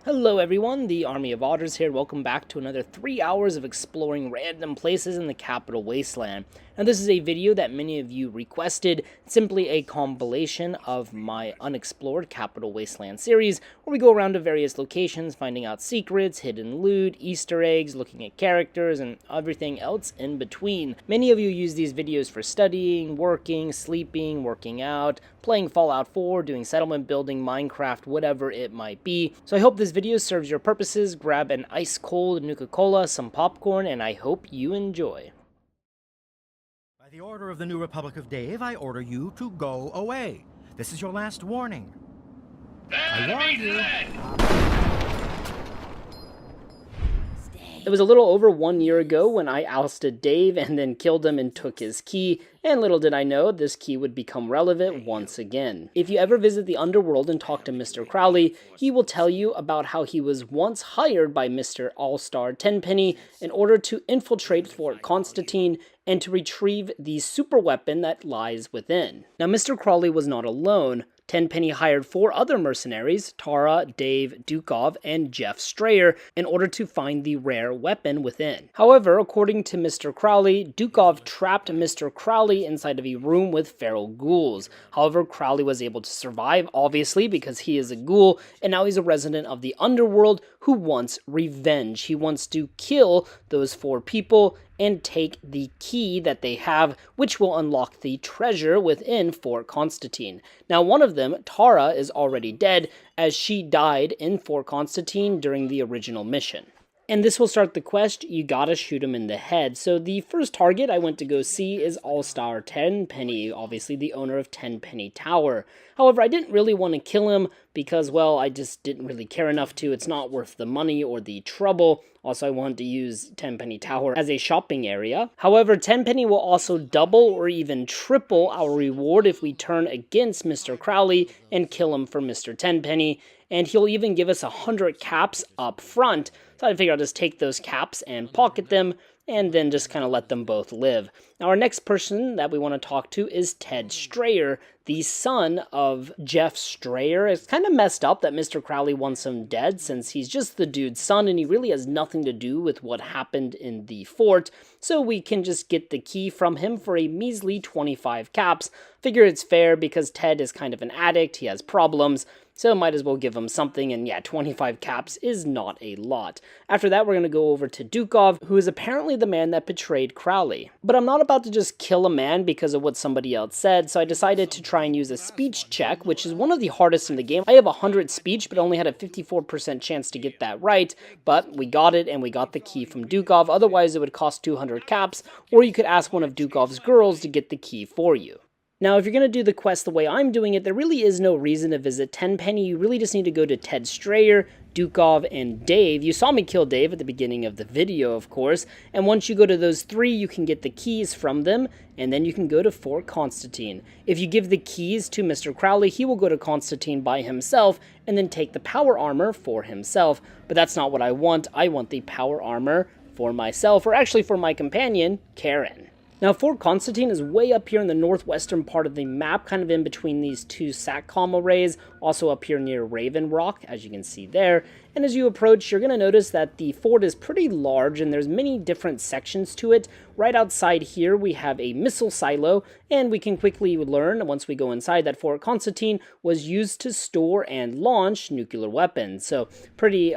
Hello everyone, the Army of Otters here. Welcome back to another 3 hours of exploring random places in the Capital Wasteland. Now this is a video that many of you requested, simply a compilation of my Unexplored Capital Wasteland series, where we go around to various locations, finding out secrets, hidden loot, Easter eggs, looking at characters, and everything else in between. Many of you use these videos for studying, working, sleeping, working out, playing Fallout 4, doing settlement building, Minecraft, whatever it might be. So I hope this video serves your purposes. Grab an ice cold Nuka-Cola, some popcorn, and I hope you enjoy. By the order of the New Republic of Dave, I order you to go away. This is your last warning. I warned you. It was a little over 1 year ago when I ousted Dave and then killed him and took his key, and little did I know this key would become relevant once again. If you ever visit the underworld and talk to Mr. Crowley, he will tell you about how he was once hired by Mr. All-Star Tenpenny in order to infiltrate Fort Constantine and to retrieve the super weapon that lies within. Now Mr. Crowley was not alone. Tenpenny hired 4 other mercenaries, Tara, Dave, Dukov, and Jeff Strayer, in order to find the rare weapon within. However, according to Mr. Crowley, Dukov trapped Mr. Crowley inside of a room with feral ghouls. However, Crowley was able to survive, obviously, because he is a ghoul, and now he's a resident of the underworld who wants revenge. He wants to kill those 4 people and take the key that they have, which will unlock the treasure within Fort Constantine. Now, one of them, Tara, is already dead, as she died in Fort Constantine during the original mission. And this will start the quest. You gotta shoot him in the head. So the first target I went to go see is All-Star Tenpenny, obviously the owner of Tenpenny Tower. However, I didn't really want to kill him because, well, I just didn't really care enough to. It's not worth the money or the trouble. Also, I wanted to use Tenpenny Tower as a shopping area. However, Tenpenny will also double or even triple our reward if we turn against Mr. Crowley and kill him for Mr. Tenpenny. And he'll even give us 100 caps up front. So I figured I'll just take those caps and pocket them, and then just kind of let them both live. Now our next person that we want to talk to is Ted Strayer, the son of Jeff Strayer. It's kind of messed up that Mr. Crowley wants him dead, since he's just the dude's son and he really has nothing to do with what happened in the fort. So we can just get the key from him for a measly 25 caps. Figure it's fair because Ted is kind of an addict, he has problems. So might as well give him something, and yeah, 25 caps is not a lot. After that, we're going to go over to Dukov, who is apparently the man that betrayed Crowley. But I'm not about to just kill a man because of what somebody else said, so I decided to try and use a speech check, which is one of the hardest in the game. I have 100 speech, but only had a 54% chance to get that right, but we got it, and we got the key from Dukov. Otherwise, it would cost 200 caps, or you could ask one of Dukov's girls to get the key for you. Now, if you're going to do the quest the way I'm doing it, there really is no reason to visit Tenpenny. You really just need to go to Ted Strayer, Dukov, and Dave. You saw me kill Dave at the beginning of the video, of course, and once you go to those 3, you can get the keys from them, and then you can go to Fort Constantine. If you give the keys to Mr. Crowley, he will go to Constantine by himself, and then take the power armor for himself. But that's not what I want. I want the power armor for myself, or actually for my companion, Karen. Now, Fort Constantine is way up here in the northwestern part of the map, kind of in between these 2 SATCOM arrays, also up here near Raven Rock, as you can see there. And as you approach, you're going to notice that the fort is pretty large, and there's many different sections to it. Right outside here, we have a missile silo, and we can quickly learn, once we go inside, that Fort Constantine was used to store and launch nuclear weapons. So, pretty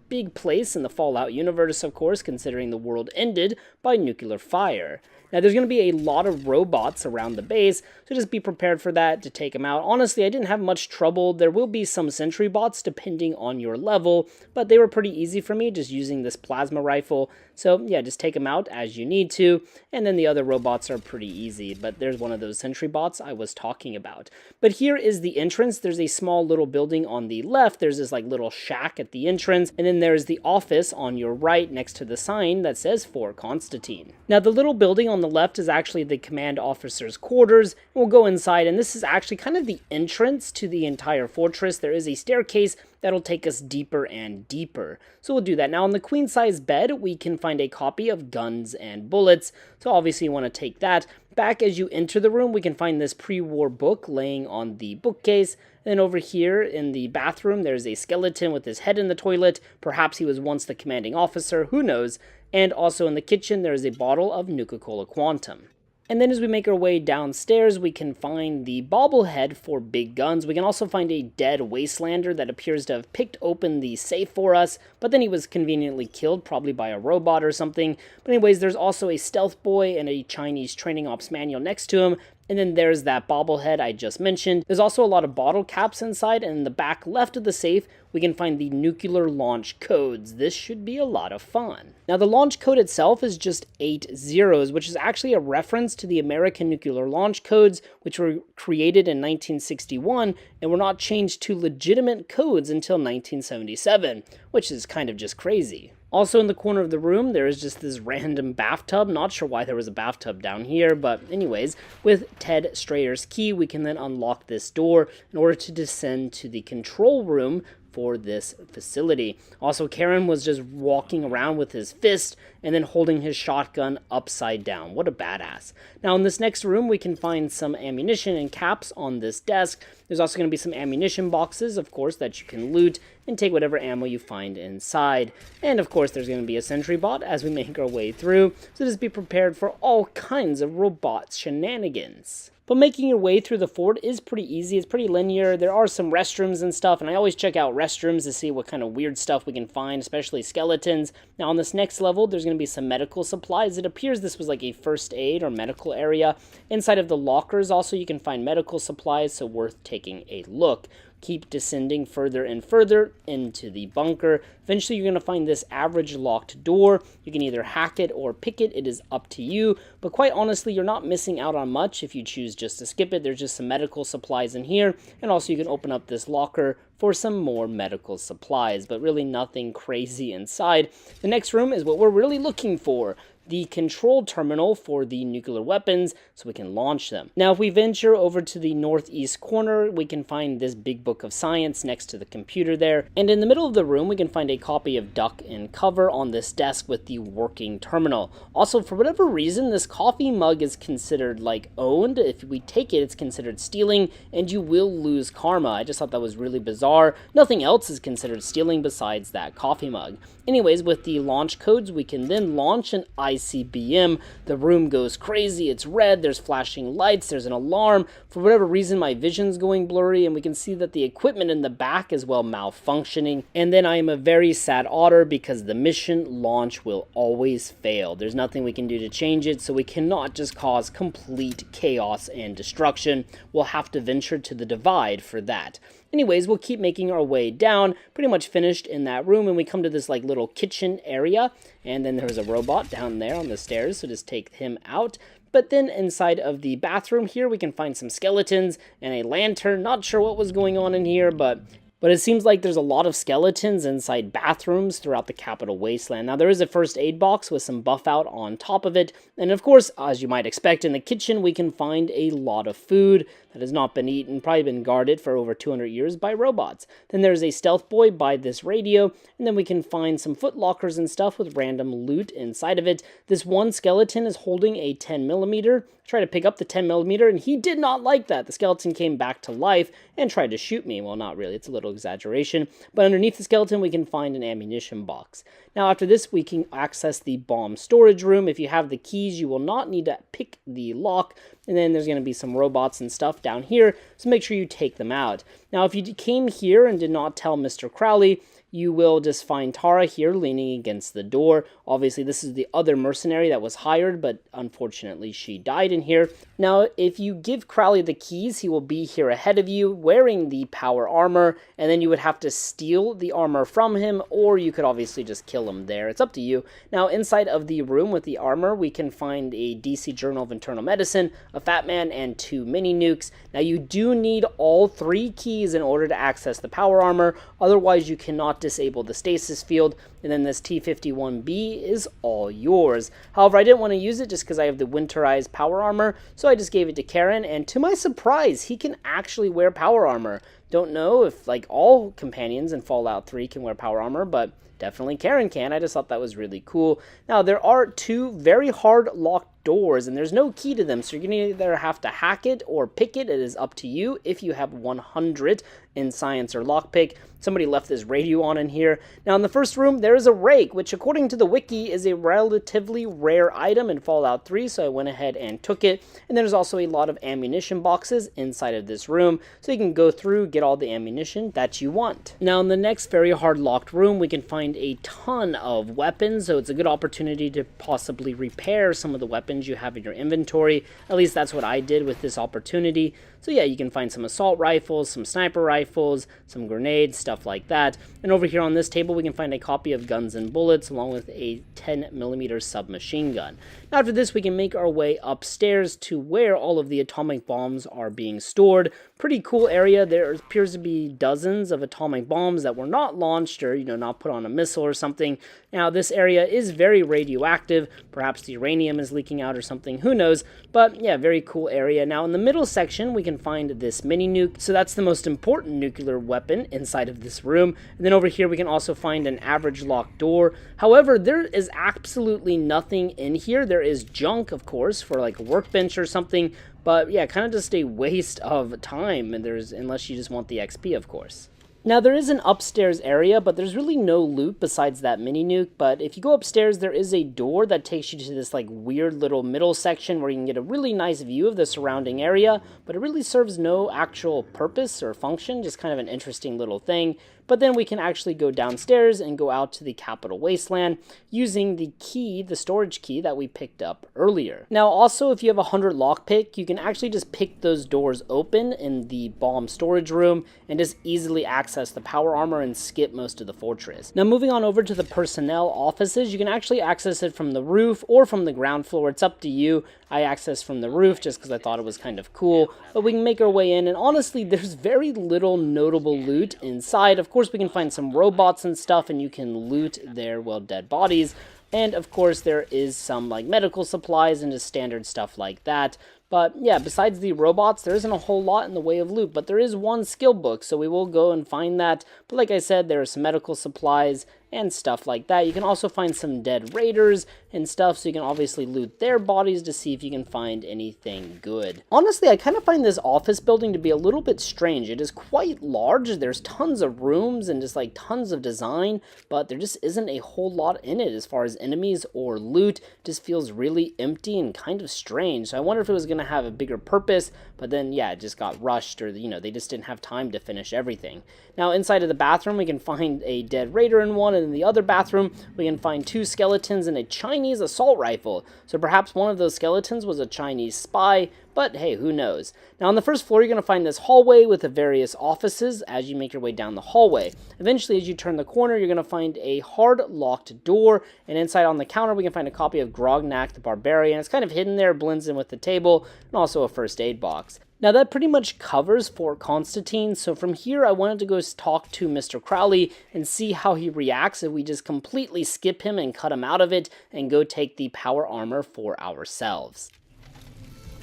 big place in the Fallout universe, of course, considering the world ended by nuclear fire. Now, there's going to be a lot of robots around the base, so just be prepared for that, to take them out. Honestly, I didn't have much trouble. There will be some sentry bots depending on your level, but they were pretty easy for me just using this plasma rifle. So yeah, just take them out as you need to, and then the other robots are pretty easy, but there's one of those sentry bots I was talking about. But here is the entrance. There's a small little building on the left. There's this like little shack at the entrance, and then there's the office on your right next to the sign that says Fort Constantine. Now the little building on the left is actually the command officer's quarters. We'll go inside, and this is actually kind of the entrance to the entire fortress. There is a staircase that'll take us deeper and deeper. So we'll do that. Now on the queen size bed, we can find a copy of Guns and Bullets. So obviously you want to take that. Back as you enter the room, we can find this pre-war book laying on the bookcase. Then over here in the bathroom, there's a skeleton with his head in the toilet. Perhaps he was once the commanding officer, who knows? And also in the kitchen, there is a bottle of Nuka-Cola Quantum. And then as we make our way downstairs, we can find the bobblehead for big guns. We can also find a dead Wastelander that appears to have picked open the safe for us, but then he was conveniently killed, probably by a robot or something. But anyways, there's also a stealth boy and a Chinese training ops manual next to him. And then there's that bobblehead I just mentioned. There's also a lot of bottle caps inside, and in the back left of the safe, we can find the nuclear launch codes. This should be a lot of fun. Now, the launch code itself is just 8 zeros, which is actually a reference to the American nuclear launch codes, which were created in 1961 and were not changed to legitimate codes until 1977, which is kind of just crazy. Also in the corner of the room, there is just this random bathtub. Not sure why there was a bathtub down here, but anyways, with Ted Strayer's key, we can then unlock this door in order to descend to the control room for this facility. Also, Karen was just walking around with his fist and then holding his shotgun upside down. What a badass. Now, in this next room, we can find some ammunition and caps on this desk. There's also going to be some ammunition boxes, of course, that you can loot and take whatever ammo you find inside. And, of course, there's going to be a sentry bot as we make our way through, so just be prepared for all kinds of robot shenanigans. But making your way through the fort is pretty easy. It's pretty linear. There are some restrooms and stuff, and I always check out restrooms to see what kind of weird stuff we can find, especially skeletons. Now, on this next level, there's going to be some medical supplies. It appears this was like a first aid or medical area. Inside of the lockers, also, you can find medical supplies, so worth taking a look. Keep descending further and further into the bunker. Eventually, you're going to find this average locked door. You can either hack it or pick it. It is up to you. But quite honestly, you're not missing out on much if you choose just to skip it. There's just some medical supplies in here. And also, you can open up this locker for some more medical supplies, but really nothing crazy inside. The next room is what we're really looking for. The control terminal for the nuclear weapons so we can launch them. Now, if we venture over to the northeast corner, we can find this big book of science next to the computer there. And in the middle of the room, we can find a copy of Duck and Cover on this desk with the working terminal. Also, for whatever reason, this coffee mug is considered like owned. If we take it, it's considered stealing and you will lose karma. I just thought that was really bizarre. Nothing else is considered stealing besides that coffee mug. Anyways, with the launch codes, we can then launch an ICBM. The room goes crazy. It's red. There's flashing lights. There's an alarm. For whatever reason, my vision's going blurry, and we can see that the equipment in the back is well malfunctioning. And then I am a very sad otter because the mission launch will always fail. There's nothing we can do to change it, so we cannot just cause complete chaos and destruction. We'll have to venture to the divide for that. Anyways, we'll keep making our way down, pretty much finished in that room, and we come to this like little kitchen area, and then there's a robot down there on the stairs, so just take him out. But then inside of the bathroom here, we can find some skeletons and a lantern. Not sure what was going on in here, but it seems like there's a lot of skeletons inside bathrooms throughout the Capital Wasteland. Now, there is a first aid box with some buff out on top of it. And of course, as you might expect, in the kitchen, we can find a lot of food that has not been eaten, probably been guarded for over 200 years by robots. Then there's a stealth boy by this radio, and then we can find some foot lockers and stuff with random loot inside of it. This one skeleton is holding a 10mm. Tried to pick up the 10mm, and he did not like that. The skeleton came back to life and tried to shoot me. Well, not really. It's a little exaggeration. But underneath the skeleton, we can find an ammunition box. Now, after this, we can access the bomb storage room. If you have the keys, you will not need to pick the lock. And then there's going to be some robots and stuff down here, so make sure you take them out. Now, if you came here and did not tell Mr. Crowley, you will just find Tara here leaning against the door. Obviously, this is the other mercenary that was hired, but unfortunately, she died in here. Now, if you give Crowley the keys, he will be here ahead of you wearing the power armor, and then you would have to steal the armor from him, or you could obviously just kill him there. It's up to you. Now, inside of the room with the armor, we can find a DC Journal of Internal Medicine, a Fat Man, and 2 mini nukes. Now, you do need all 3 keys in order to access the power armor, otherwise you cannot disable the stasis field, and then this T-51B is all yours. However, I didn't want to use it just because I have the winterized power armor, so I just gave it to Karen, and to my surprise, he can actually wear power armor. Don't know if like all companions in Fallout 3 can wear power armor, but definitely Karen can. I just thought that was really cool. Now, there are 2 very hard locked doors, and there's no key to them, so you're going to either have to hack it or pick it. It is up to you if you have 100 in science or lockpick. Somebody left this radio on in here. Now in the first room, there is a rake, which according to the wiki is a relatively rare item in Fallout 3, so I went ahead and took it. And there's also a lot of ammunition boxes inside of this room, so you can go through, get all the ammunition that you want. Now in the next very hard locked room, we can find a ton of weapons, so it's a good opportunity to possibly repair some of the weapons you have in your inventory. At least that's what I did with this opportunity. So yeah, you can find some assault rifles, some sniper rifles, some grenades, stuff like that. And over here on this table, we can find a copy of Guns and Bullets along with a 10mm submachine gun. Now after this, we can make our way upstairs to where all of the atomic bombs are being stored. Pretty cool area. There appears to be dozens of atomic bombs that were not launched or, not put on a missile or something. Now this area is very radioactive. Perhaps the uranium is leaking out or something. Who knows? But yeah, very cool area. Now in the middle section, we can find this mini nuke. So that's the most important nuclear weapon inside of this room. And then over here, we can also find an average locked door. However, there is absolutely nothing in here. There is junk, of course, for like a workbench or something. But yeah, kind of just a waste of time, and unless you just want the XP, of course. Now there is an upstairs area, but there's really no loot besides that mini nuke. But if you go upstairs, there is a door that takes you to this like weird little middle section where you can get a really nice view of the surrounding area, but it really serves no actual purpose or function, just kind of an interesting little thing. But then we can actually go downstairs and go out to the Capital Wasteland using the key, the storage key that we picked up earlier. Now also, if you have 100 lockpick, you can actually just pick those doors open in the bomb storage room and just easily access the power armor and skip most of the fortress. Now moving on over to the personnel offices, you can actually access it from the roof or from the ground floor. It's up to you. I accessed from the roof just because I thought it was kind of cool, but we can make our way in, and honestly, there's very little notable loot inside. Of course, we can find some robots and stuff, and you can loot their, well, dead bodies, and of course, there is some, like, medical supplies and just standard stuff like that. But yeah, besides the robots, there isn't a whole lot in the way of loot, but there is one skill book, so we will go and find that. But like I said, there are some medical supplies and stuff like that. You can also find some dead raiders and stuff, so you can obviously loot their bodies to see if you can find anything good. Honestly, I kind of find this office building to be a little bit strange. It is quite large. There's tons of rooms and just like tons of design, but there just isn't a whole lot in it as far as enemies or loot. It just feels really empty and kind of strange. So I wonder if it was going to have a bigger purpose, but then yeah, it just got rushed, or they just didn't have time to finish everything. Now inside of the bathroom, we can find a dead raider in one, and in the other bathroom, we can find 2 skeletons and a Chinese assault rifle. So perhaps one of those skeletons was a Chinese spy, but hey, who knows. Now on the first floor, you're going to find this hallway with the various offices as you make your way down the hallway. Eventually, as you turn the corner, you're going to find a hard locked door, and inside on the counter, we can find a copy of Grognak the Barbarian. It's kind of hidden there, blends in with the table, and also a first aid box. Now that pretty much covers Fort Constantine, so from here I wanted to go talk to Mr. Crowley and see how he reacts if we just completely skip him and cut him out of it and go take the power armor for ourselves.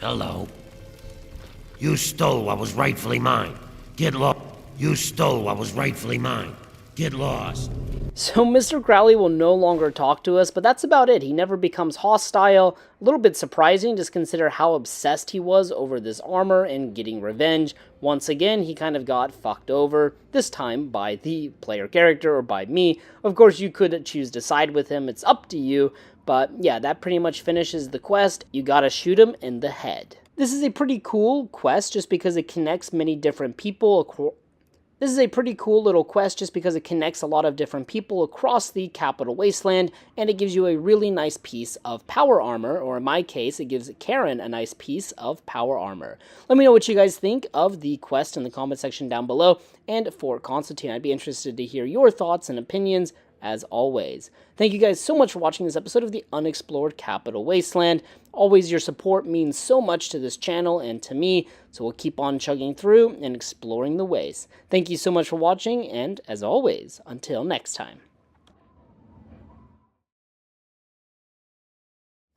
Hello. You stole what was rightfully mine. Get lost. You stole what was rightfully mine. Get lost. So Mr. Crowley will no longer talk to us, but that's about it. He never becomes hostile. A little bit surprising, just consider how obsessed he was over this armor and getting revenge. Once again, he kind of got fucked over, this time by the player character or by me. Of course, you could choose to side with him. It's up to you. But yeah, that pretty much finishes the quest. You gotta shoot him in the head. This is a pretty cool quest just because it connects many different people. This is a pretty cool little quest just because it connects a lot of different people across the Capital Wasteland, and it gives you a really nice piece of power armor, or in my case, it gives Karen a nice piece of power armor. Let me know what you guys think of the quest in the comment section down below, and for Constantine, I'd be interested to hear your thoughts and opinions as always. Thank you guys so much for watching this episode of the Unexplored Capital Wasteland. Always, your support means so much to this channel and to me, so we'll keep on chugging through and exploring the ways. Thank you so much for watching, and as always, until next time.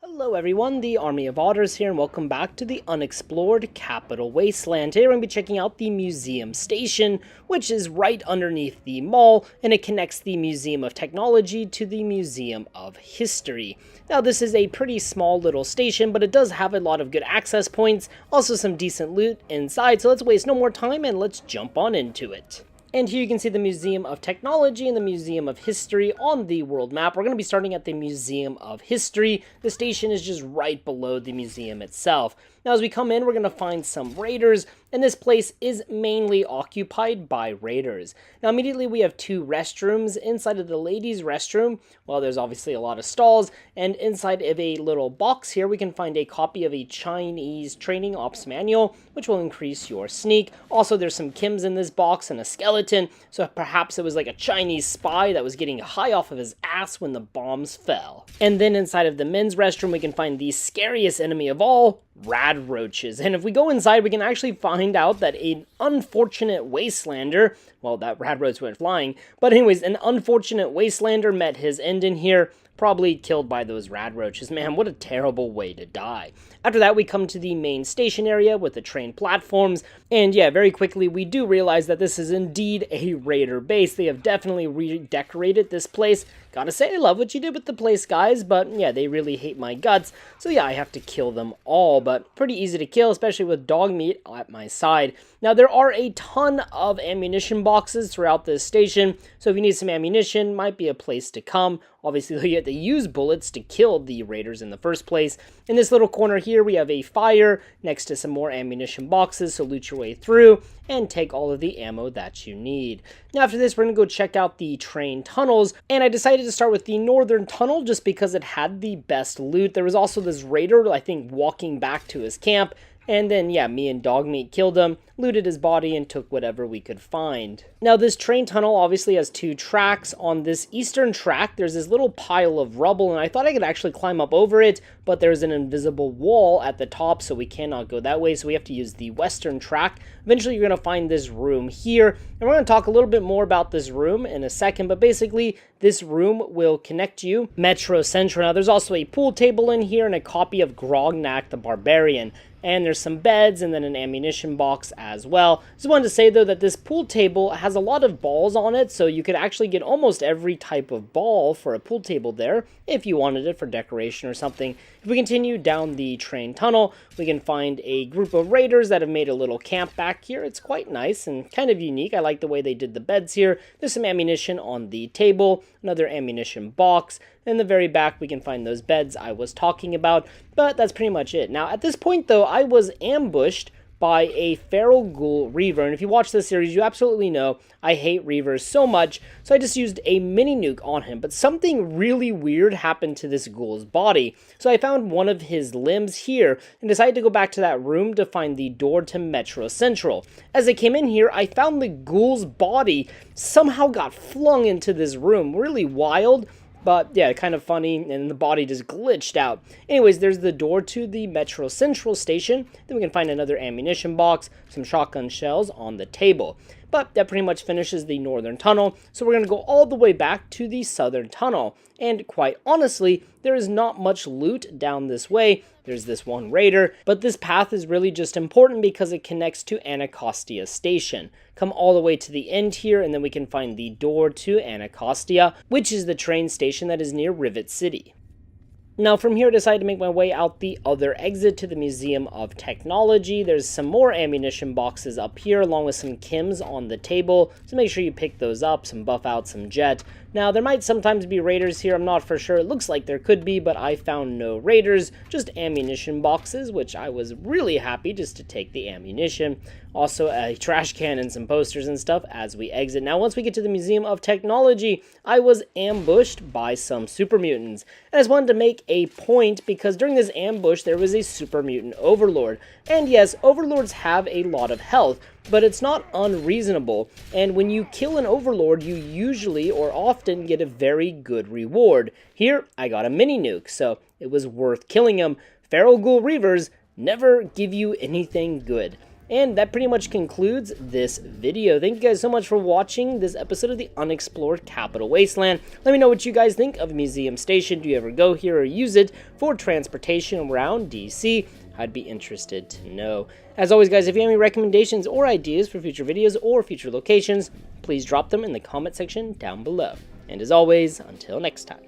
Hello everyone, the Army of Otters here, and welcome back to the Unexplored Capital Wasteland. Today we're going to be checking out the Museum Station, which is right underneath the mall, and it connects the Museum of Technology to the Museum of History. Now this is a pretty small little station, but it does have a lot of good access points, also some decent loot inside, so let's waste no more time and let's jump on into it. And here you can see the Museum of Technology and the Museum of History on the world map. We're going to be starting at the Museum of History. The station is just right below the museum itself. Now as we come in, we're going to find some raiders, and this place is mainly occupied by raiders. Now immediately we have two restrooms. Inside of the ladies' restroom, well, there's obviously a lot of stalls, and inside of a little box here we can find a copy of a Chinese training ops manual, which will increase your sneak. Also there's some chems in this box and a skeleton, so perhaps it was like a Chinese spy that was getting high off of his ass when the bombs fell. And then inside of the men's restroom we can find the scariest enemy of all, rad roaches. And if we go inside, we can actually find out that an unfortunate wastelander, well, that rad roach went flying, but anyways, an unfortunate wastelander met his end in here, probably killed by those rad roaches. Man, what a terrible way to die. After that, we come to the main station area with the train platforms, and yeah, very quickly we do realize that this is indeed a raider base. They have definitely redecorated this place. Gotta say, I love what you did with the place, guys, but yeah, they really hate my guts, so yeah, I have to kill them all, but pretty easy to kill, especially with dog meat at my side. Now, there are a ton of ammunition boxes throughout this station, so if you need some ammunition, might be a place to come. Obviously, you have to use bullets to kill the raiders in the first place. In this little corner here, we have a fire next to some more ammunition boxes, so loot your way through and take all of the ammo that you need. Now, after this, we're going to go check out the train tunnels, and I decided to start with the northern tunnel just because it had the best loot. There was also this raider, I think, walking back to his camp, and then, yeah, me and Dogmeat killed him, looted his body, and took whatever we could find. Now, this train tunnel obviously has two tracks. On this eastern track, there's this little pile of rubble, and I thought I could actually climb up over it, but there's an invisible wall at the top, so we cannot go that way, so we have to use the western track. Eventually, you're going to find this room here, and we're going to talk a little bit more about this room in a second, but basically, this room will connect you Metro Central. Now, there's also a pool table in here and a copy of Grognak the Barbarian. And there's some beds and then an ammunition box as well. Just wanted to say though that this pool table has a lot of balls on it, so you could actually get almost every type of ball for a pool table there if you wanted it for decoration or something. If we continue down the train tunnel, we can find a group of raiders that have made a little camp back here. It's quite nice and kind of unique. I like the way they did the beds here. There's some ammunition on the table, another ammunition box. In the very back, we can find those beds I was talking about, but that's pretty much it. Now, at this point, though, I was ambushed by a feral ghoul reaver, and if you watch this series, you absolutely know I hate reavers so much, so I just used a mini nuke on him, but something really weird happened to this ghoul's body. So I found one of his limbs here, and decided to go back to that room to find the door to Metro Central. As I came in here, I found the ghoul's body somehow got flung into this room. Really wild. But yeah, kind of funny, and the body just glitched out. Anyways, there's the door to the Metro Central station. Then we can find another ammunition box, some shotgun shells on the table. But that pretty much finishes the northern tunnel, so we're going to go all the way back to the southern tunnel. And quite honestly, there is not much loot down this way. There's this one raider, but this path is really just important because it connects to Anacostia Station. Come all the way to the end here, and then we can find the door to Anacostia, which is the train station that is near Rivet City. Now from here I decided to make my way out the other exit to the Museum of Technology. There's some more ammunition boxes up here along with some chems on the table, so make sure you pick those up, some buff out, some jet. Now there might sometimes be raiders here, I'm not for sure, it looks like there could be, but I found no raiders, just ammunition boxes, which I was really happy just to take the ammunition. Also a trash can and some posters and stuff as we exit. Now once we get to the Museum of Technology, I was ambushed by some super mutants. And I just wanted to make a point because during this ambush there was a super mutant overlord. And yes, overlords have a lot of health, but it's not unreasonable, and when you kill an overlord, you usually or often get a very good reward. Here, I got a mini nuke, so it was worth killing him. Feral ghoul reavers never give you anything good. And that pretty much concludes this video. Thank you guys so much for watching this episode of the Unexplored Capital Wasteland. Let me know what you guys think of Museum Station. Do you ever go here or use it for transportation around DC? I'd be interested to know. As always, guys, if you have any recommendations or ideas for future videos or future locations, please drop them in the comment section down below. And as always, until next time.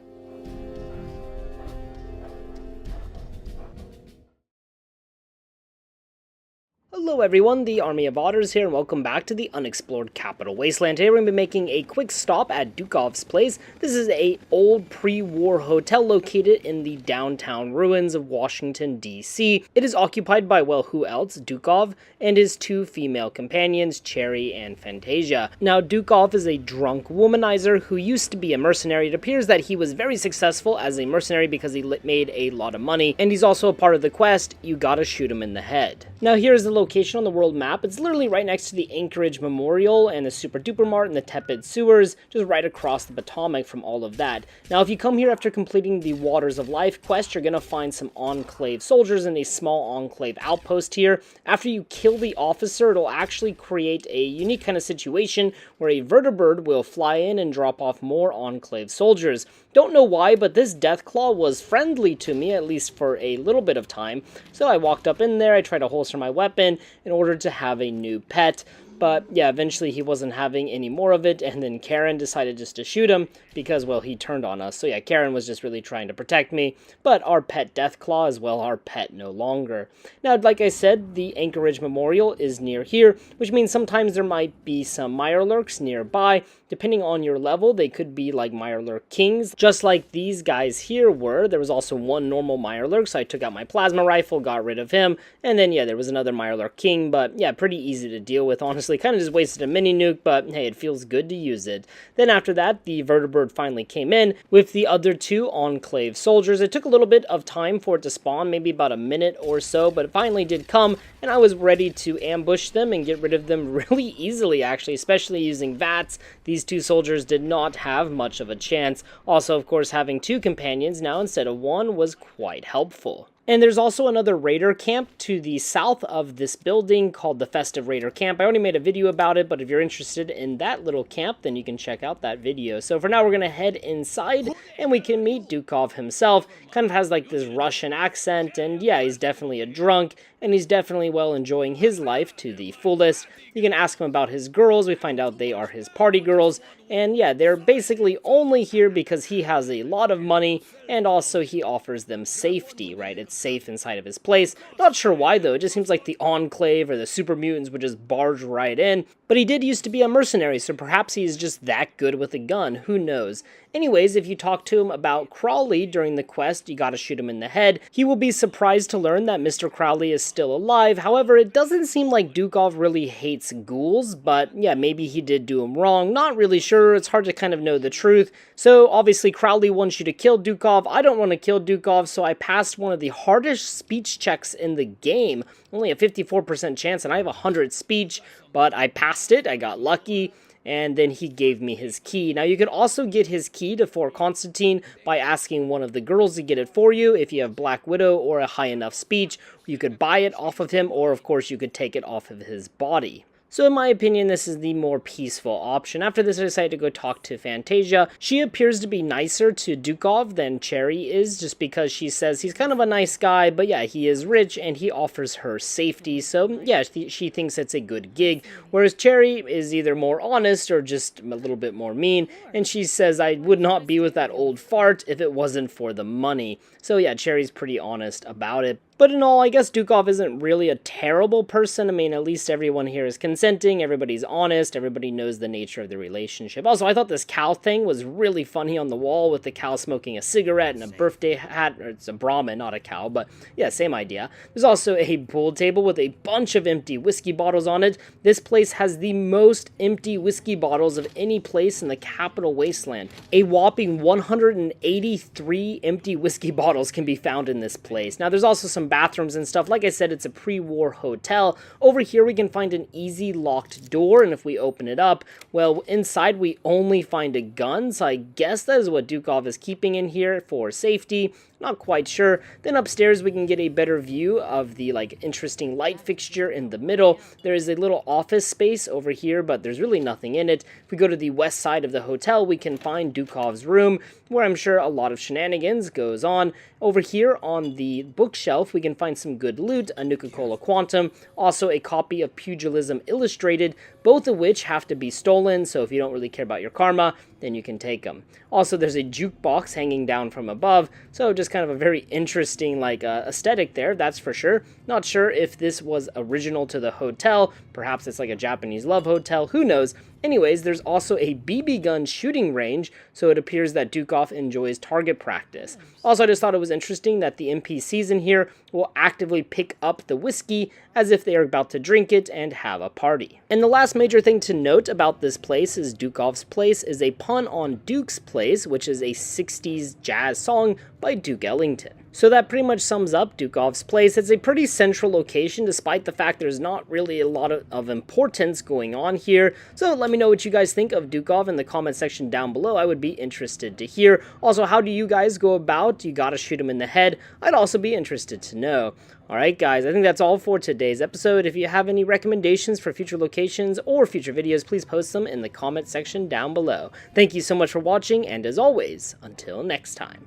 Hello everyone, the Army of Otters here, and welcome back to the Unexplored Capital Wasteland. Today we're going to be making a quick stop at Dukov's place. This is an old pre-war hotel located in the downtown ruins of Washington, D.C. It is occupied by, well, who else? Dukov and his two female companions, Cherry and Fantasia. Now, Dukov is a drunk womanizer who used to be a mercenary. It appears that he was very successful as a mercenary because he made a lot of money, and he's also a part of the quest, you gotta shoot him in the head. Now, here's the location on the world map. It's literally right next to the Anchorage Memorial and the Super Duper Mart and the Tepid Sewers, just right across the Potomac from all of that. Now, if you come here after completing the Waters of Life quest, you're gonna find some Enclave soldiers in a small Enclave outpost here. After you kill the officer, it'll actually create a unique kind of situation where a vertibird will fly in and drop off more Enclave soldiers. Don't know why, but this Deathclaw was friendly to me, at least for a little bit of time. So I walked up in there, I tried to holster my weapon in order to have a new pet. But yeah, eventually he wasn't having any more of it, and then Karen decided just to shoot him because, well, he turned on us. So yeah, Karen was just really trying to protect me, but our pet Deathclaw is, well, our pet no longer. Now, like I said, the Anchorage Memorial is near here, which means sometimes there might be some Mirelurks nearby. Depending on your level, they could be like Mirelurk Kings, just like these guys here were. There was also one normal Mirelurk, so I took out my plasma rifle, got rid of him, and then yeah, there was another Mirelurk King, but yeah, pretty easy to deal with, honestly. Kind of just wasted a mini nuke, but hey, it feels good to use it. Then after that, the vertibird finally came in with the other two Enclave soldiers. It took a little bit of time for it to spawn, maybe about a minute or so, but it finally did come, and I was ready to ambush them and get rid of them really easily, actually, especially using VATS. These two soldiers did not have much of a chance. Also, of course, having two companions now instead of one was quite helpful. And there's also another raider camp to the south of this building called the Festive Raider Camp. I already made a video about it, but if you're interested in that little camp, then you can check out that video. So for now, we're going to head inside, and we can meet Dukov himself. Kind of has like this Russian accent, and yeah, he's definitely a drunk, and he's definitely, well, enjoying his life to the fullest. You can ask him about his girls. We find out they are his party girls, and yeah, they're basically only here because he has a lot of money, and also he offers them safety, right? It's safe inside of his place. Not sure why, though. It just seems like the Enclave or the super mutants would just barge right in. But he did used to be a mercenary, so perhaps he's just that good with a gun. Who knows? Anyways, if you talk to him about Crowley during the quest, you gotta shoot him in the head. He will be surprised to learn that Mr. Crowley is still alive. However, it doesn't seem like Dukov really hates ghouls, but yeah, maybe he did do him wrong. Not really sure. It's hard to kind of know the truth. So obviously Crowley wants you to kill Dukov. I don't want to kill Dukov, so I passed one of the hardest speech checks in the game. Only a 54% chance, and I have 100 speech, but I passed it. I got lucky. And then he gave me his key. Now, you can also get his key to Fort Constantine by asking one of the girls to get it for you. If you have Black Widow or a high enough speech, you could buy it off of him, or of course you could take it off of his body. So in my opinion, this is the more peaceful option. After this, I decided to go talk to Fantasia. She appears to be nicer to Dukov than Cherry is, just because she says he's kind of a nice guy, but yeah, he is rich and he offers her safety. So yeah, she thinks it's a good gig, whereas Cherry is either more honest or just a little bit more mean, and she says, I would not be with that old fart if it wasn't for the money. So yeah, Cherry's pretty honest about it. But in all, I guess Dukov isn't really a terrible person. I mean, at least everyone here is consenting, everybody's honest, everybody knows the nature of the relationship. Also, I thought this cow thing was really funny on the wall with the cow smoking a cigarette and a birthday hat. Or it's a Brahmin, not a cow, but yeah, same idea. There's also a pool table with a bunch of empty whiskey bottles on it. This place has the most empty whiskey bottles of any place in the Capital Wasteland. A whopping 183 empty whiskey bottles can be found in this place. Now, there's also some bathrooms and stuff. Like I said, it's a pre-war hotel. Over here, we can find an easy locked door, and if we open it up, well, inside we only find a gun, so I guess that is what Dukov is keeping in here for safety. Not quite sure. Then upstairs we can get a better view of the interesting light fixture in the middle. There is a little office space over here, but there's really nothing in it. If we go to the west side of the hotel, we can find Dukov's room, where I'm sure a lot of shenanigans goes on. Over here on the bookshelf, we can find some good loot, a Nuka-Cola Quantum, also a copy of Pugilism Illustrated, both of which have to be stolen, so if you don't really care about your karma, then you can take them. Also, there's a jukebox hanging down from above, so just kind of a very interesting aesthetic there, that's for sure. Not sure if this was original to the hotel, perhaps it's like a Japanese love hotel, who knows. Anyways, there's also a BB gun shooting range, so it appears that Dukov enjoys target practice. Also, I just thought it was interesting that the NPCs in here will actively pick up the whiskey as if they are about to drink it and have a party. And the last major thing to note about this place is Dukov's Place is a pun on Duke's Place, which is a 60s jazz song by Duke Ellington. So that pretty much sums up Dukov's Place. It's a pretty central location despite the fact there's not really a lot of importance going on here. So let me know what you guys think of Dukov in the comment section down below. I would be interested to hear. Also, how do you guys go about? You gotta shoot him in the head? I'd also be interested to know. Alright guys, I think that's all for today's episode. If you have any recommendations for future locations or future videos, please post them in the comment section down below. Thank you so much for watching, and as always, until next time.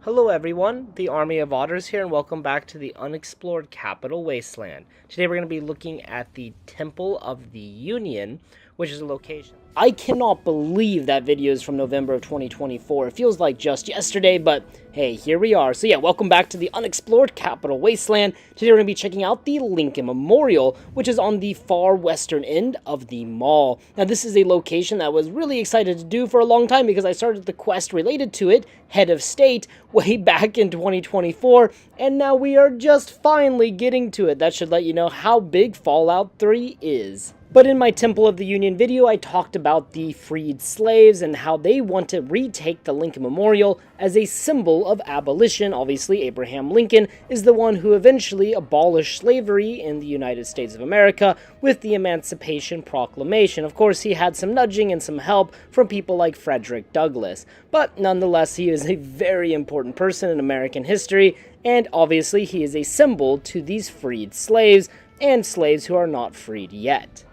Hello everyone, the Army of Otters here, and welcome back to the Unexplored Capital Wasteland. Today we're going to be looking at the Temple of the Union, which is a location. I cannot believe that video is from November of 2024. It feels like just yesterday, but hey, here we are. So yeah, welcome back to the Unexplored Capital Wasteland. Today we're going to be checking out the Lincoln Memorial, which is on the far western end of the mall. Now this is a location that I was really excited to do for a long time because I started the quest related to it, Head of State, way back in 2024, and now we are just finally getting to it. That should let you know how big Fallout 3 is. But in my Temple of the Union video, I talked about the freed slaves and how they want to retake the Lincoln Memorial as a symbol of abolition. Obviously, Abraham Lincoln is the one who eventually abolished slavery in the United States of America with the Emancipation Proclamation. Of course, he had some nudging and some help from people like Frederick Douglass. But nonetheless, he is a very important person in American history, and obviously he is a symbol to these freed slaves and slaves who are not freed yet.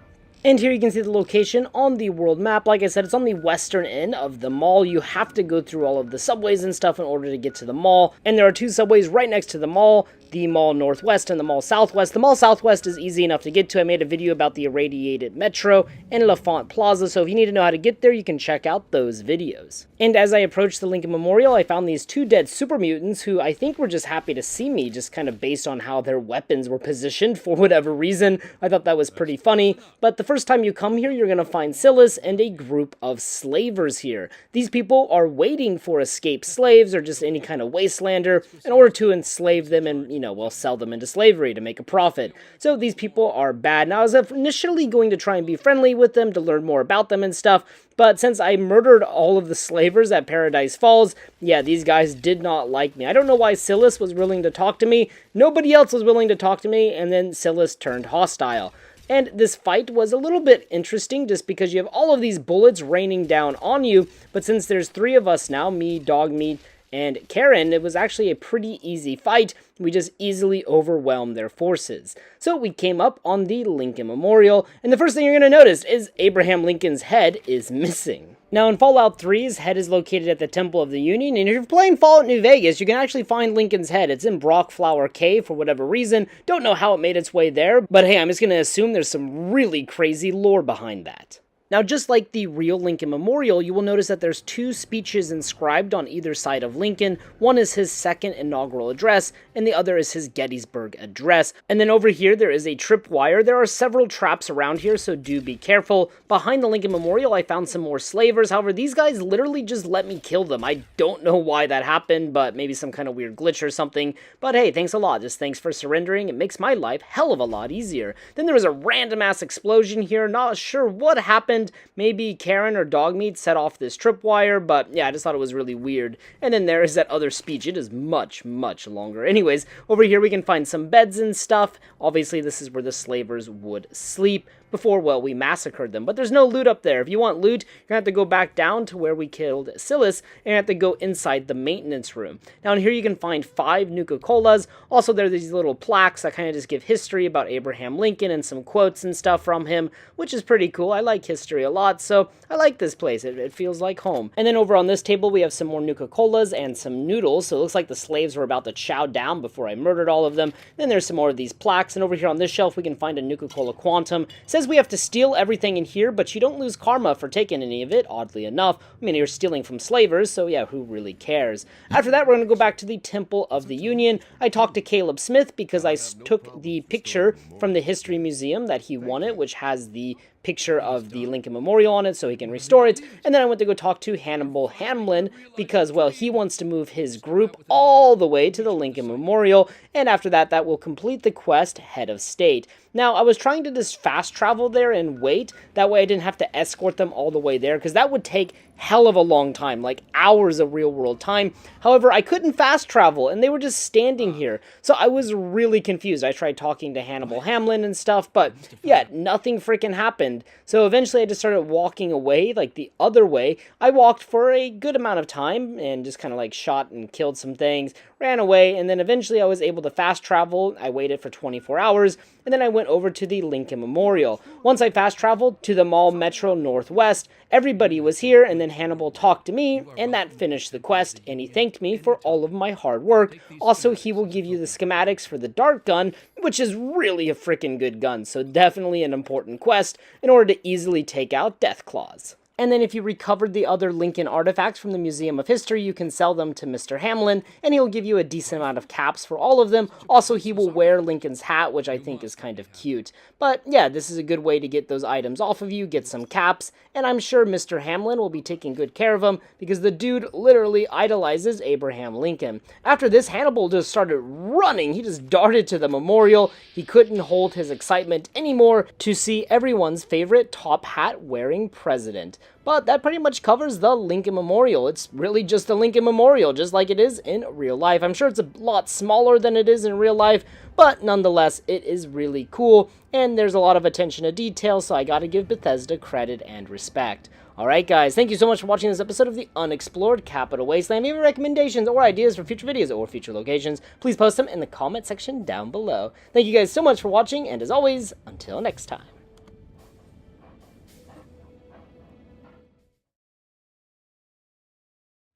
And here you can see the location on the world map. Like I said, it's on the western end of the mall. You have to go through all of the subways and stuff in order to get to the mall. And there are two subways right next to the Mall Northwest and the Mall Southwest. The Mall Southwest is easy enough to get to. I made a video about the irradiated metro and L'Enfant Plaza, so if you need to know how to get there, you can check out those videos. And as I approached the Lincoln Memorial, I found these two dead super mutants who I think were just happy to see me, just kind of based on how their weapons were positioned for whatever reason. I thought that was pretty funny. But the first time you come here, you're going to find Silas and a group of slavers here. These people are waiting for escaped slaves or just any kind of wastelander in order to enslave them and, sell them into slavery to make a profit. So these people are bad. Now, I was initially going to try and be friendly with them to learn more about them and stuff, but since I murdered all of the slavers at Paradise Falls, yeah, these guys did not like me. I don't know why Silas was willing to talk to me. Nobody else was willing to talk to me, and then Silas turned hostile. And this fight was a little bit interesting just because you have all of these bullets raining down on you, but since there's three of us now, me, Dogmeat, and Karen, it was actually a pretty easy fight. We just easily overwhelmed their forces. So we came up on the Lincoln Memorial, and the first thing you're going to notice is Abraham Lincoln's head is missing. Now in Fallout 3, his head is located at the Temple of the Union, and if you're playing Fallout New Vegas, you can actually find Lincoln's head. It's in Brockflower Cave for whatever reason. Don't know how it made its way there, but hey, I'm just going to assume there's some really crazy lore behind that. Now, just like the real Lincoln Memorial, you will notice that there's two speeches inscribed on either side of Lincoln. One is his second inaugural address, and the other is his Gettysburg Address. And then over here, there is a tripwire. There are several traps around here, so do be careful. Behind the Lincoln Memorial, I found some more slavers. However, these guys literally just let me kill them. I don't know why that happened, but maybe some kind of weird glitch or something. But hey, thanks a lot. Just thanks for surrendering. It makes my life hell of a lot easier. Then there was a random-ass explosion here. Not sure what happened. happened. Maybe Karen or Dogmeat set off this tripwire, but yeah, I just thought it was really weird. And then there is that other speech. It is much, much longer. Anyways, over here we can find some beds and stuff. Obviously, this is where the slavers would sleep before, well, we massacred them. But there's no loot up there. If you want loot, you're going to have to go back down to where we killed Silas, and you have to go inside the maintenance room. Now, in here you can find 5 Nuka-Colas. Also, there are these little plaques that kind of just give history about Abraham Lincoln and some quotes and stuff from him, which is pretty cool. I like history a lot, so I like this place. It feels like home. And then over on this table, we have some more Nuka-Colas and some noodles, so it looks like the slaves were about to chow down before I murdered all of them. Then there's some more of these plaques, and over here on this shelf, we can find a Nuka-Cola Quantum. It says we have to steal everything in here, but you don't lose karma for taking any of it, oddly enough. I mean, you're stealing from slavers, so yeah, who really cares? After that, we're going to go back to the Temple of the Union. I talked to Caleb Smith because I took the picture from the History Museum that he wanted, which has the picture of the Lincoln Memorial on it so he can restore it. And then I went to go talk to Hannibal Hamlin because, well, he wants to move his group all the way to the Lincoln Memorial, and after that, that will complete the quest, Head of State. Now, I was trying to just fast travel there and wait. That way I didn't have to escort them all the way there, because that would take hell of a long time, like hours of real-world time. However, I couldn't fast travel, and they were just standing here. So I was really confused. I tried talking to Hannibal Hamlin and stuff, but yeah, nothing freaking happened. So eventually I just started walking away, like the other way. I walked for a good amount of time and just kind of like shot and killed some things, ran away, and then eventually I was able to fast travel. I waited for 24 hours, and then I went over to the Lincoln Memorial. Once I fast traveled to the Mall Metro Northwest, everybody was here, and then Hannibal talked to me, and that finished the quest, and he thanked me for all of my hard work. Also, he will give you the schematics for the dart gun, which is really a freaking good gun, so definitely an important quest in order to easily take out Deathclaws. And then if you recovered the other Lincoln artifacts from the Museum of History, you can sell them to Mr. Hamlin, and he'll give you a decent amount of caps for all of them. Also, he will wear Lincoln's hat, which I think is kind of cute. But yeah, this is a good way to get those items off of you, get some caps, and I'm sure Mr. Hamlin will be taking good care of them, because the dude literally idolizes Abraham Lincoln. After this, Hannibal just started running. He just darted to the memorial. He couldn't hold his excitement anymore to see everyone's favorite top hat wearing president. But that pretty much covers the Lincoln Memorial. It's really just a Lincoln Memorial, just like it is in real life. I'm sure it's a lot smaller than it is in real life, but nonetheless, it is really cool, and there's a lot of attention to detail, so I gotta give Bethesda credit and respect. Alright guys, thank you so much for watching this episode of the Unexplored Capital Wasteland. If you have any recommendations or ideas for future videos or future locations, please post them in the comment section down below. Thank you guys so much for watching, and as always, until next time.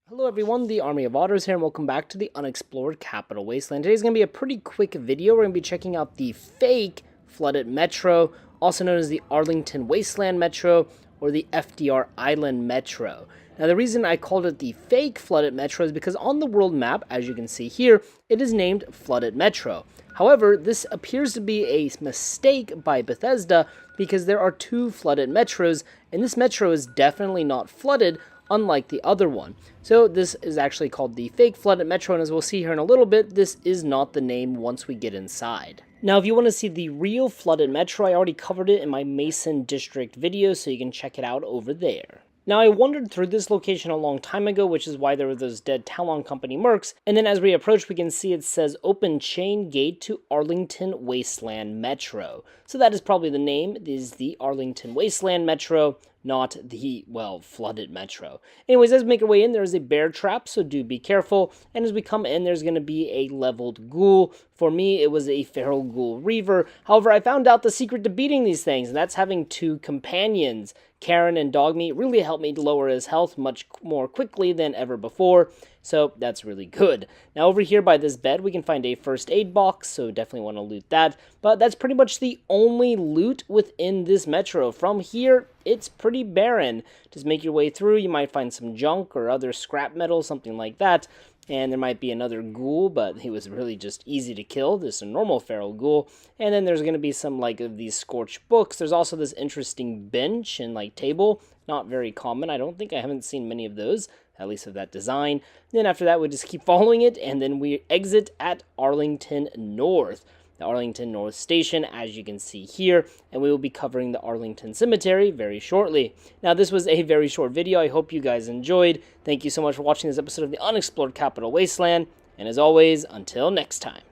Hello everyone, the Army of Otters here, and welcome back to the Unexplored Capital Wasteland. Today's going to be a pretty quick video. We're going to be checking out the fake flooded metro, also known as the Arlington Wasteland Metro, or the FDR Island Metro. Now the reason I called it the fake flooded metro is because on the world map, as you can see here, it is named Flooded Metro. However, this appears to be a mistake by Bethesda because there are 2 flooded metros, and this metro is definitely not flooded, unlike the other one. So this is actually called the fake flooded metro, and as we'll see here in a little bit, this is not the name once we get inside. Now, if you want to see the real flooded metro, I already covered it in my Mason District video, so you can check it out over there. Now, I wandered through this location a long time ago, which is why there were those dead Talon Company mercs, and then as we approach, we can see it says Open Chain Gate to Arlington Wasteland Metro. So that is probably the name, is the Arlington Wasteland Metro, not the, well, flooded metro. Anyways, as we make our way in, there's a bear trap, so do be careful, and as we come in, there's going to be a leveled ghoul. For me, it was a feral ghoul reaver. However, I found out the secret to beating these things, and that's having 2 companions. Karen and Dogmeat really helped me to lower his health much more quickly than ever before, so that's really good. Now over here by this bed, we can find a first aid box, so definitely want to loot that, but that's pretty much the only loot within this metro. From here, it's pretty barren. Just make your way through, you might find some junk or other scrap metal, something like that. And there might be another ghoul, but he was really just easy to kill. This is a normal feral ghoul. And then there's going to be some, like, of these scorched books. There's also this interesting bench and, like, table. Not very common. I haven't seen many of those, at least of that design. Then after that, we just keep following it, and then we exit at Arlington North. the Arlington North Station, as you can see here, and we will be covering the Arlington Cemetery very shortly. Now, this was a very short video. I hope you guys enjoyed. Thank you so much for watching this episode of the Unexplored Capital Wasteland, and as always, until next time.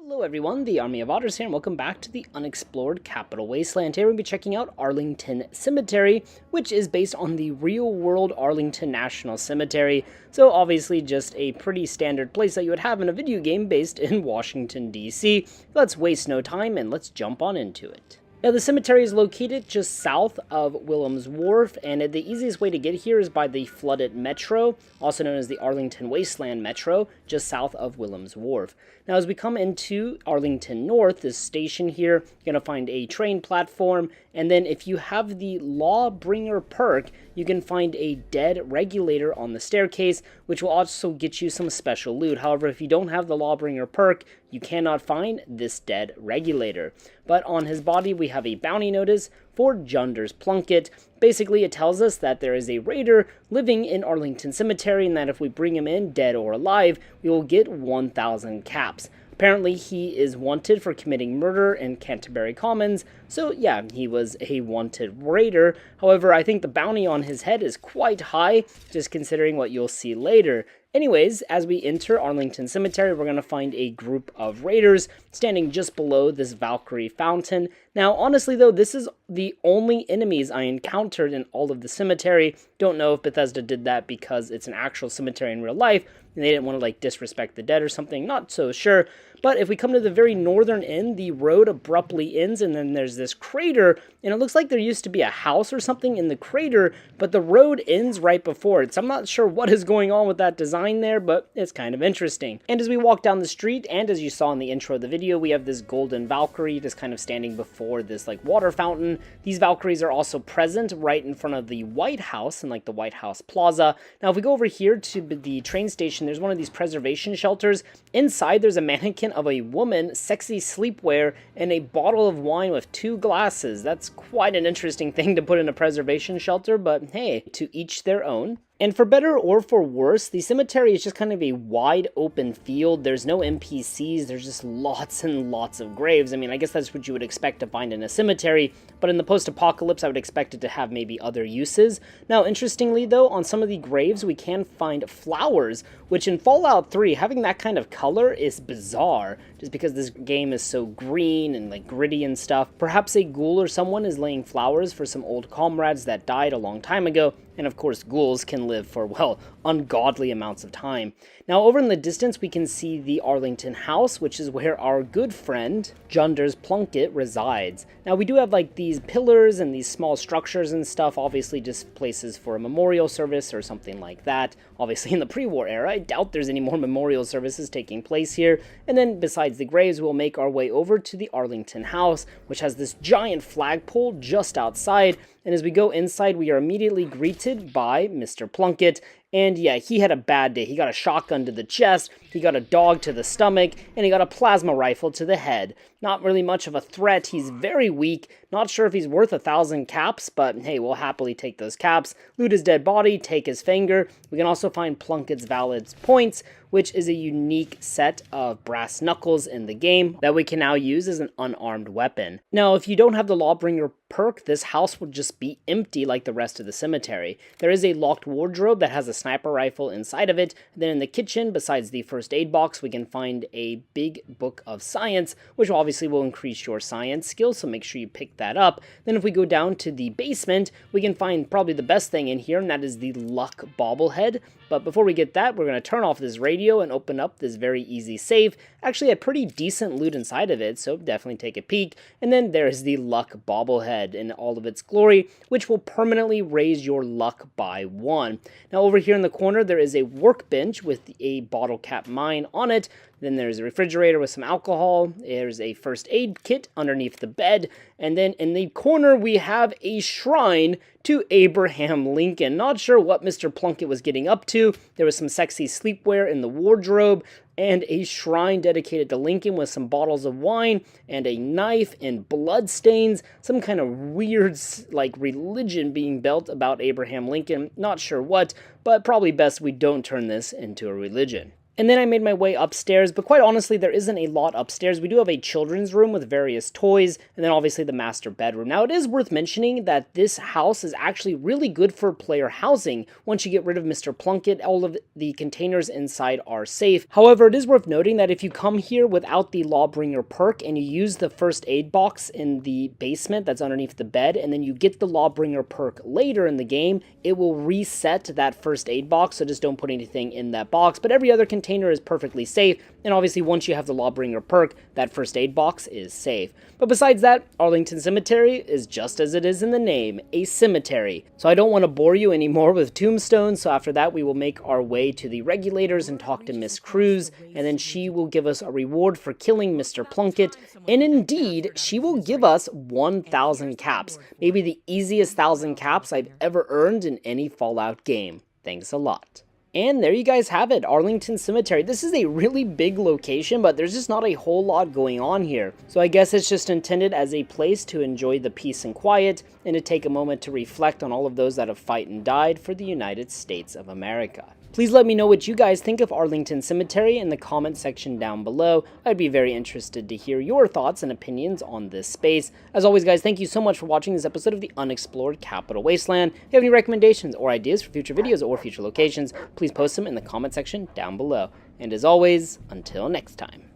Hello everyone, the Army of Otters here, and welcome back to the Unexplored Capital Wasteland. Here we'll be checking out Arlington Cemetery, which is based on the real-world Arlington National Cemetery, so obviously just a pretty standard place that you would have in a video game based in Washington, D.C. Let's waste no time and let's jump on into it. Now, the cemetery is located just south of Williams Wharf, and the easiest way to get here is by the flooded Metro, also known as the Arlington Wasteland Metro, just south of Williams Wharf. Now, as we come into Arlington North, this station here, you're going to find a train platform, and then if you have the Lawbringer perk, you can find a dead regulator on the staircase, which will also get you some special loot. However, if you don't have the Lawbringer perk, you cannot find this dead regulator. But on his body, we have a bounty notice for Junder's Plunkett. Basically, it tells us that there is a raider living in Arlington Cemetery, and that if we bring him in, dead or alive, we will get 1,000 caps. Apparently, he is wanted for committing murder in Canterbury Commons, so yeah, he was a wanted raider. However, I think the bounty on his head is quite high, just considering what you'll see later. Anyways, as we enter Arlington Cemetery, we're going to find a group of raiders standing just below this Valkyrie fountain. Now, honestly though, this is the only enemies I encountered in all of the cemetery. Don't know if Bethesda did that because it's an actual cemetery in real life, and they didn't want to like disrespect the dead or something, not so sure. But if we come to the very northern end, the road abruptly ends, and then there's this crater, and it looks like there used to be a house or something in the crater, but the road ends right before it. So I'm not sure what is going on with that design there, but it's kind of interesting. And as we walk down the street, and as you saw in the intro of the video, we have this golden Valkyrie just kind of standing before this like water fountain. These Valkyries are also present right in front of the White House and like the White House Plaza. Now, if we go over here to the train station, there's one of these preservation shelters. Inside, there's a mannequin of a woman, sexy sleepwear, and a bottle of wine with 2 glasses. That's quite an interesting thing to put in a preservation shelter, but hey, to each their own. And for better or for worse, the cemetery is just kind of a wide open field. There's no NPCs, there's just lots and lots of graves. I mean, I guess that's what you would expect to find in a cemetery, but in the post-apocalypse, I would expect it to have maybe other uses. Now, interestingly though, on some of the graves, we can find flowers, which in Fallout 3, having that kind of color is bizarre, just because this game is so green and like gritty and stuff. Perhaps a ghoul or someone is laying flowers for some old comrades that died a long time ago, and of course, ghouls can live for, well, ungodly amounts of time. Now, over in the distance, we can see the Arlington House, which is where our good friend, Junder's Plunkett, resides. Now, we do have, like, these pillars and these small structures and stuff, obviously just places for a memorial service or something like that. Obviously, in the pre-war era, I doubt there's any more memorial services taking place here. And then, besides the graves, we'll make our way over to the Arlington House, which has this giant flagpole just outside. And as we go inside, we are immediately greeted by Mr. Plunkett. And yeah, he had a bad day. He got a shotgun to the chest, he got a dog to the stomach, and he got a plasma rifle to the head. Not really much of a threat. He's very weak. Not sure if he's worth 1,000 caps, but hey, we'll happily take those caps. Loot his dead body, take his finger. We can also find Plunkett's valid points, which is a unique set of brass knuckles in the game that we can now use as an unarmed weapon. Now, if you don't have the Lawbringer perk, this house will just be empty like the rest of the cemetery. There is a locked wardrobe that has a sniper rifle inside of it. Then in the kitchen, besides the first aid box, we can find a big book of science, which obviously will increase your science skills, so make sure you pick that up. Then if we go down to the basement, we can find probably the best thing in here, and that is the luck bobblehead. But before we get that, we're going to turn off this radio and open up this very easy safe. Actually, a pretty decent loot inside of it, so definitely take a peek. And then there's the luck bobblehead in all of its glory, which will permanently raise your luck by 1. Now over here in the corner, there is a workbench with a bottle cap mine on it. Then there's a refrigerator with some alcohol. There's a first aid kit underneath the bed. And then in the corner, we have a shrine to Abraham Lincoln. Not sure what Mr. Plunkett was getting up to. There was some sexy sleepwear in the wardrobe, and a shrine dedicated to Lincoln with some bottles of wine and a knife and blood stains. Some kind of weird, like, religion being built about Abraham Lincoln. Not sure what, but probably best we don't turn this into a religion. And then I made my way upstairs, but quite honestly, there isn't a lot upstairs. We do have a children's room with various toys, and then obviously the master bedroom. Now, it is worth mentioning that this house is actually really good for player housing. Once you get rid of Mr. Plunkett, all of the containers inside are safe. However, it is worth noting that if you come here without the Lawbringer perk and you use the first aid box in the basement that's underneath the bed, and then you get the Lawbringer perk later in the game, it will reset that first aid box, so just don't put anything in that box. But every other container is perfectly safe, and obviously once you have the Lawbringer perk, that first aid box is safe. But besides that, Arlington Cemetery is just as it is in the name, a cemetery. So I don't want to bore you anymore with tombstones, so after that we will make our way to the regulators and talk to Miss Cruz, and then she will give us a reward for killing Mr. Plunkett, and indeed, she will give us 1,000 caps, maybe the easiest 1,000 caps I've ever earned in any Fallout game. Thanks a lot. And there you guys have it, Arlington Cemetery. This is a really big location, but there's just not a whole lot going on here. So I guess it's just intended as a place to enjoy the peace and quiet, and to take a moment to reflect on all of those that have fought and died for the United States of America. Please let me know what you guys think of Arlington Cemetery in the comment section down below. I'd be very interested to hear your thoughts and opinions on this space. As always, guys, thank you so much for watching this episode of the Unexplored Capital Wasteland. If you have any recommendations or ideas for future videos or future locations, please post them in the comment section down below. And as always, until next time.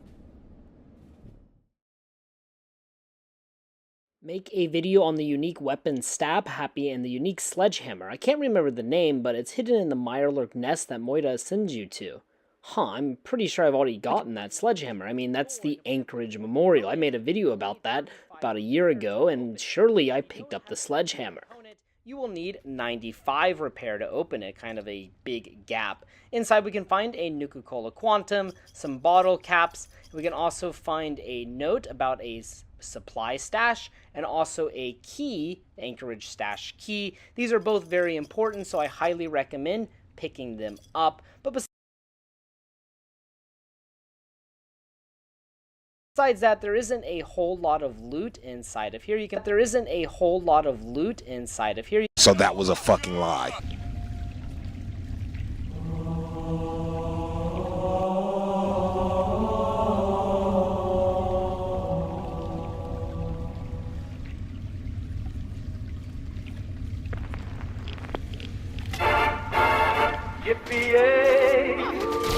Make a video on the unique weapon Stab Happy and the unique sledgehammer. I can't remember the name, but it's hidden in the Mirelurk nest that Moira sends you to. I'm pretty sure I've already gotten that sledgehammer. I mean, that's the Anchorage Memorial. I made a video about that about a year ago, and surely I picked up the sledgehammer. You will need 95 repair to open it, kind of a big gap. Inside we can find a Nuka-Cola Quantum, some bottle caps. We can also find a note about a supply stash, and also a key, Anchorage stash key. These are both very important, so I highly recommend picking them up. But besides that, there isn't a whole lot of loot inside of here. So that was a fucking lie. Yippee-yay!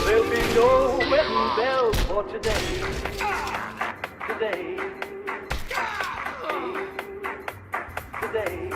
There'll be no wedding bells for today. Today. Today.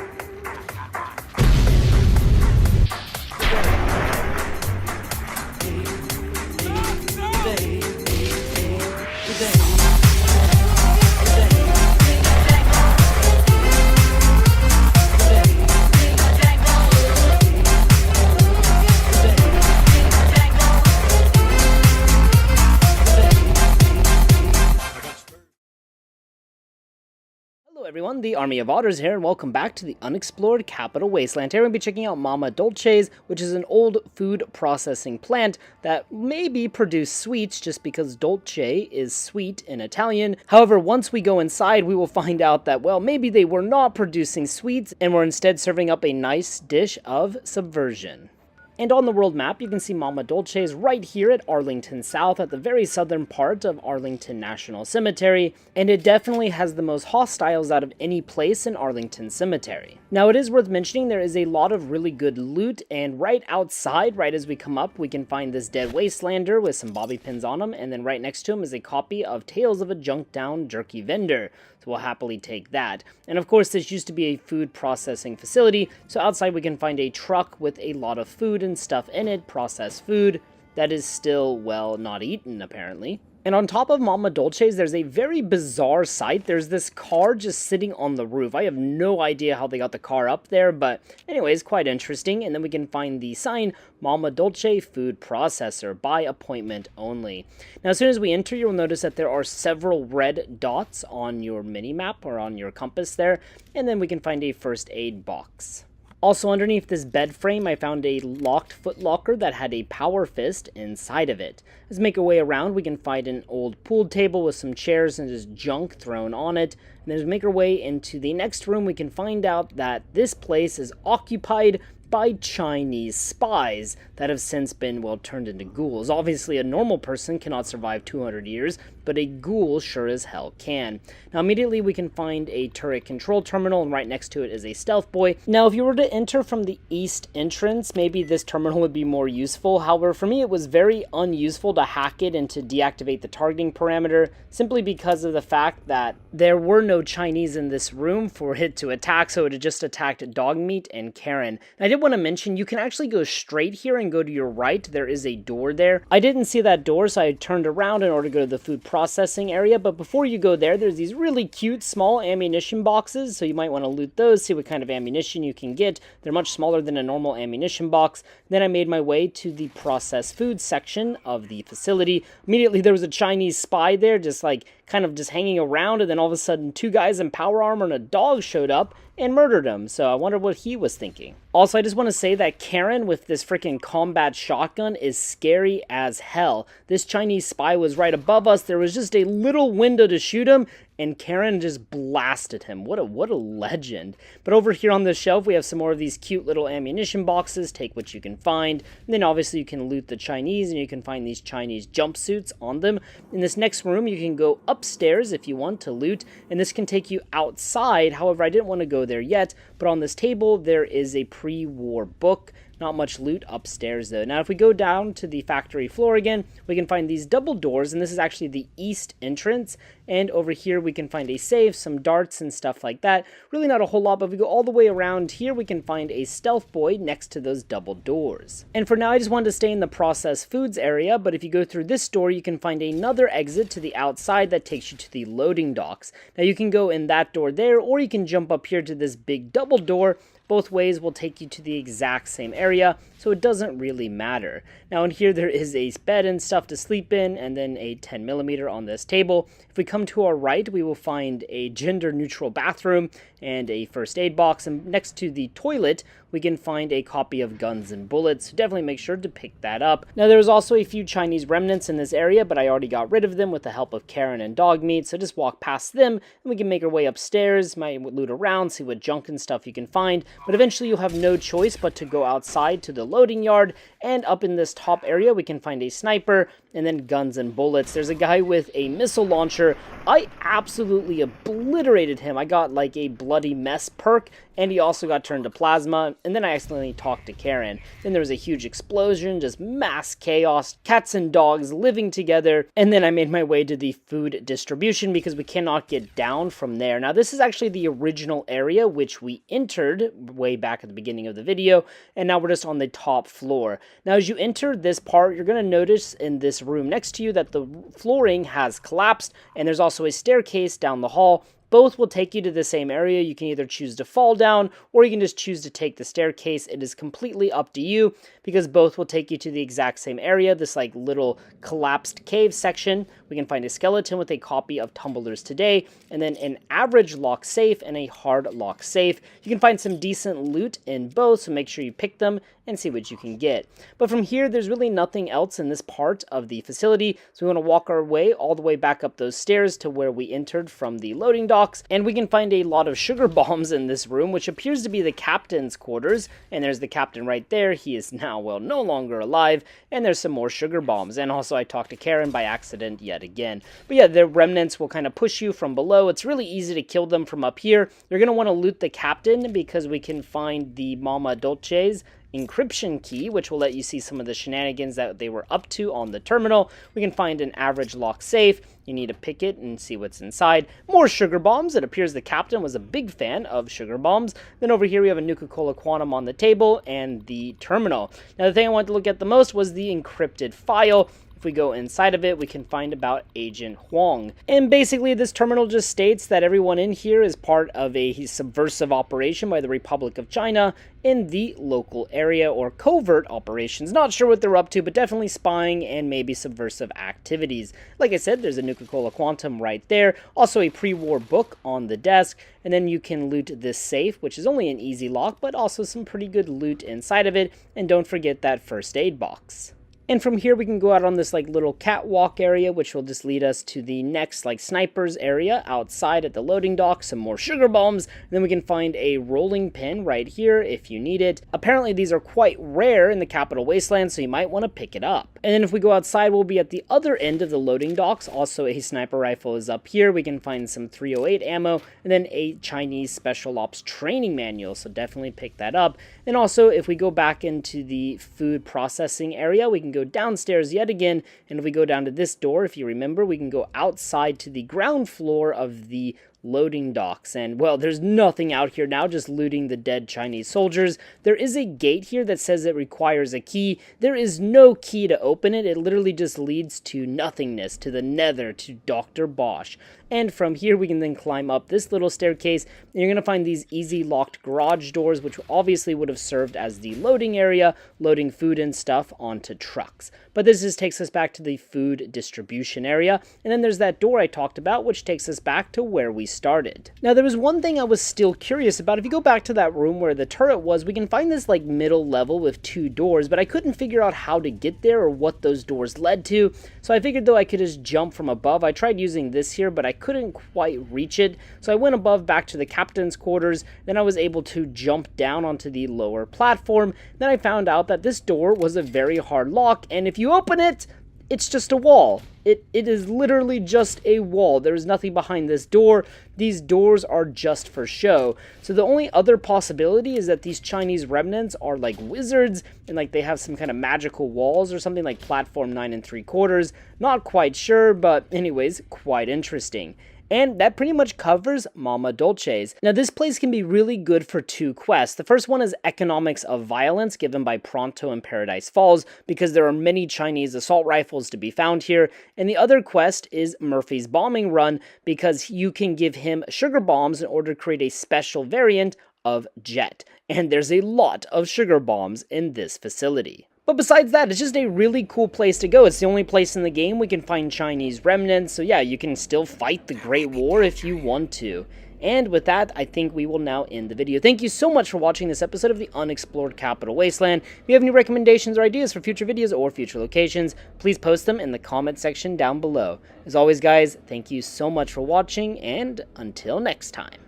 Hello everyone, the Army of Otters here, and welcome back to the Unexplored Capital Wasteland. Today we're going to be checking out Mama Dolce's, which is an old food processing plant that maybe produce sweets just because Dolce is sweet in Italian. However, once we go inside, we will find out that, well, maybe they were not producing sweets and were instead serving up a nice dish of subversion. And on the world map, you can see Mama Dolce's right here at Arlington South, at the very southern part of Arlington National Cemetery, and it definitely has the most hostiles out of any place in Arlington Cemetery. Now, it is worth mentioning there is a lot of really good loot, and right outside, right as we come up, we can find this dead wastelander with some bobby pins on him, and then right next to him is a copy of Tales of a Junktown Jerky Vendor. So we'll happily take that. And of course, this used to be a food processing facility, so outside we can find a truck with a lot of food and stuff in it, processed food, that is still, well, not eaten apparently. And on top of Mama Dolce's, there's a very bizarre sight. There's this car just sitting on the roof. I have no idea how they got the car up there, but anyways, quite interesting. And then we can find the sign, Mama Dolce Food Processor, by appointment only. Now, as soon as we enter, you'll notice that there are several red dots on your mini-map or on your compass there. And then we can find a first aid box. Also, underneath this bed frame, I found a locked footlocker that had a power fist inside of it. As we make our way around, we can find an old pool table with some chairs and just junk thrown on it. And as we make our way into the next room, we can find out that this place is occupied by Chinese spies that have since been, well, turned into ghouls. Obviously, a normal person cannot survive 200 years, but a ghoul sure as hell can. Now, immediately we can find a turret control terminal, and right next to it is a stealth boy. Now, if you were to enter from the east entrance, maybe this terminal would be more useful. However, for me, it was very unuseful to hack it and to deactivate the targeting parameter, simply because of the fact that there were no Chinese in this room for it to attack, so it had just attacked Dogmeat and Karen. And I did want to mention, you can actually go straight here and go to your right. There is a door there. I didn't see that door, so I turned around in order to go to the food processing area, but before you go there, there's these really cute small ammunition boxes, so you might want to loot those, see what kind of ammunition you can get. They're much smaller than a normal ammunition box. Then I made my way to the processed food section of the facility. Immediately there was a Chinese spy there, just like kind of just hanging around, and then all of a sudden 2 guys in power armor and a dog showed up and murdered him. So I wonder what he was thinking. Also, I just want to say that Karen with this freaking combat shotgun is scary as hell. This Chinese spy was right above us. There was just a little window to shoot him, and Karen just blasted him. What a legend. But over here on the shelf, we have some more of these cute little ammunition boxes. Take what you can find. And then obviously you can loot the Chinese, and you can find these Chinese jumpsuits on them. In this next room, you can go upstairs if you want to loot, and this can take you outside. However, I didn't want to go there yet, but on this table, there is a pre-war book. Not much loot upstairs though. Now if we go down to the factory floor again, we can find these double doors, and this is actually the east entrance. And over here we can find a safe, some darts and stuff like that. Really not a whole lot, but if we go all the way around here, we can find a stealth boy next to those double doors. And for now, I just wanted to stay in the processed foods area, but if you go through this door, you can find another exit to the outside that takes you to the loading docks. Now you can go in that door there, or you can jump up here to this big double door. Both ways will take you to the exact same area, so it doesn't really matter. Now in here there is a bed and stuff to sleep in, and then a 10mm on this table. If we come to our right, we will find a gender-neutral bathroom and a first aid box, and next to the toilet, we can find a copy of Guns and Bullets, so definitely make sure to pick that up. Now there's also a few Chinese remnants in this area, but I already got rid of them with the help of Karen and Dogmeat, so just walk past them, and we can make our way upstairs, might loot around, see what junk and stuff you can find, but eventually you'll have no choice but to go outside to the loading yard, and up in this top area we can find a sniper, and then Guns and Bullets. There's a guy with a missile launcher. I absolutely obliterated him. I got like a bloody mess perk, and he also got turned to plasma, and then I accidentally talked to Karen. Then there was a huge explosion, just mass chaos, cats and dogs living together, and then I made my way to the food distribution because we cannot get down from there. Now this is actually the original area which we entered way back at the beginning of the video, and now we're just on the top floor. Now as you enter this part, you're going to notice in this room next to you that the flooring has collapsed, and there's also a staircase down the hall. Both will take you to the same area. You can either choose to fall down, or you can just choose to take the staircase. It is completely up to you, because both will take you to the exact same area, this like little collapsed cave section. We can find a skeleton with a copy of Tumblers Today, and then an average lock safe and a hard lock safe. You can find some decent loot in both, so make sure you pick them and see what you can get. But from here, there's really nothing else in this part of the facility, so we want to walk our way all the way back up those stairs to where we entered from the loading docks, and we can find a lot of sugar bombs in this room, which appears to be the captain's quarters, and there's the captain right there. He is now, well, no longer alive, and there's some more sugar bombs, and also I talked to Karen by accident yet again. But yeah, the remnants will kind of push you from below. It's really easy to kill them from up here. You're going to want to loot the captain because we can find the Mama Dolce's encryption key, which will let you see some of the shenanigans that they were up to on the terminal. We can find an average lock safe. You need to pick it and see what's inside. More sugar bombs. It appears the captain was a big fan of sugar bombs. Then over here we have a Nuka-Cola Quantum on the table and the terminal. Now the thing I wanted to look at the most was the encrypted file. If we go inside of it, we can find about Agent Huang. And basically, this terminal just states that everyone in here is part of a subversive operation by the Republic of China in the local area, or covert operations. Not sure what they're up to, but definitely spying and maybe subversive activities. Like I said, there's a Nuka-Cola Quantum right there. Also a pre-war book on the desk. And then you can loot this safe, which is only an easy lock, but also some pretty good loot inside of it. And don't forget that first aid box. And from here we can go out on this like little catwalk area, which will just lead us to the next like snipers area outside at the loading dock, some more sugar bombs, and then we can find a rolling pin right here if you need it. Apparently these are quite rare in the Capital Wasteland, so you might want to pick it up. And then if we go outside, we'll be at the other end of the loading docks. Also a sniper rifle is up here. We can find some 308 ammo, and then a Chinese Special Ops training manual, so definitely pick that up. And also if we go back into the food processing area, we can go downstairs yet again, and if we go down to this door, if you remember, we can go outside to the ground floor of the loading docks, and well, there's nothing out here now, just looting the dead Chinese soldiers. There is a gate here that says it requires a key. There is no key to open it. It literally just leads to nothingness, to the nether, to Dr. Bosch. And from here we can then climb up this little staircase, and you're going to find these easy locked garage doors, which obviously would have served as the loading area, loading food and stuff onto trucks. But this just takes us back to the food distribution area, and then there's that door I talked about, which takes us back to where we started. Now there was one thing I was still curious about. If you go back to that room where the turret was, we can find this like middle level with 2 doors, but I couldn't figure out how to get there or what those doors led to. So I figured though I could just jump from above. I tried using this here, but I couldn't quite reach it. So I went above back to the captain's quarters. Then I was able to jump down onto the lower platform. Then I found out that this door was a very hard lock, and if you open it, it's just a wall. It is literally just a wall. There is nothing behind this door. These doors are just for show. So the only other possibility is that these Chinese remnants are like wizards, and like they have some kind of magical walls or something, like platform 9 3/4. Not quite sure, but anyways, quite interesting. And that pretty much covers Mama Dolce's. Now this place can be really good for 2 quests. The first one is Economics of Violence, given by Pronto in Paradise Falls, because there are many Chinese assault rifles to be found here. And the other quest is Murphy's Bombing Run, because you can give him sugar bombs in order to create a special variant of jet. And there's a lot of sugar bombs in this facility. But besides that, it's just a really cool place to go. It's the only place in the game we can find Chinese remnants, so yeah, you can still fight the Great War if you want to. And with that, I think we will now end the video. Thank you so much for watching this episode of the Unexplored Capital Wasteland. If you have any recommendations or ideas for future videos or future locations, please post them in the comment section down below. As always, guys, thank you so much for watching, and until next time.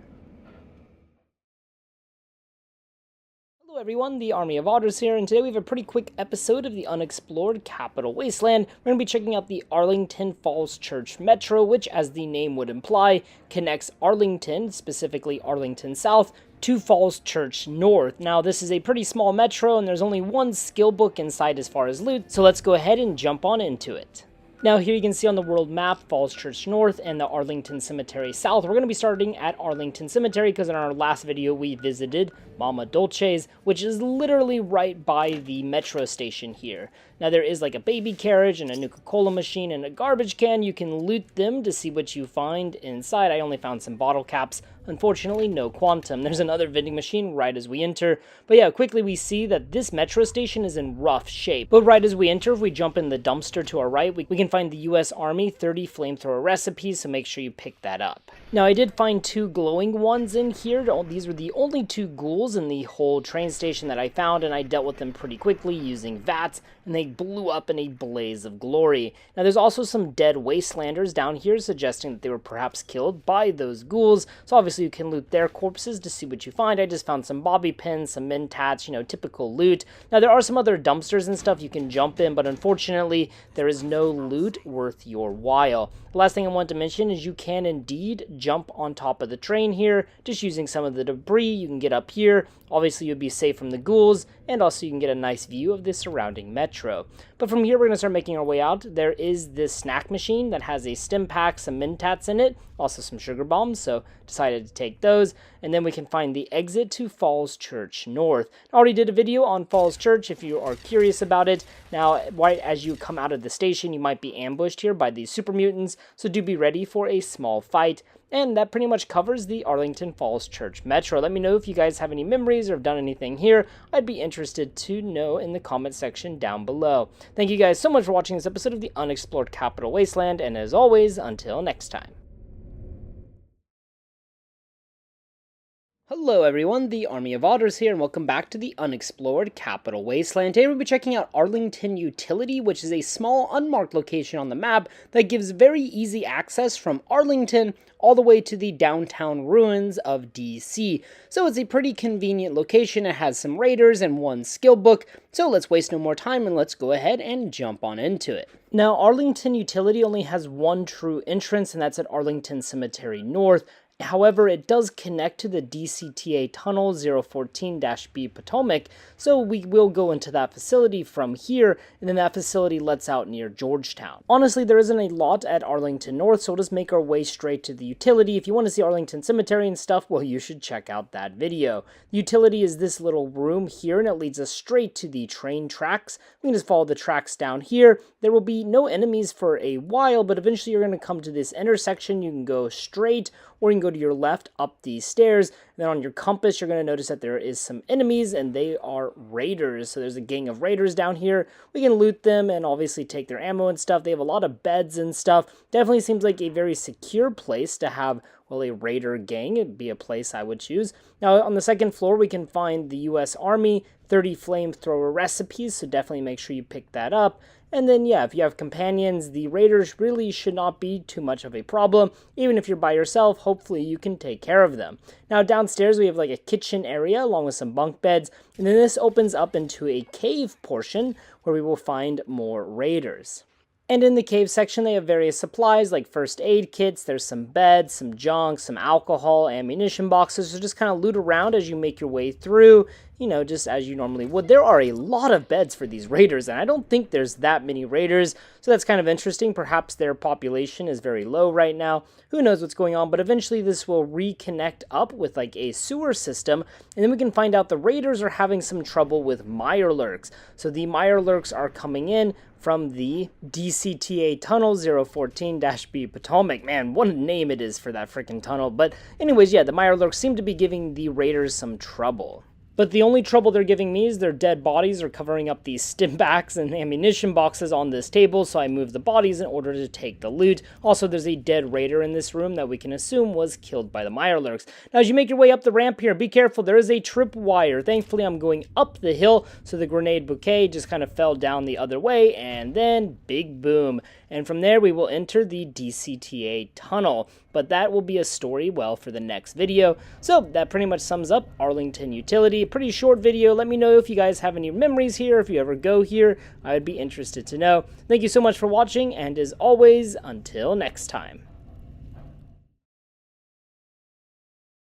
Hello everyone, the Army of Otters here, and today we have a pretty quick episode of the Unexplored Capital Wasteland. We're going to be checking out the Arlington Falls Church Metro, which, as the name would imply, connects Arlington, specifically Arlington South, to Falls Church North. Now, this is a pretty small metro, and there's only one skill book inside as far as loot, so let's go ahead and jump on into it. Now here you can see on the world map Falls Church North and the Arlington Cemetery South. We're going to be starting at Arlington Cemetery because in our last video we visited Mama Dolce's, which is literally right by the metro station here. Now there is like a baby carriage and a Nuka-Cola machine and a garbage can. You can loot them to see what you find inside. I only found some bottle caps. Unfortunately, no quantum. There's another vending machine right as we enter. But yeah, quickly we see that this metro station is in rough shape. But right as we enter, if we jump in the dumpster to our right, we can find the U.S. Army 30 flamethrower recipes, so make sure you pick that up. Now I did find 2 glowing ones in here. These were the only 2 ghouls in the whole train station that I found, and I dealt with them pretty quickly using VATS, and they blew up in a blaze of glory. Now there's also some dead wastelanders down here, suggesting that they were perhaps killed by those ghouls, so obviously you can loot their corpses to see what you find. I just found some bobby pins, some mentats, typical loot. Now there are some other dumpsters and stuff you can jump in, but unfortunately there is no loot worth your while. The last thing I want to mention is you can indeed jump on top of the train here, just using some of the debris. You can get up here. Obviously you'll be safe from the ghouls, and also you can get a nice view of the surrounding metro. But from here we're going to start making our way out. There is this snack machine that has a stim pack, some mentats in it, also some sugar bombs, so decided to take those, and then we can find the exit to Falls Church North. I already did a video on Falls Church if you are curious about it. Now, right as you come out of the station, you might be ambushed here by these super mutants, so do be ready for a small fight. And that pretty much covers the Arlington Falls Church Metro. Let me know if you guys have any memories or have done anything here. I'd be interested to know in the comment section down below. Thank you guys so much for watching this episode of the Unexplored Capital Wasteland, and as always, until next time. Hello everyone, the Army of Otters here, and welcome back to the Unexplored Capital Wasteland. Today we'll be checking out Arlington Utility, which is a small unmarked location on the map that gives very easy access from Arlington all the way to the downtown ruins of DC. So it's a pretty convenient location. It has some raiders and one skill book, so let's waste no more time and let's go ahead and jump on into it. Now, Arlington Utility only has one true entrance, and that's at Arlington Cemetery North. However, it does connect to the DCTA tunnel 014-B Potomac, so we will go into that facility from here, and then that facility lets out near Georgetown. Honestly, there isn't a lot at Arlington North, so we'll just make our way straight to the utility. If you want to see Arlington Cemetery and stuff, well, you should check out that video. The utility is this little room here, and it leads us straight to the train tracks. We can just follow the tracks down here. There will be no enemies for a while, but eventually you're going to come to this intersection. You can go straight, or you can go to your left up these stairs. And then on your compass, you're going to notice that there is some enemies, and they are raiders. So there's a gang of raiders down here. We can loot them and obviously take their ammo and stuff. They have a lot of beds and stuff. Definitely seems like a very secure place to have, well, a raider gang. It'd be a place I would choose. Now, on the second floor, we can find the U.S. Army 30 flamethrower recipes, so definitely make sure you pick that up. And then, yeah, if you have companions, the raiders really should not be too much of a problem. Even if you're by yourself, hopefully you can take care of them. Now, downstairs, we have like a kitchen area along with some bunk beds. And then this opens up into a cave portion where we will find more raiders. And in the cave section, they have various supplies like first aid kits. There's some beds, some junk, some alcohol, ammunition boxes. So just kind of loot around as you make your way through, you know, just as you normally would. There are a lot of beds for these raiders, and I don't think there's that many raiders. So that's kind of interesting. Perhaps their population is very low right now. Who knows what's going on, but eventually this will reconnect up with like a sewer system, and then we can find out the raiders are having some trouble with mirelurks. So the mirelurks are coming in from the DCTA tunnel 014-B Potomac. Man, what a name it is for that freaking tunnel. But anyways, yeah, the mirelurks seem to be giving the raiders some trouble. But the only trouble they're giving me is their dead bodies are covering up these stimpaks and ammunition boxes on this table, so I moved the bodies in order to take the loot. Also, there's a dead raider in this room that we can assume was killed by the mirelurks. Now, as you make your way up the ramp here, be careful, there is a tripwire. Thankfully, I'm going up the hill, so the grenade bouquet just kind of fell down the other way, and then big boom. And from there, we will enter the DCTA tunnel. But that will be a story, well, for the next video. So that pretty much sums up Arlington Utility. Pretty short video. Let me know if you guys have any memories here. If you ever go here, I would be interested to know. Thank you so much for watching, and as always, until next time.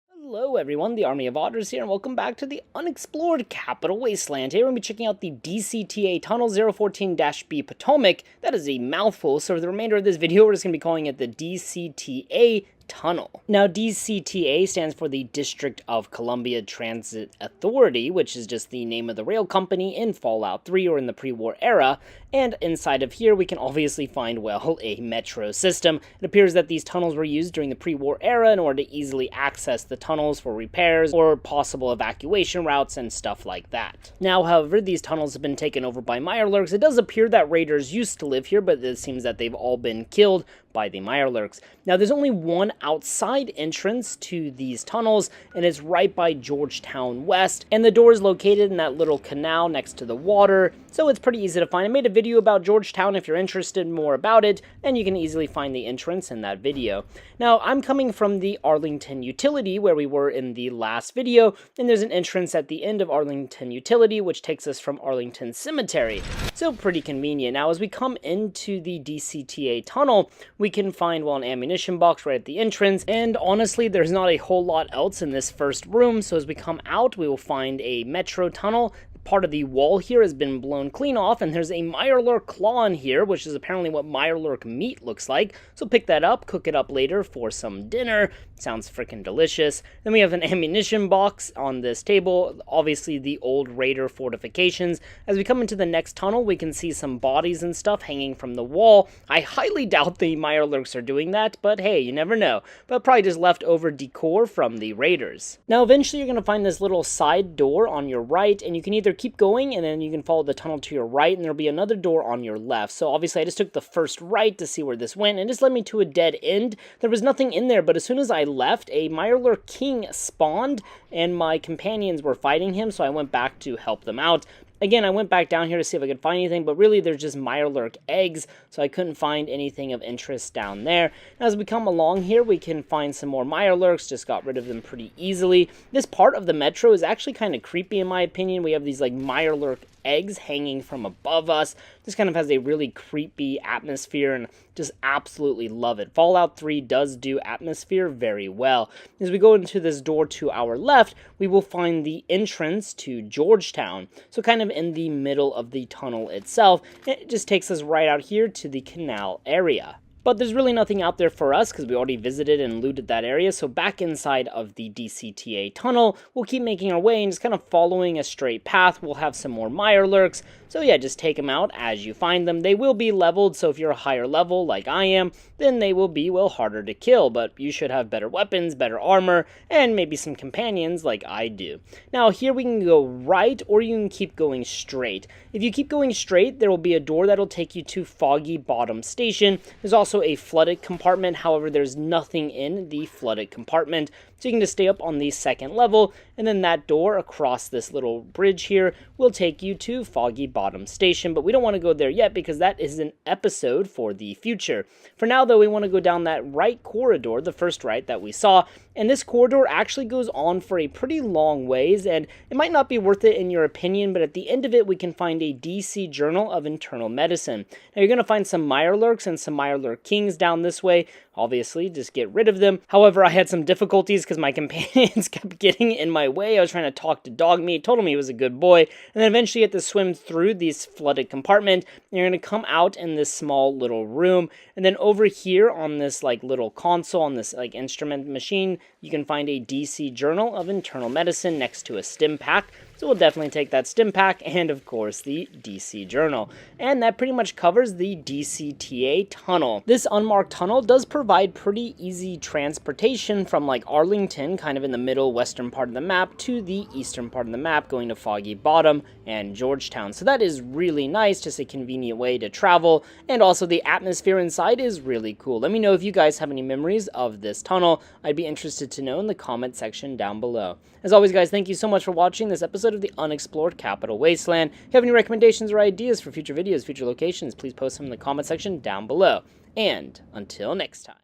Hello everyone, the Army of Otters here, and welcome back to the Unexplored Capital Wasteland. Here we're going to be checking out the DCTA Tunnel 014-B Potomac. That is a mouthful, so for the remainder of this video, we're just going to be calling it the DCTA Tunnel. Now, DCTA stands for the District of Columbia Transit Authority, which is just the name of the rail company in Fallout 3 or in the pre-war era, and inside of here we can obviously find, well, a metro system. It appears that these tunnels were used during the pre-war era in order to easily access the tunnels for repairs or possible evacuation routes and stuff like that. Now, however, these tunnels have been taken over by mirelurks. It does appear that raiders used to live here, but it seems that they've all been killed by the mirelurks. Now, there's only one outside entrance to these tunnels, and it's right by Georgetown West, and the door is located in that little canal next to the water, so it's pretty easy to find. I made a video about Georgetown if you're interested more about it, and you can easily find the entrance in that video. Now, I'm coming from the Arlington Utility, where we were in the last video, and there's an entrance at the end of Arlington Utility, which takes us from Arlington Cemetery, so pretty convenient. Now, as we come into the DCTA tunnel, we can find, well, an ammunition box right at the entrance, and honestly, there's not a whole lot else in this first room, so as we come out, we will find a metro tunnel. Part of the wall here has been blown clean off, and there's a mirelurk claw in here, which is apparently what mirelurk meat looks like. So pick that up, cook it up later for some dinner. Sounds freaking delicious. Then we have an ammunition box on this table, obviously the old raider fortifications. As we come into the next tunnel, we can see some bodies and stuff hanging from the wall. I highly doubt the mirelurks are doing that, but hey, you never know. But probably just leftover decor from the raiders. Now, eventually you're going to find this little side door on your right, and you can either here, keep going, and then you can follow the tunnel to your right, and there'll be another door on your left. So obviously I just took the first right to see where this went, and just led me to a dead end. There was nothing in there, but as soon as I left, a Mirelurk King spawned, and my companions were fighting him, so I went back to help them out. Again, I went back down here to see if I could find anything, but really there's just Mirelurk eggs, so I couldn't find anything of interest down there. And as we come along here, we can find some more Mirelurks, just got rid of them pretty easily. This part of the metro is actually kind of creepy in my opinion. We have these like Mirelurk eggs hanging from above us. This kind of has a really creepy atmosphere, and just absolutely love it. Fallout 3 does do atmosphere very well. As we go into this door to our left, we will find the entrance to Georgetown. So kind of in the middle of the tunnel itself. It just takes us right out here to the canal area. But there's really nothing out there for us because we already visited and looted that area. So back inside of the DCTA tunnel, we'll keep making our way and just kind of following a straight path. We'll have some more Mirelurks. So yeah, just take them out as you find them. They will be leveled, so if you're a higher level like I am, then they will be, well, harder to kill. But you should have better weapons, better armor, and maybe some companions like I do. Now here we can go right, or you can keep going straight. If you keep going straight, there will be a door that'll take you to Foggy Bottom Station. There's also a flooded compartment, however there's nothing in the flooded compartment, so you can just stay up on the second level, and then that door across this little bridge here will take you to Foggy Bottom Station, but we don't want to go there yet because that is an episode for the future. For now though, we want to go down that right corridor, the first right that we saw, and this corridor actually goes on for a pretty long ways, and it might not be worth it in your opinion, but at the end of it we can find a DC Journal of Internal Medicine. Now you're going to find some Mirelurks and some Mirelurk Kings down this way. Obviously, just get rid of them. However, I had some difficulties because my companions kept getting in my way. I was trying to talk to Dogmeat, told him he was a good boy, and then eventually you have to swim through this flooded compartment, and you're going to come out in this small little room, and then over here on this like little console, on this like instrument machine, you can find a DC Journal of Internal Medicine next to a stim pack. So we'll definitely take that stim pack and, of course, the DC Journal. And that pretty much covers the DCTA tunnel. This unmarked tunnel does provide pretty easy transportation from, like, Arlington, kind of in the middle western part of the map, to the eastern part of the map, going to Foggy Bottom and Georgetown. So that is really nice, just a convenient way to travel. And also the atmosphere inside is really cool. Let me know if you guys have any memories of this tunnel. I'd be interested to know in the comment section down below. As always, guys, thank you so much for watching this episode of the Unexplored Capital Wasteland. If you have any recommendations or ideas for future videos, future locations, please post them in the comment section down below. And until next time.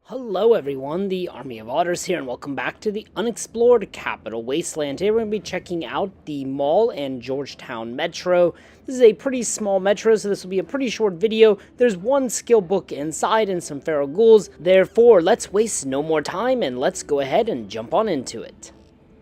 Hello everyone, the Army of Otters here, and welcome back to the Unexplored Capital Wasteland. Today we're going to be checking out the Mall and Georgetown Metro. This is a pretty small metro, so this will be a pretty short video. There's one skill book inside and some feral ghouls. Therefore, let's waste no more time and let's go ahead and jump on into it.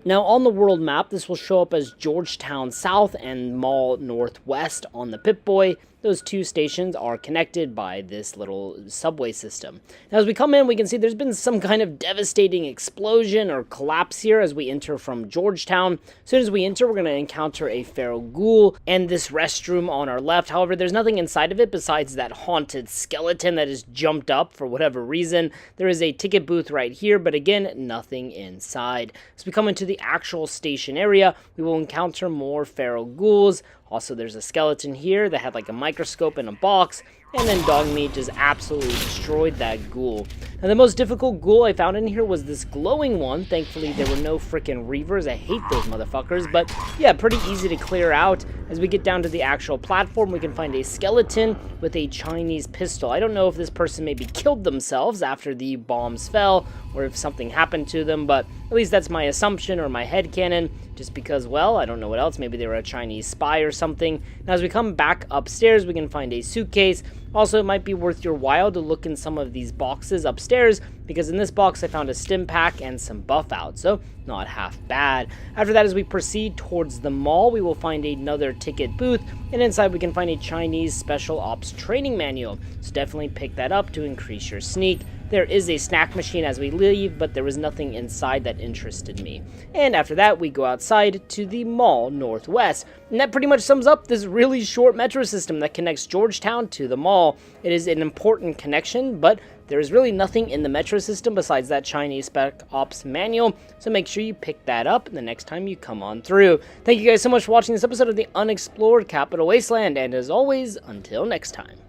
Now, on the world map, this will show up as Georgetown South and Mall Northwest on the Pip-Boy. Those two stations are connected by this little subway system. Now, as we come in, we can see there's been some kind of devastating explosion or collapse here as we enter from Georgetown. As soon as we enter, we're going to encounter a feral ghoul and this restroom on our left. However, there's nothing inside of it besides that haunted skeleton that has jumped up for whatever reason. There is a ticket booth right here, but again, nothing inside. As we come into the actual station area, we will encounter more feral ghouls. Also, there's a skeleton here that had like a microscope in a box, and then Dogmeat just absolutely destroyed that ghoul. Now, the most difficult ghoul I found in here was this glowing one. Thankfully, there were no freaking reavers. I hate those motherfuckers, but yeah, pretty easy to clear out. As we get down to the actual platform, we can find a skeleton with a Chinese pistol. I don't know if this person maybe killed themselves after the bombs fell, or if something happened to them, but at least that's my assumption or my headcanon, just because, well, I don't know what else. Maybe they were a Chinese spy or something. Now, as we come back upstairs, we can find a suitcase. Also, it might be worth your while to look in some of these boxes upstairs, because in this box I found a stim pack and some buff out, so not half bad. After that, as we proceed towards the mall, we will find another ticket booth, and inside we can find a Chinese Special Ops training manual, so definitely pick that up to increase your sneak. There is a snack machine as we leave, but there was nothing inside that interested me. And after that, we go outside to the mall northwest. And that pretty much sums up this really short metro system that connects Georgetown to the mall. It is an important connection, but there is really nothing in the metro system besides that Chinese Spec Ops manual, so make sure you pick that up the next time you come on through. Thank you guys so much for watching this episode of the Unexplored Capital Wasteland, and as always, until next time.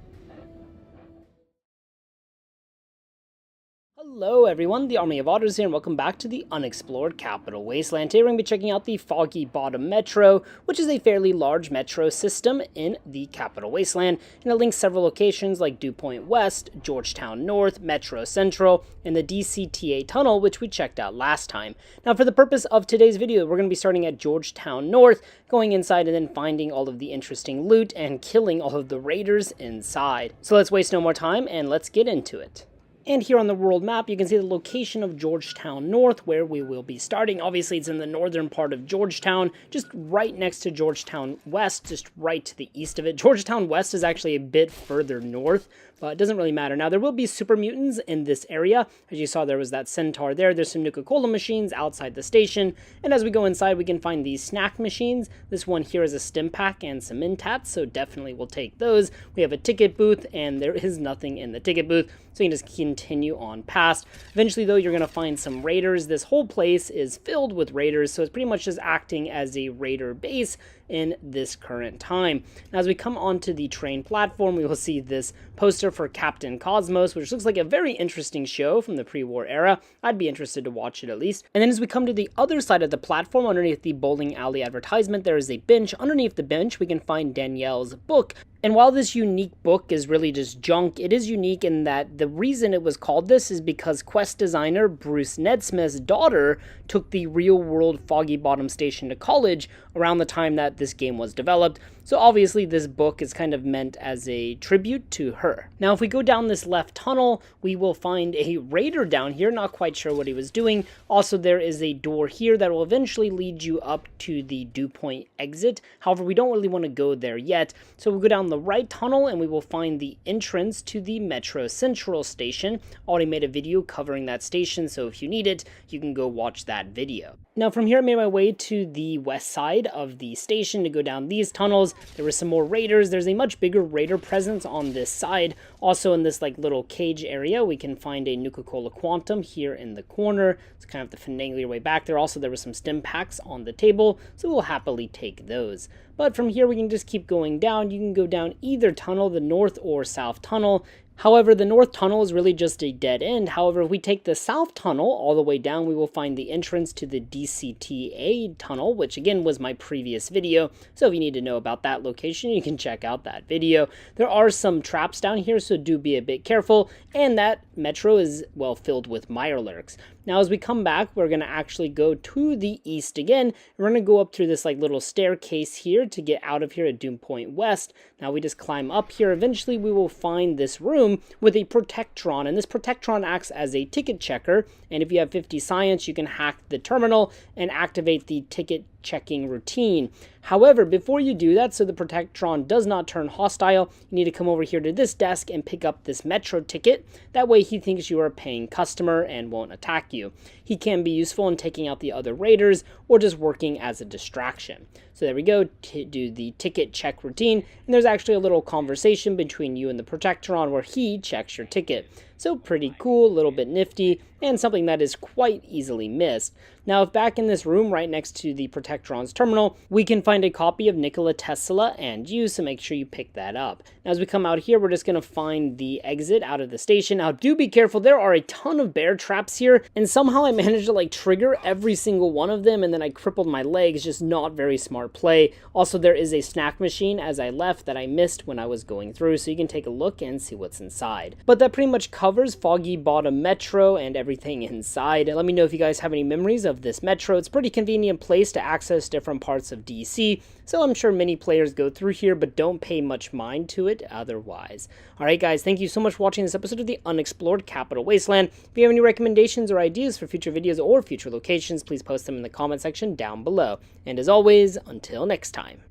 Hello everyone, the Army of Otters here, and welcome back to the Unexplored Capital Wasteland. Today we're going to be checking out the Foggy Bottom Metro, which is a fairly large metro system in the Capital Wasteland, and it links several locations like Dew Point West, Georgetown North, Metro Central, and the DCTA tunnel, which we checked out last time. Now for the purpose of today's video, we're going to be starting at Georgetown North, going inside and then finding all of the interesting loot and killing all of the raiders inside. So let's waste no more time and let's get into it. And here on the world map, you can see the location of Georgetown North, where we will be starting. Obviously, it's in the northern part of Georgetown, just right next to Georgetown West, just right to the east of it. Georgetown West is actually a bit further north, but it doesn't really matter. Now, there will be super mutants in this area. As you saw, there was that centaur there. There's some Nuka-Cola machines outside the station. And as we go inside, we can find these snack machines. This one here is a stim pack and some Mentats, so definitely we'll take those. We have a ticket booth, and there is nothing in the ticket booth, so you can just continue on past. Eventually, though, you're going to find some raiders. This whole place is filled with raiders, so it's pretty much just acting as a raider base in this current time. Now, as we come onto the train platform, we will see this poster for Captain Cosmos, which looks like a very interesting show from the pre-war era. I'd be interested to watch it at least. And then as we come to the other side of the platform, underneath the bowling alley advertisement, there is a bench. Underneath the bench, we can find Danielle's book. And while this unique book is really just junk, it is unique in that the reason it was called this is because quest designer Bruce Nedsmith's daughter took the real-world Foggy Bottom Station to college around the time that this game was developed. So obviously this book is kind of meant as a tribute to her. Now if we go down this left tunnel, we will find a raider down here, not quite sure what he was doing. Also there is a door here that will eventually lead you up to the Dew Point exit. However, we don't really want to go there yet. So we'll go down the right tunnel and we will find the entrance to the Metro Central station. Already made a video covering that station, so if you need it, you can go watch that video. Now from here I made my way to the west side of the station to go down these tunnels. There were some more raiders. There's a much bigger raider presence on this side. Also in this like little cage area, we can find a Nuka-Cola Quantum here in the corner. It's kind of the finagle your way back there. Also there were some stim packs on the table, so we'll happily take those. But from here we can just keep going down. You can go down either tunnel, the north or south tunnel. However, the north tunnel is really just a dead end. However, if we take the south tunnel all the way down, we will find the entrance to the DCTA tunnel, which again was my previous video. So if you need to know about that location, you can check out that video. There are some traps down here, so do be a bit careful. And that metro is, well, filled with mirelurks. Now, as we come back, we're going to actually go to the east again. We're going to go up through this like little staircase here to get out of here at Dew Point West. Now, we just climb up here. Eventually, we will find this room with a Protectron, and this Protectron acts as a ticket checker. And if you have 50 science, you can hack the terminal and activate the ticket checking routine. However, before you do that, so the Protectron does not turn hostile, you need to come over here to this desk and pick up this Metro ticket. That way he thinks you are a paying customer and won't attack you. He can be useful in taking out the other raiders or just working as a distraction. So there we go, to do the ticket check routine, and there's actually a little conversation between you and the Protectron where he checks your ticket. So pretty cool, a little bit nifty, and something that is quite easily missed. Now, if back in this room right next to the Protectron's terminal, we can find a copy of Nikola Tesla and you, so make sure you pick that up. Now, as we come out here, we're just going to find the exit out of the station. Now, do be careful. There are a ton of bear traps here, and somehow I managed to like trigger every single one of them, and then I crippled my legs. Just not very smart play. Also, there is a snack machine as I left that I missed when I was going through, so you can take a look and see what's inside. But that pretty much covers Foggy Bottom Metro and everything inside. Let me know if you guys have any memories of this metro. It's a pretty convenient place to access different parts of DC, so I'm sure many players go through here but don't pay much mind to it otherwise. Alright guys, thank you so much for watching this episode of the Unexplored Capital Wasteland. If you have any recommendations or ideas for future videos or future locations, please post them in the comment section down below. And as always, until next time.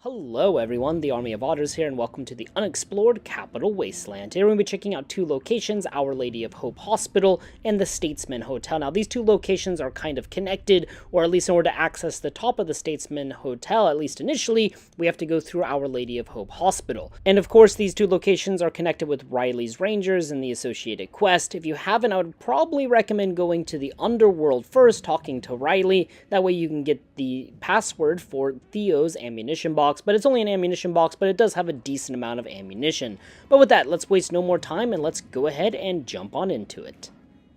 Hello everyone, the Army of Otters here, and welcome to the Unexplored Capital Wasteland. Here we're going to be checking out two locations, Our Lady of Hope Hospital and the Statesman Hotel. Now these two locations are kind of connected, or at least in order to access the top of the Statesman Hotel, at least initially, we have to go through Our Lady of Hope Hospital. And of course these two locations are connected with Riley's Rangers and the associated quest. If you haven't, I would probably recommend going to the Underworld first, talking to Riley. That way you can get the password for Theo's ammunition box. But it's only an ammunition box, but it does have a decent amount of ammunition. But with that, let's waste no more time and let's go ahead and jump on into it.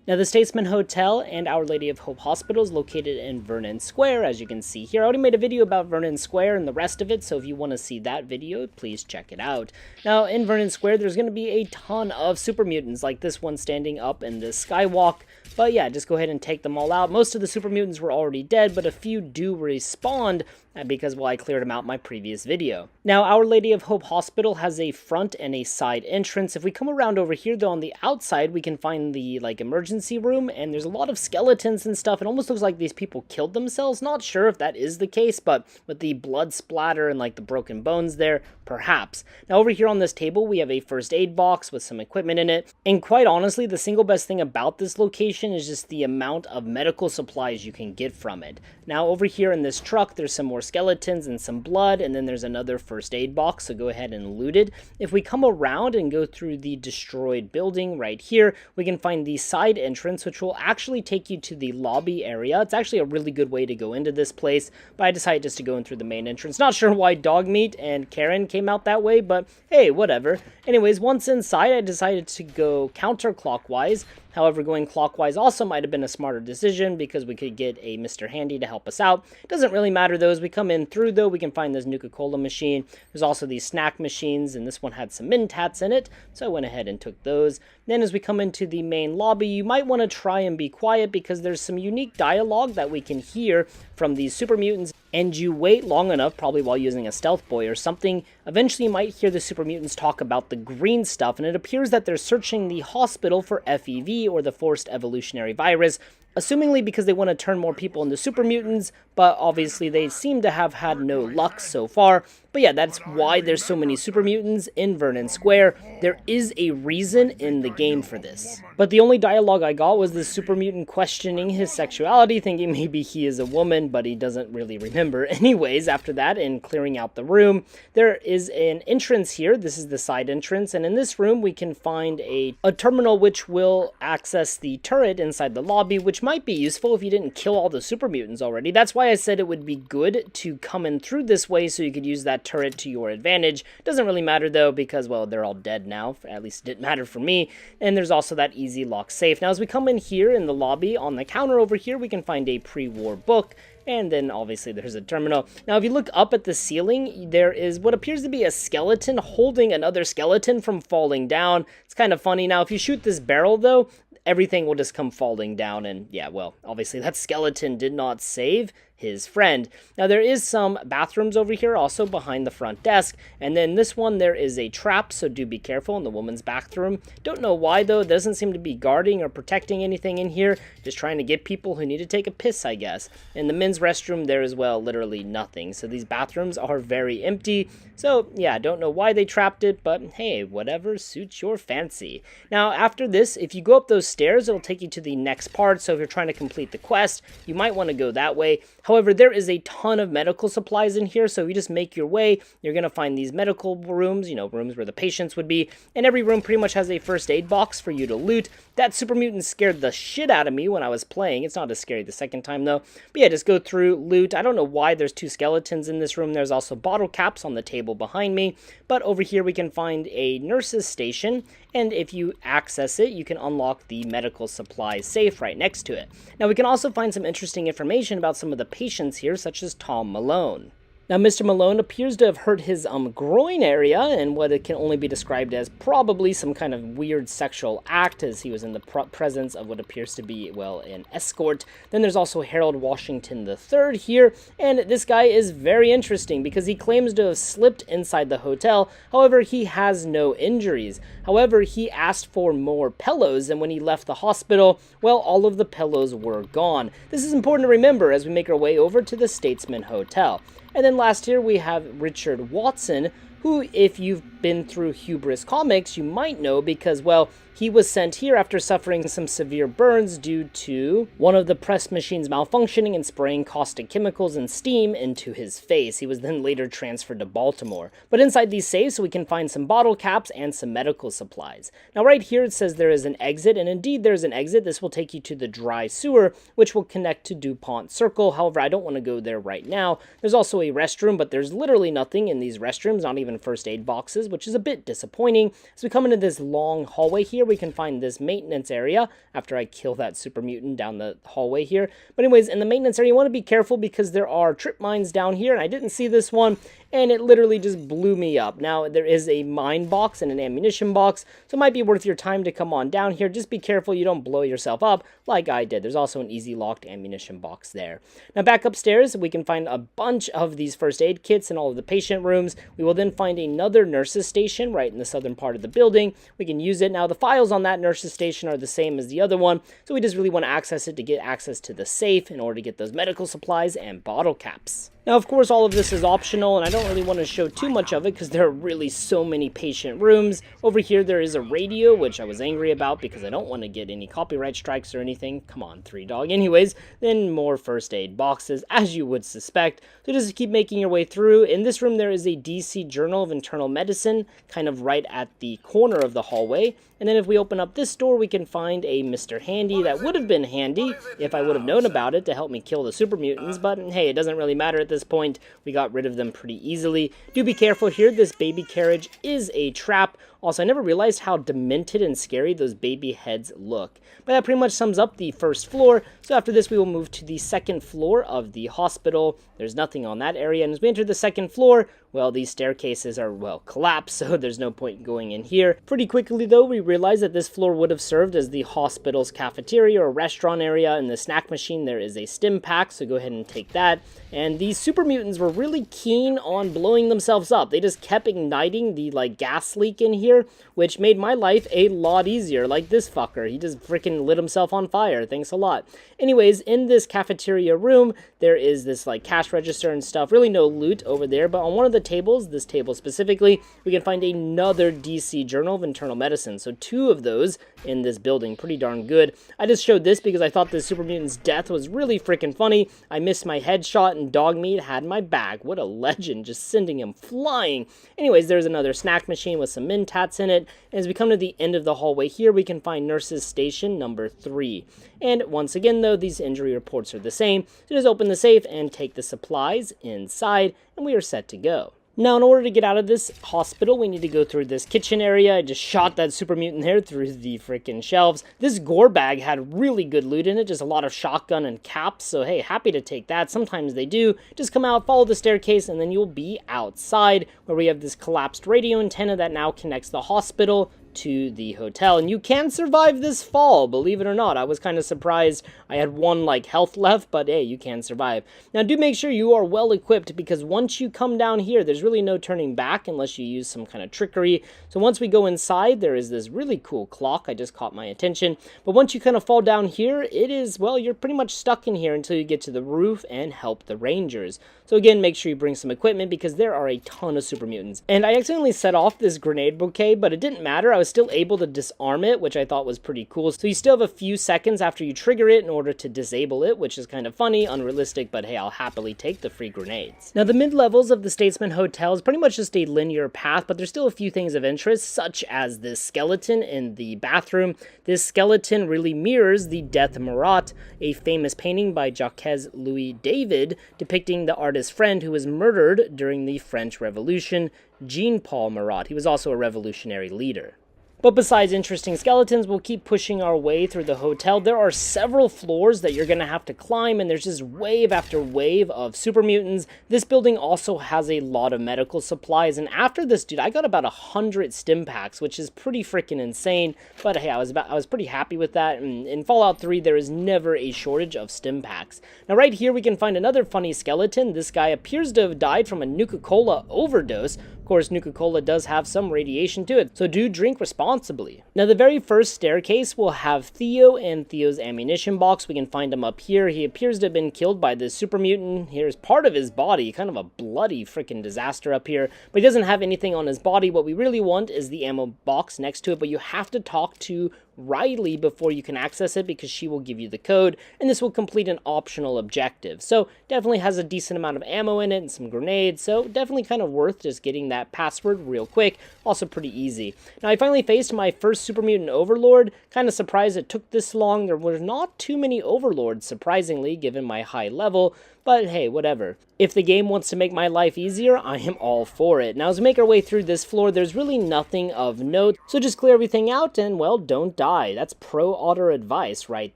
Now, the Statesman Hotel and Our Lady of Hope Hospital is located in Vernon Square, as you can see here. I already made a video about Vernon Square and the rest of it, so if you want to see that video, please check it out. Now, in Vernon Square, there's going to be a ton of super mutants, like this one standing up in the skywalk. But yeah, just go ahead and take them all out. Most of the super mutants were already dead, but a few do respawn because, well, I cleared them out in my previous video. Now, Our Lady of Hope Hospital has a front and a side entrance. If we come around over here, though, on the outside, we can find the, emergency room, and there's a lot of skeletons and stuff. It almost looks like these people killed themselves. Not sure if that is the case, but with the blood splatter and, the broken bones there, perhaps. Now, over here on this table, we have a first aid box with some equipment in it, and quite honestly, the single best thing about this location is just the amount of medical supplies you can get from it. Now, over here in this truck, there's some more skeletons and some blood, and then there's another first aid box, so go ahead and loot it. If we come around and go through the destroyed building right here, we can find the side entrance, which will actually take you to the lobby area. It's actually a really good way to go into this place, but I decided just to go in through the main entrance. Not sure why Dogmeat and Karen came out that way, but hey, whatever. Anyways, once inside, I decided to go counterclockwise. However, going clockwise also might have been a smarter decision because we could get a Mr. Handy to help us out. Doesn't really matter though. As we come in through though, we can find this Nuka-Cola machine. There's also these snack machines, and this one had some Mentats in it, so I went ahead and took those. Then as we come into the main lobby, you might want to try and be quiet because there's some unique dialogue that we can hear from these super mutants, and you wait long enough, probably while using a stealth boy or something, eventually you might hear the super mutants talk about the green stuff, and it appears that they're searching the hospital for FEV, or the forced evolutionary virus, assumingly because they want to turn more people into super mutants, but obviously they seem to have had no luck so far. But yeah, that's why there's so many super mutants in Vernon Square. There is a reason in the game for this. But the only dialogue I got was the super mutant questioning his sexuality, thinking maybe he is a woman, but he doesn't really remember. Anyways, after that, in clearing out the room, there is an entrance here. This is the side entrance, and in this room we can find a terminal which will access the turret inside the lobby, which might be useful if you didn't kill all the super mutants already. That's why I said it would be good to come in through this way so you could use that turret to your advantage. Doesn't really matter though because, well, they're all dead now. At least it didn't matter for me. And there's also that easy lock safe. Now as we come in here in the lobby, on the counter over here, we can find a pre-war book. And then obviously there's a terminal. Now if you look up at the ceiling, there is what appears to be a skeleton holding another skeleton from falling down. It's kind of funny. Now if you shoot this barrel though, everything will just come falling down, and yeah, well, obviously that skeleton did not save his friend. Now there is some bathrooms over here also behind the front desk, and then this one there is a trap, so do be careful in the woman's bathroom. Don't know why though, it doesn't seem to be guarding or protecting anything in here, just trying to get people who need to take a piss, I guess. In the men's restroom there as well, literally nothing, so these bathrooms are very empty. So yeah, don't know why they trapped it, but hey, whatever suits your fancy. Now after this, if you go up those stairs, it'll take you to the next part, so if you're trying to complete the quest, you might want to go that way. However, there is a ton of medical supplies in here, so if you just make your way, you're going to find these medical rooms, rooms where the patients would be, and every room pretty much has a first aid box for you to loot. That super mutant scared the shit out of me when I was playing. It's not as scary the second time, though. But yeah, just go through, loot. I don't know why there's two skeletons in this room. There's also bottle caps on the table behind me, but over here we can find a nurse's station, and if you access it, you can unlock the medical supplies safe right next to it. Now, we can also find some interesting information about some of the patients here, such as Tom Malone. Now, Mr. Malone appears to have hurt his groin area in what it can only be described as probably some kind of weird sexual act, as he was in the presence of what appears to be, well, an escort. Then there's also Harold Washington III here, and this guy is very interesting because he claims to have slipped inside the hotel. However, he has no injuries. However, he asked for more pillows, and when he left the hospital, well, all of the pillows were gone. This is important to remember as we make our way over to the Statesman Hotel. And then last here we have Richard Watson, who, if you've been through Hubris Comics, you might know because, well, he was sent here after suffering some severe burns due to one of the press machines malfunctioning and spraying caustic chemicals and steam into his face. He was then later transferred to Baltimore. But inside these safes, we can find some bottle caps and some medical supplies. Now right here it says there is an exit, and indeed there's an exit. This will take you to the dry sewer, which will connect to DuPont Circle. However, I don't want to go there right now. There's also a restroom, but there's literally nothing in these restrooms, not even first aid boxes, which is a bit disappointing. As we come into this long hallway here, we can find this maintenance area after I kill that super mutant down the hallway here. But anyways, in the maintenance area, you want to be careful because there are trip mines down here, and I didn't see this one, and it literally just blew me up. Now, there is a mine box and an ammunition box, so it might be worth your time to come on down here. Just be careful you don't blow yourself up like I did. There's also an easy locked ammunition box there. Now, back upstairs, we can find a bunch of these first aid kits in all of the patient rooms. We will then find another nurse's station right in the southern part of the building. We can use it. Now, the files on that nurse's station are the same as the other one, so we just really want to access it to get access to the safe in order to get those medical supplies and bottle caps. Now, of course, all of this is optional, and I don't really want to show too much of it because there are really so many patient rooms. Over here, there is a radio, which I was angry about because I don't want to get any copyright strikes or anything. Come on, 3Dog. Anyways, then more first aid boxes, as you would suspect. So just keep making your way through. In this room, there is a DC Journal of Internal Medicine, kind of right at the corner of the hallway. And then if we open up this door, we can find a Mr. Handy. That would have been handy if I would have known about it to help me kill the super mutants, but hey, it doesn't really matter at this point. We got rid of them pretty easily. Do be careful here. This baby carriage is a trap. Also, I never realized how demented and scary those baby heads look. But that pretty much sums up the first floor. So after this, we will move to the second floor of the hospital. There's nothing on that area. And as we enter the second floor, well, these staircases are, well, collapsed, so there's no point going in here. Pretty quickly, though, we realized that this floor would have served as the hospital's cafeteria or restaurant area. In the snack machine, there is a stim pack, so go ahead and take that. And these super mutants were really keen on blowing themselves up. They just kept igniting the, gas leak in here, which made my life a lot easier. Like this fucker, he just freaking lit himself on fire. Thanks a lot. Anyways, in this cafeteria room, there is this, cash register and stuff. Really no loot over there, but on one of the tables, this table specifically, we can find another DC Journal of Internal Medicine. So 2 of those in this building. Pretty darn good. I just showed this because I thought the super mutant's death was really freaking funny. I missed my headshot and Dogmeat had my back. What a legend, just sending him flying. Anyways, there's another snack machine with some Mentats in it. And as we come to the end of the hallway here, we can find nurse's station number 3. And once again, though, these injury reports are the same. So just open the safe and take the supplies inside, and we are set to go. Now, in order to get out of this hospital, we need to go through this kitchen area. I just shot that super mutant there through the freaking shelves. This gore bag had really good loot in it, just a lot of shotgun and caps. So, hey, happy to take that. Sometimes they do. Just come out, follow the staircase, and then you'll be outside where we have this collapsed radio antenna that now connects the hospital to the hotel, and you can survive this fall, believe it or not. I was kind of surprised. I had 1 health left, but hey, you can survive. Now do make sure you are well equipped, because once you come down here, there's really no turning back unless you use some kind of trickery. So once we go inside, there is this really cool clock. I just caught my attention. But once you kind of fall down here, it is, well, you're pretty much stuck in here until you get to the roof and help the Rangers. So again, make sure you bring some equipment because there are a ton of super mutants. And I accidentally set off this grenade bouquet, but it didn't matter. I was still able to disarm it, which I thought was pretty cool. So you still have a few seconds after you trigger it in order to disable it, which is kind of funny, unrealistic, but hey, I'll happily take the free grenades. Now the mid-levels of the Statesman Hotel is pretty much just a linear path, but there's still a few things of interest, such as this skeleton in the bathroom. This skeleton really mirrors the Death Marat, a famous painting by Jacques Louis David depicting the artist's friend who was murdered during the French Revolution, Jean-Paul Marat. He was also a revolutionary leader. But besides interesting skeletons, we'll keep pushing our way through the hotel. There are several floors that you're going to have to climb, and there's just wave after wave of super mutants. This building also has a lot of medical supplies, and after this, dude, I got about 100 stim packs, which is pretty freaking insane. But hey, I was pretty happy with that. And in Fallout 3, there is never a shortage of stim packs. Now right here, we can find another funny skeleton. This guy appears to have died from a Nuka-Cola overdose, Of course, Nuka-Cola does have some radiation to it, so do drink responsibly. Now, the very first staircase will have Theo and Theo's ammunition box. We can find him up here. He appears to have been killed by this super mutant. Here's part of his body, kind of a bloody freaking disaster up here, but he doesn't have anything on his body. What we really want is the ammo box next to it, but you have to talk to Riley before you can access it because she will give you the code, and this will complete an optional objective. So definitely has a decent amount of ammo in it and some grenades, so definitely kind of worth just getting that password real quick. Also pretty easy. Now I finally faced my first super mutant overlord. Kind of surprised it took this long. There were not too many overlords, surprisingly, given my high level, but hey, whatever. If the game wants to make my life easier, I am all for it. Now, as we make our way through this floor, there's really nothing of note, so just clear everything out and, well, don't die. That's pro-otter advice right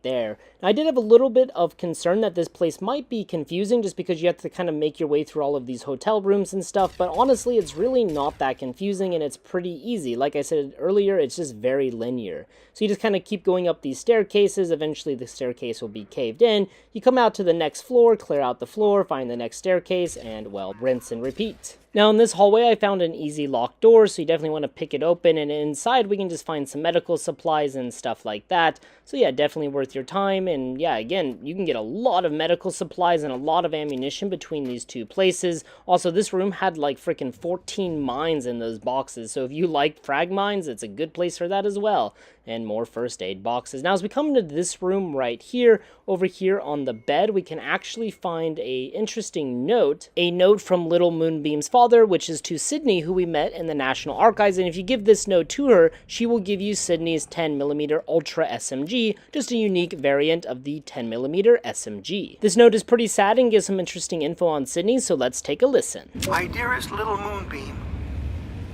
there. Now, I did have a little bit of concern that this place might be confusing just because you have to kind of make your way through all of these hotel rooms and stuff, but honestly, it's really not that confusing and it's pretty easy. Like I said earlier, it's just very linear. So you just kind of keep going up these staircases. Eventually, the staircase will be caved in. You come out to the next floor, clear out the floor, find the next staircase, and, well, rinse and repeat. Now, in this hallway, I found an easy locked door, so you definitely want to pick it open, and inside we can just find some medical supplies and stuff like that. So yeah, definitely worth your time, and yeah, again, you can get a lot of medical supplies and a lot of ammunition between these two places. Also, this room had like freaking 14 mines in those boxes, so if you like frag mines, it's a good place for that as well. And more first aid boxes. Now, as we come into this room right here, over here on the bed, we can actually find a interesting note. A note from Little Moonbeam's father, which is to Sydney, who we met in the National Archives. And if you give this note to her, she will give you Sydney's 10mm Ultra SMG, just a unique variant of the 10mm SMG. This note is pretty sad and gives some interesting info on Sydney, so let's take a listen. My dearest Little Moonbeam,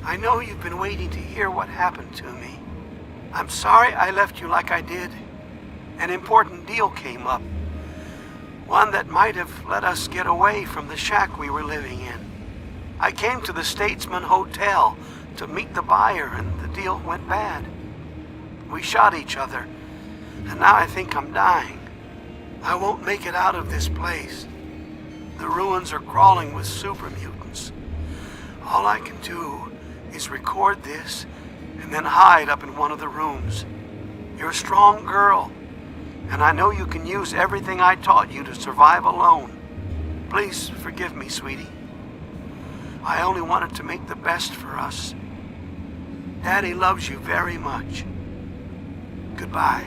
I know you've been waiting to hear what happened to me. I'm sorry I left you like I did. An important deal came up. One that might have let us get away from the shack we were living in. I came to the Statesman Hotel to meet the buyer and the deal went bad. We shot each other, and now I think I'm dying. I won't make it out of this place. The ruins are crawling with super mutants. All I can do is record this and then hide up in one of the rooms. You're a strong girl, and I know you can use everything I taught you to survive alone. Please forgive me, sweetie. I only wanted to make the best for us. Daddy loves you very much. Goodbye.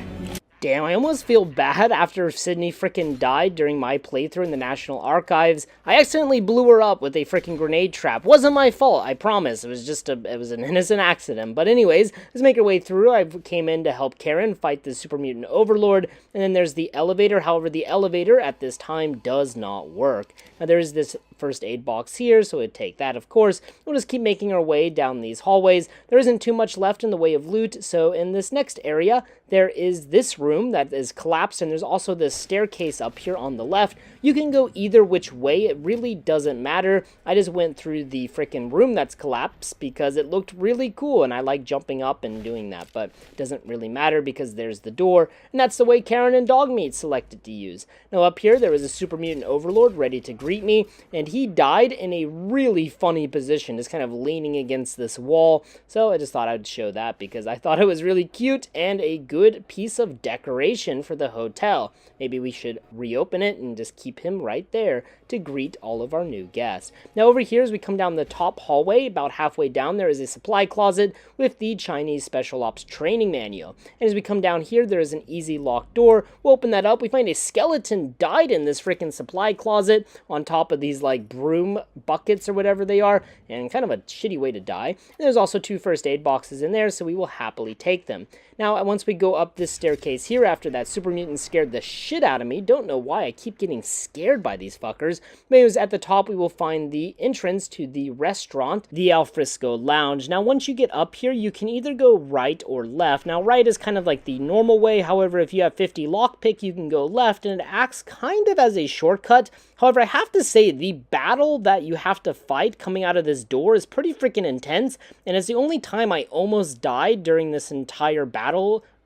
Damn, I almost feel bad after Sydney frickin' died during my playthrough in the National Archives. I accidentally blew her up with a frickin' grenade trap. Wasn't my fault, I promise. It was just it was an innocent accident. But anyways, let's make our way through. I came in to help Karen fight the super mutant overlord. And then there's the elevator. However, the elevator at this time does not work. Now there's this first aid box here, so we'd take that, of course. We'll just keep making our way down these hallways. There isn't too much left in the way of loot, so in this next area, there is this room that is collapsed, and there's also this staircase up here on the left. You can go either which way, it really doesn't matter. I just went through the freaking room that's collapsed because it looked really cool, and I like jumping up and doing that, but it doesn't really matter because there's the door, and that's the way Karen and Dogmeat selected to use. Now up here, there was a super mutant overlord ready to greet me, and he died in a really funny position, just kind of leaning against this wall. So I just thought I'd show that because I thought it was really cute and a good piece of decoration for the hotel. Maybe we should reopen it and just keep him right there to greet all of our new guests. Now over here, as we come down the top hallway, about halfway down, there is a supply closet with the Chinese Special Ops training manual. And as we come down here, there is an easy locked door. We'll open that up. We find a skeleton died in this freaking supply closet on top of these like broom buckets or whatever they are, and kind of a shitty way to die. And there's also 2 first aid boxes in there, so we will happily take them. Now, once we go up this staircase here, after that super mutant scared the shit out of me, don't know why I keep getting scared by these fuckers, but anyways, at the top we will find the entrance to the restaurant, the Alfresco Lounge. Now, once you get up here, you can either go right or left. Now, right is kind of like the normal way. However, if you have 50 lockpick, you can go left, and it acts kind of as a shortcut. However, I have to say, the battle that you have to fight coming out of this door is pretty freaking intense, and it's the only time I almost died during this entire battle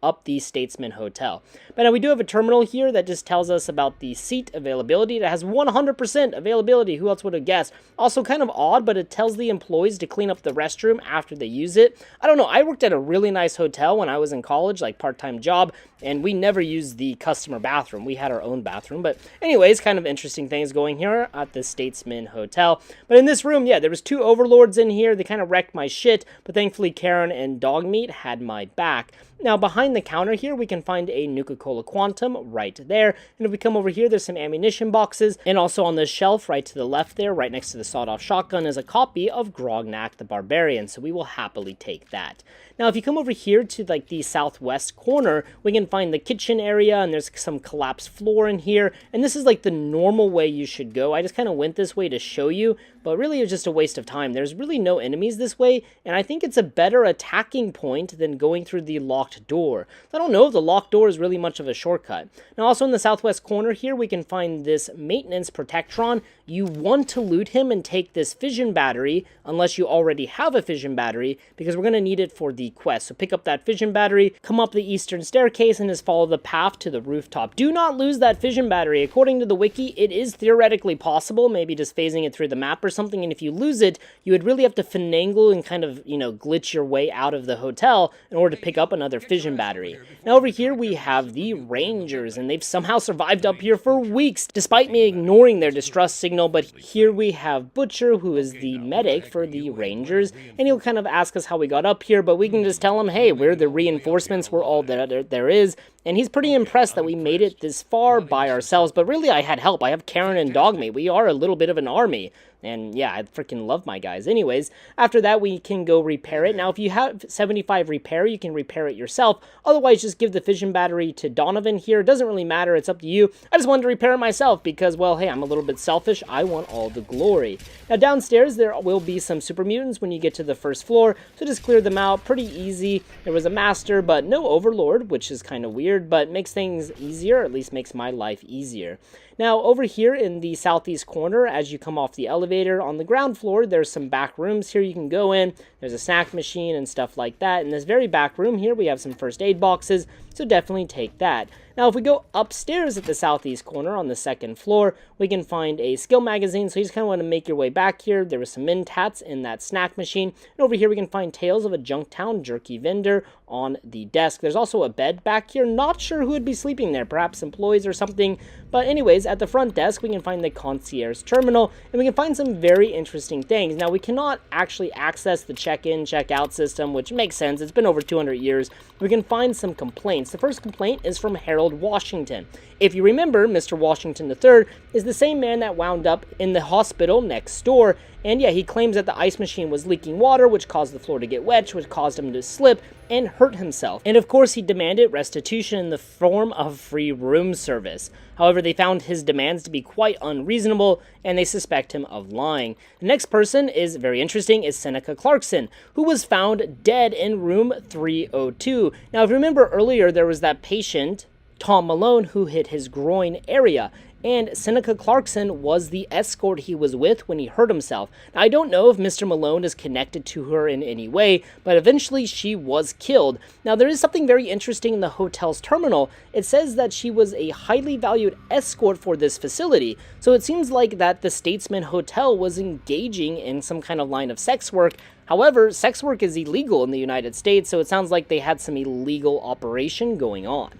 up the Statesman Hotel. But now we do have a terminal here that just tells us about the seat availability. It has 100% availability. Who else would have guessed? Also kind of odd, but it tells the employees to clean up the restroom after they use it. I don't know. I worked at a really nice hotel when I was in college, like part-time job, and we never used the customer bathroom. We had our own bathroom. But anyways, kind of interesting things going here at the Statesman Hotel. But in this room, yeah, there was 2 overlords in here. They kind of wrecked my shit, but thankfully Karen and Dogmeat had my back. Now, behind the counter here, we can find a Nuka-Cola Quantum right there. And if we come over here, there's some ammunition boxes. And also on the shelf right to the left there, right next to the sawed-off shotgun, is a copy of Grognak the Barbarian. So we will happily take that. Now, if you come over here to like the southwest corner, we can find the kitchen area, and there's some collapsed floor in here. And this is like the normal way you should go. I just kind of went this way to show you, but really it was just a waste of time. There's really no enemies this way, and I think it's a better attacking point than going through the locked door. I don't know if the locked door is really much of a shortcut. Now, also in the southwest corner here, we can find this maintenance protectron. You want to loot him and take this fission battery, unless you already have a fission battery, because we're going to need it for the quest. So pick up that fission battery, come up the eastern staircase, and just follow the path to the rooftop. Do not lose that fission battery. According to the wiki, it is theoretically possible, maybe just phasing it through the map or something, and if you lose it, you would really have to finagle and kind of, glitch your way out of the hotel in order to pick up another fission battery. Now over here we have the Rangers, and they've somehow survived up here for weeks, despite me ignoring their distress signal. But here we have Butcher, who is the medic for the Rangers, and he'll kind of ask us how we got up here, but we can just tell him, hey, we're the reinforcements, we're all that there is. And he's pretty impressed that we made it this far by ourselves, but really I had help. I have Karen and Dogmeat. We are a little bit of an army. And yeah, I freaking love my guys. Anyways, after that, we can go repair it. Now, if you have 75 repair, you can repair it yourself. Otherwise, just give the fission battery to Donovan here. It doesn't really matter. It's up to you. I just wanted to repair it myself because, well, hey, I'm a little bit selfish. I want all the glory. Now, downstairs, there will be some super mutants when you get to the first floor. So just clear them out. Pretty easy. There was a master, but no overlord, which is kind of weird, but makes things easier, or at least makes my life easier. Now, over here in the southeast corner, as you come off the elevator on the ground floor, there's some back rooms here you can go in. There's a snack machine and stuff like that. In this very back room here, we have some first aid boxes, so definitely take that. Now, if we go upstairs at the southeast corner on the second floor, we can find a skill magazine, so you just kind of want to make your way back here. There was some Mentats in that snack machine. And over here, we can find Tales of a Junktown jerky vendor on the desk. There's also a bed back here. Not sure who would be sleeping there, perhaps employees or something. But anyways, at the front desk, we can find the concierge terminal, and we can find some very interesting things. Now, we cannot actually access the check-in, check-out system, which makes sense. It's been over 200 years. We can find some complaints. The first complaint is from Harold Washington. If you remember, Mr. Washington III is the same man that wound up in the hospital next door. And yeah, he claims that the ice machine was leaking water, which caused the floor to get wet, which caused him to slip and hurt himself. And of course, he demanded restitution in the form of free room service. However, they found his demands to be quite unreasonable, and they suspect him of lying. The next person is very interesting, is Seneca Clarkson, who was found dead in room 302. Now, if you remember earlier, there was that patient, Tom Malone, who hit his groin area, and Seneca Clarkson was the escort he was with when he hurt himself. Now, I don't know if Mr. Malone is connected to her in any way, but eventually she was killed. Now, there is something very interesting in the hotel's terminal. It says that she was a highly valued escort for this facility, so it seems like that the Statesman Hotel was engaging in some kind of line of sex work. However, sex work is illegal in the United States, so it sounds like they had some illegal operation going on.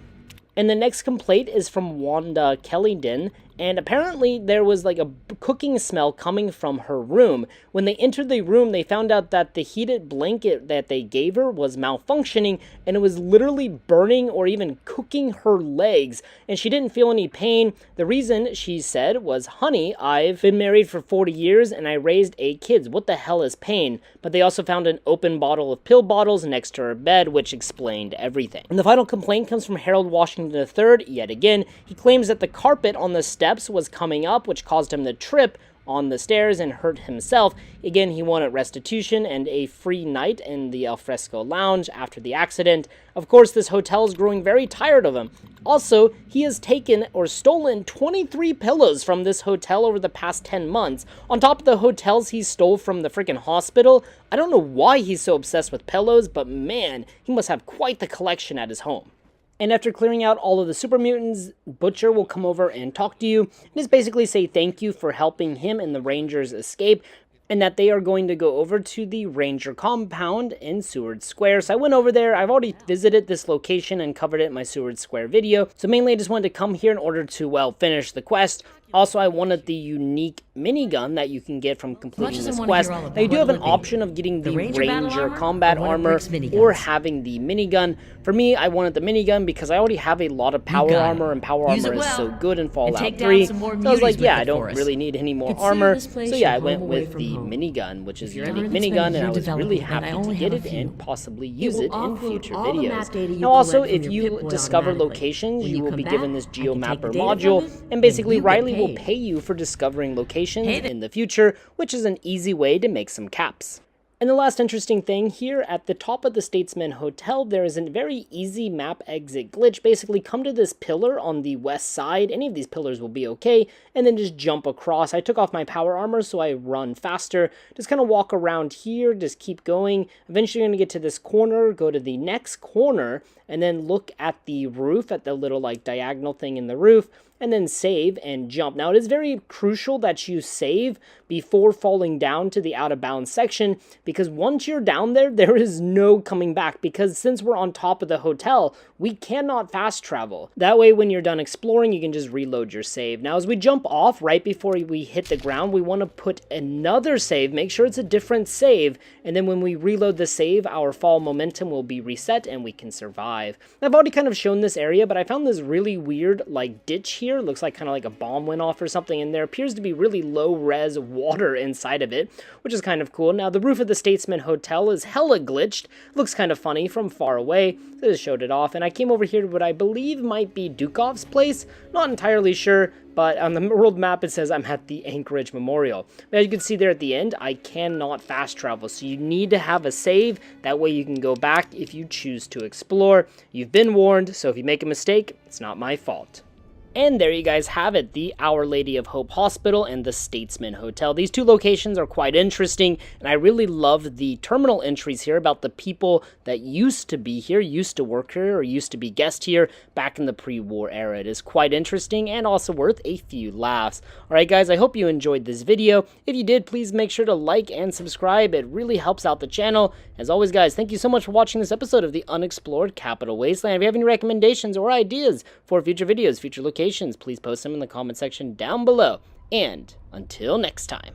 And the next complaint is from Wanda Kellydon, and apparently there was like a cooking smell coming from her room. When they entered the room, they found out that the heated blanket that they gave her was malfunctioning, and it was literally burning or even cooking her legs, and she didn't feel any pain. The reason, she said, was, "Honey, I've been married for 40 years and I raised 8 kids. What the hell is pain?" But they also found an open bottle of pill bottles next to her bed, which explained everything. And the final complaint comes from Harold Washington III. Yet again, he claims that the carpet on the steps was coming up, which caused him to trip on the stairs and hurt himself. Again, he wanted restitution and a free night in the alfresco lounge after the accident. Of course, this hotel is growing very tired of him. Also, he has taken or stolen 23 pillows from this hotel over the past 10 months, on top of the hotels he stole from the freaking hospital. I don't know why he's so obsessed with pillows, but man, he must have quite the collection at his home. And after clearing out all of the super mutants, Butcher will come over and talk to you, and just basically say thank you for helping him and the Rangers escape, and that they are going to go over to the Ranger compound in Seward Square. So I went over there. I've already visited this location and covered it in my Seward Square video. So mainly I just wanted to come here in order to, well, finish the quest. Also, I wanted the unique minigun that you can get from completing this quest. Now, you do have an option of getting the Ranger combat armor or having the minigun. For me, I wanted the minigun because I already have a lot of power armor, and power armor is so good in Fallout 3. So I was like, yeah, I don't really need any more armor. So yeah, I went with the minigun, which is a unique minigun, and I was really happy to get it and possibly use it in future videos. Now also, if you discover locations, you will be given this GeoMapper module, and basically Riley will pay you for discovering locations in the future, which is an easy way to make some caps. And the last interesting thing here, at the top of the Statesman Hotel, there is a very easy map exit glitch. Basically, come to this pillar on the west side. Any of these pillars will be okay, and then just jump across. I took off my power armor, so I run faster. Just kind of walk around here, just keep going. Eventually, you're going to get to this corner, go to the next corner, and then look at the roof, at the little, like, diagonal thing in the roof, and then save and jump. Now, it is very crucial that you save before falling down to the out-of-bounds section, because once you're down there, there is no coming back, because since we're on top of the hotel, we cannot fast travel. That way, when you're done exploring, you can just reload your save. Now, as we jump off, right before we hit the ground, we want to put another save, make sure it's a different save, and then when we reload the save, our fall momentum will be reset, and we can survive. I've already kind of shown this area, but I found this really weird, like, ditch here. It looks like kind of like a bomb went off or something, and there appears to be really low-res water inside of it, which is kind of cool. Now, the roof of the Statesman Hotel is hella glitched. Looks kind of funny from far away. So I just showed it off, and I came over here to what I believe might be Dukov's place. Not entirely sure, but on the world map it says I'm at the Anchorage Memorial. But as you can see there at the end, I cannot fast travel, so you need to have a save. That way you can go back if you choose to explore. You've been warned, so if you make a mistake, it's not my fault. And there you guys have it, the Our Lady of Hope Hospital and the Statesman Hotel. These two locations are quite interesting, and I really love the terminal entries here about the people that used to be here, used to work here, or used to be guests here back in the pre-war era. It is quite interesting and also worth a few laughs. Alright guys, I hope you enjoyed this video. If you did, please make sure to like and subscribe. It really helps out the channel. As always guys, thank you so much for watching this episode of the Unexplored Capital Wasteland. If you have any recommendations or ideas for future videos, future locations, please post them in the comment section down below. And until next time.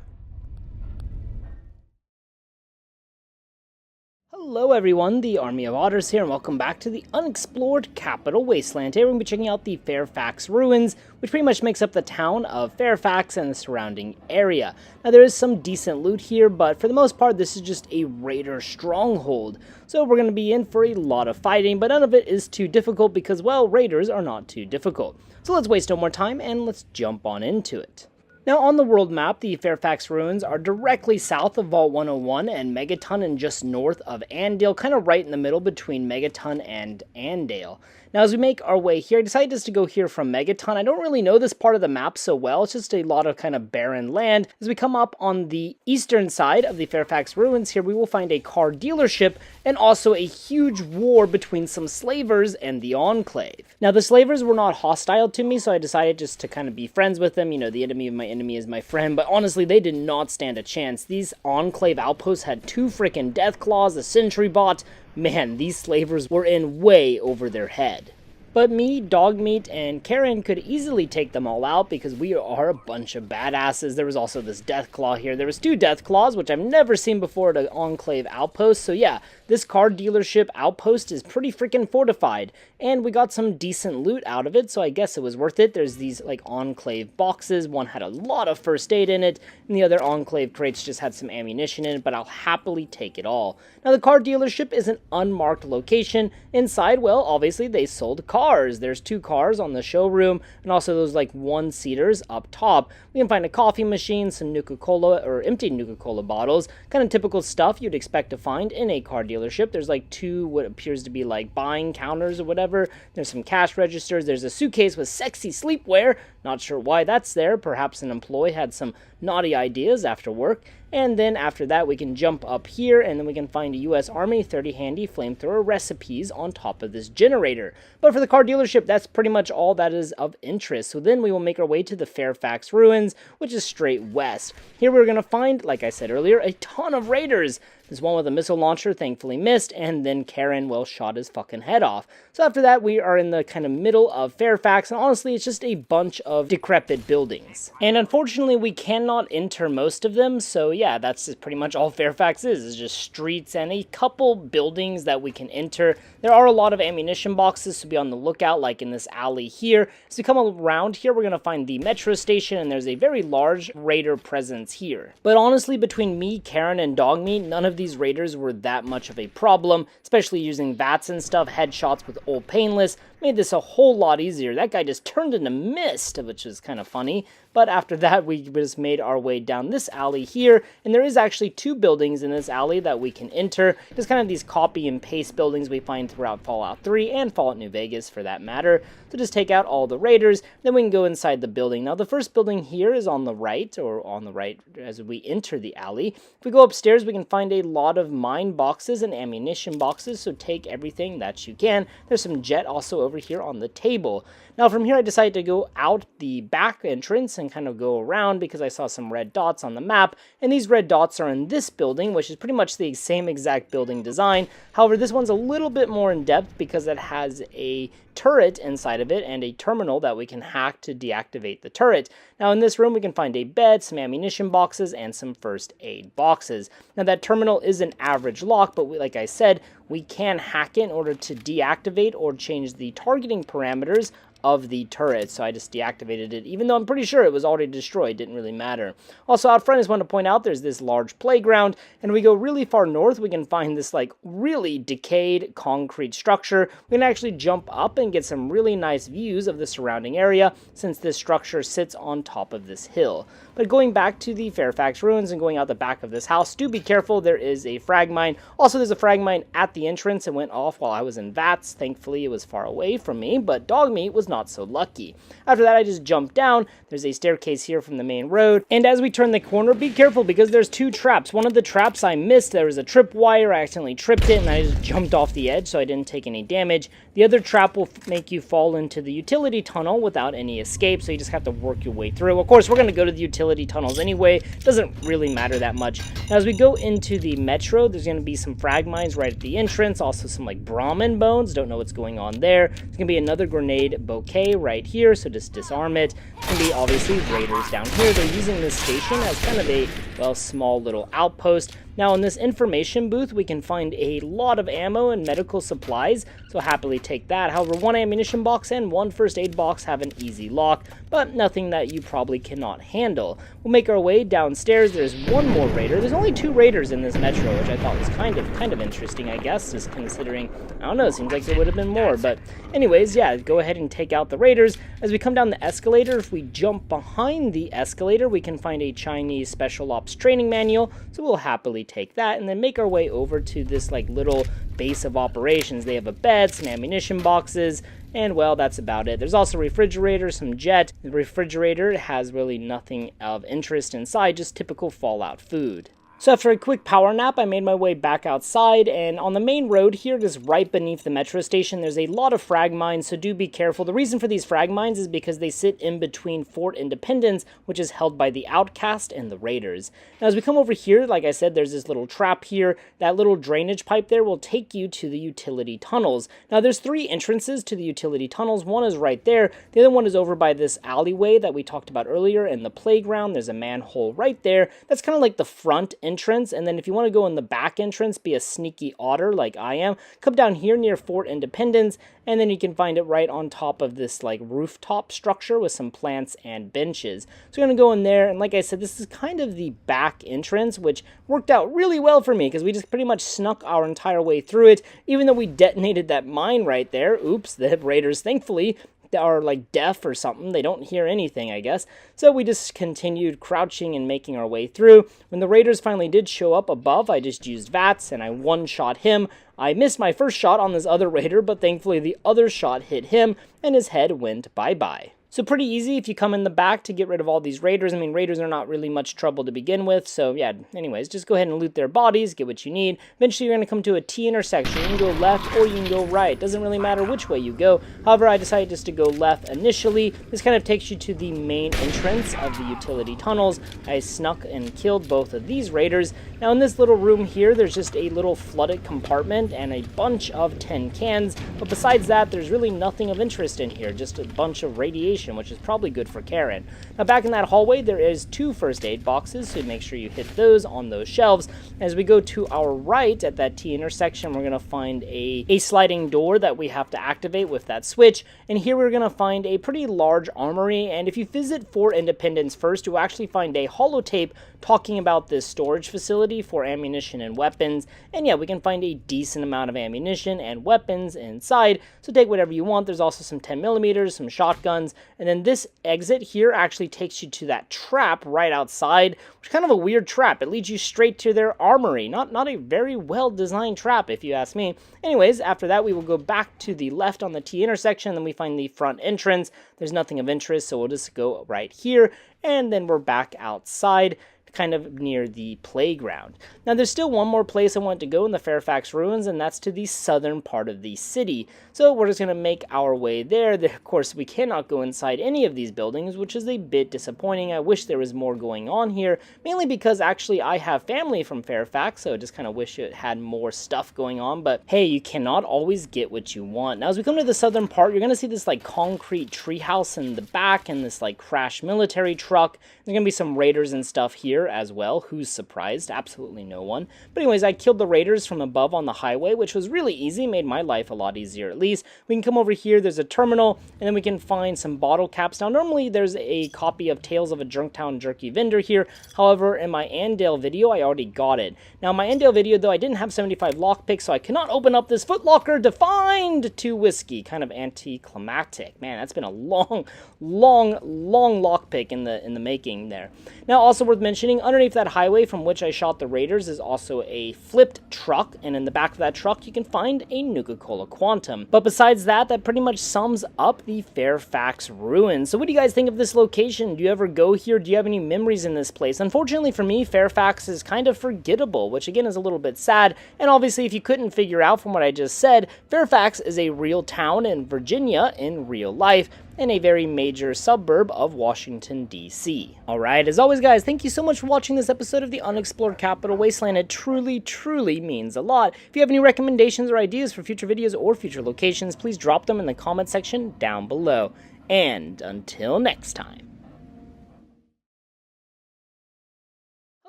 Hello everyone, the Army of Otters here, and welcome back to the Unexplored Capital Wasteland. Today we're going to be checking out the Fairfax Ruins, which pretty much makes up the town of Fairfax and the surrounding area. Now there is some decent loot here, but for the most part this is just a raider stronghold. So we're going to be in for a lot of fighting, but none of it is too difficult because, well, raiders are not too difficult. So let's waste no more time and let's jump on into it. Now, on the world map, the Fairfax Ruins are directly south of Vault 101 and Megaton, and just north of Andale, kind of right in the middle between Megaton and Andale. Now, as we make our way here, I decided just to go here from Megaton. I don't really know this part of the map so well. It's just a lot of kind of barren land. As we come up on the eastern side of the Fairfax Ruins here, we will find a car dealership and also a huge war between some slavers and the Enclave. Now, the slavers were not hostile to me, so I decided just to kind of be friends with them. You know, the enemy of my enemy is my friend, but honestly, they did not stand a chance. These Enclave outposts had 2 freaking death claws, a sentry bot. Man, these slavers were in way over their head. But me, Dogmeat, and Karen could easily take them all out because we are a bunch of badasses. There was also this Deathclaw here. There was 2 Deathclaws, which I've never seen before at an Enclave outpost. So yeah, this car dealership outpost is pretty freaking fortified. And we got some decent loot out of it, so I guess it was worth it. There's these like Enclave boxes. One had a lot of first aid in it, and the other Enclave crates just had some ammunition in it, but I'll happily take it all. Now the car dealership is an unmarked location. Inside, well, obviously they sold cars. cars. There's 2 cars on the showroom, and also those like 1-seaters up top. We can find a coffee machine, some Nuka-Cola or empty Nuka-Cola bottles, kind of typical stuff you'd expect to find in a car dealership. There's like 2 what appears to be like buying counters or whatever. There's some cash registers. There's a suitcase with sexy sleepwear. Not sure why that's there. Perhaps an employee had some naughty ideas after work. And then after that, we can jump up here, and then we can find a U.S. Army 30 handy flamethrower recipes on top of this generator. But for the car dealership, that's pretty much all that is of interest. So then we will make our way to the Fairfax Ruins, which is straight west. Here we're going to find, like I said earlier, a ton of raiders. This one with a missile launcher thankfully missed, and then Karen, well, shot his fucking head off. So after that, we are in the kind of middle of Fairfax, and honestly, it's just a bunch of decrepit buildings. And unfortunately, we cannot enter most of them, so yeah, that's just pretty much all Fairfax is just streets and a couple buildings that we can enter. There are a lot of ammunition boxes, so be on the lookout, like in this alley here. As we come around here, we're going to find the metro station, and there's a very large raider presence here. But honestly, between me, Karen, and Dogmeat, none of these raiders were that much of a problem, especially using VATS and stuff. Headshots with Old Painless made this a whole lot easier. That guy just turned into mist, which is kind of funny. But after that, we just made our way down this alley here, and there is actually 2 buildings in this alley that we can enter. Just kind of these copy and paste buildings we find throughout Fallout 3 and Fallout New Vegas for that matter. So just take out all the raiders, then we can go inside the building. Now the first building here is on the right, or on the right as we enter the alley. If we go upstairs, we can find a lot of mine boxes and ammunition boxes, so take everything that you can. There's some jet also over here on the table. Now from here I decided to go out the back entrance and kind of go around because I saw some red dots on the map, and these red dots are in this building, which is pretty much the same exact building design. However, this one's a little bit more in depth because it has a turret inside of it and a terminal that we can hack to deactivate the turret. Now in this room we can find a bed, some ammunition boxes, and some first aid boxes. Now that terminal is an average lock, but like I said, we can hack it in order to deactivate or change the targeting parameters of the turret, so I just deactivated it, even though I'm pretty sure it was already destroyed. Didn't really matter. Also out front, I just want to point out there's this large playground, and we go really far north, we can find this like really decayed concrete structure. We can actually jump up and get some really nice views of the surrounding area since this structure sits on top of this hill. But going back to the Fairfax Ruins and going out the back of this house, do be careful, there is a frag mine. Also, there's a frag mine at the entrance. It went off while I was in VATS. Thankfully, it was far away from me, but Dogmeat was not so lucky. After that, I just jumped down. There's a staircase here from the main road, and as we turn the corner, be careful because there's 2 traps. One of the traps I missed. There was a tripwire. I accidentally tripped it, and I just jumped off the edge, so I didn't take any damage. The other trap will make you fall into the utility tunnel without any escape, so you just have to work your way through. Of course, we're going to go to the utility tunnels anyway. Doesn't really matter that much. Now, as we go into the metro, there's going to be some frag mines right at the entrance. Also, some like Brahmin bones. Don't know what's going on there. There's going to be another grenade bouquet right here, so just disarm it. There's going to be obviously raiders down here. They're using this station as kind of a, well, small little outpost. Now in this information booth, we can find a lot of ammo and medical supplies, so happily take that. However, 1 ammunition box and 1 first aid box have an easy lock, but nothing that you probably cannot handle. We'll make our way downstairs. There's 1 more raider. There's only 2 raiders in this metro, which I thought was kind of interesting, I guess, just considering, I don't know, it seems like there would have been more. But anyways, yeah, go ahead and take out the raiders. As we come down the escalator, if we jump behind the escalator, we can find a Chinese Special Ops training manual, so we'll happily take that and then make our way over to this like little base of operations. They have a bed, some ammunition boxes, and well, that's about it. There's also a refrigerator, some jet. The refrigerator has really nothing of interest inside, just typical Fallout food. So after a quick power nap, I made my way back outside, and on the main road here, just right beneath the metro station, there's a lot of frag mines, so do be careful. The reason for these frag mines is because they sit in between Fort Independence, which is held by the Outcast and the Raiders. Now as we come over here, like I said, there's this little trap here. That little drainage pipe there will take you to the utility tunnels. Now there's 3 entrances to the utility tunnels. One is right there. The other one is over by this alleyway that we talked about earlier in the playground. There's a manhole right there. That's kind of like the front entrance, and then if you want to go in the back entrance, be a sneaky otter like I am, come down here near Fort Independence, and then you can find it right on top of this like rooftop structure with some plants and benches. So we're going to go in there, and like I said, this is kind of the back entrance, which worked out really well for me because we just pretty much snuck our entire way through it, even though we detonated that mine right there. Oops, the raiders thankfully are like deaf or something. They don't hear anything, I guess. So we just continued crouching and making our way through. When the raiders finally did show up above, I just used VATS and I one-shot him. I missed my first shot on this other raider, but thankfully the other shot hit him and his head went bye-bye. So pretty easy if you come in the back to get rid of all these raiders. I mean, raiders are not really much trouble to begin with. So yeah, anyways, just go ahead and loot their bodies, get what you need. Eventually, you're going to come to a T intersection. You can go left or you can go right. Doesn't really matter which way you go. However, I decided just to go left initially. This kind of takes you to the main entrance of the utility tunnels. I snuck and killed both of these raiders. Now, in this little room here, there's just a little flooded compartment and a bunch of tin cans. But besides that, there's really nothing of interest in here. Just a bunch of radiation, which is probably good for Karen. Now back in that hallway there is 2 first aid boxes, so make sure you hit those on those shelves. As we go to our right at that T intersection, we're going to find a sliding door that we have to activate with that switch, and here we're going to find a pretty large armory. And if you visit Fort Independence first, you'll actually find a holotape talking about this storage facility for ammunition and weapons. And yeah, we can find a decent amount of ammunition and weapons inside, so take whatever you want. There's also some 10mm, some shotguns, and then this exit here actually takes you to that trap right outside, which is kind of a weird trap. It leads you straight to their armory. Not a very well designed trap if you ask me. Anyways, after that we will go back to the left on the T intersection, then we find the front entrance. There's nothing of interest, so we'll just go right here, and then we're back outside, kind of near the playground. Now there's still one more place I want to go in the Fairfax Ruins, and that's to the southern part of the city. So we're just going to make our way there. Of course, we cannot go inside any of these buildings, which is a bit disappointing. I wish there was more going on here, mainly because actually I have family from Fairfax, so I just kind of wish it had more stuff going on. But hey, you cannot always get what you want. Now as we come to the southern part, you're going to see this like concrete treehouse in the back and this like crashed military truck. There's going to be some raiders and stuff here as well. Who's surprised? Absolutely no one. But anyways, I killed the raiders from above on the highway, which was really easy, made my life a lot easier at least. We can come over here, there's a terminal, and then we can find some bottle caps. Now normally there's a copy of Tales of a Junktown Jerky vendor here. However, in my Andale video, I already got it. Now in my Andale video though, I didn't have 75 lockpicks, so I cannot open up this footlocker to find 2 whiskey. Kind of anticlimactic. Man, that's been a long lockpick in the making there. Now also worth mentioning, underneath that highway from which I shot the raiders is also a flipped truck, and in the back of that truck you can find a Nuka-Cola Quantum. But besides that, that pretty much sums up the Fairfax Ruins. So what do you guys think of this location? Do you ever go here? Do you have any memories in this place? Unfortunately for me, Fairfax is kind of forgettable, which again is a little bit sad. And obviously if you couldn't figure out from what I just said, Fairfax is a real town in Virginia in real life, and a very major suburb of Washington, D.C. Alright, as always guys, thank you so much for watching this episode of the Unexplored Capital Wasteland. It truly means a lot. If you have any recommendations or ideas for future videos or future locations, please drop them in the comment section down below. And until next time.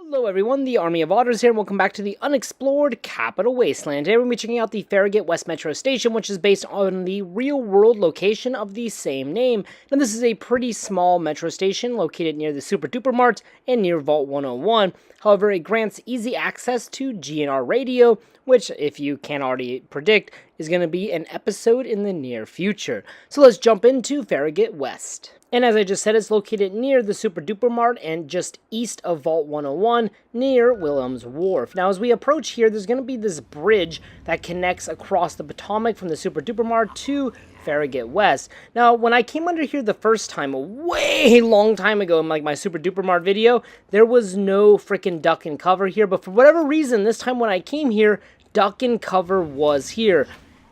Hello everyone, the Army of Otters here, and welcome back to the Unexplored Capital Wasteland. Today we're going to be checking out the Farragut West Metro Station, which is based on the real-world location of the same name. Now this is a pretty small metro station located near the Super Duper Mart and near Vault 101. However, it grants easy access to GNR radio, which, if you can't already predict, is going to be an episode in the near future. So let's jump into Farragut West. And as I just said, it's located near the Super Duper Mart and just east of Vault 101 near Williams Wharf. Now as we approach here, there's going to be this bridge that connects across the Potomac from the Super Duper Mart to Farragut West. Now when I came under here the first time, a way long time ago in like my Super Duper Mart video, there was no freaking duck and cover here, but for whatever reason this time when I came here, duck and cover was here.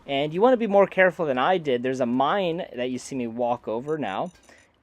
And you want to be more careful than I did. There's a mine that you see me walk over now,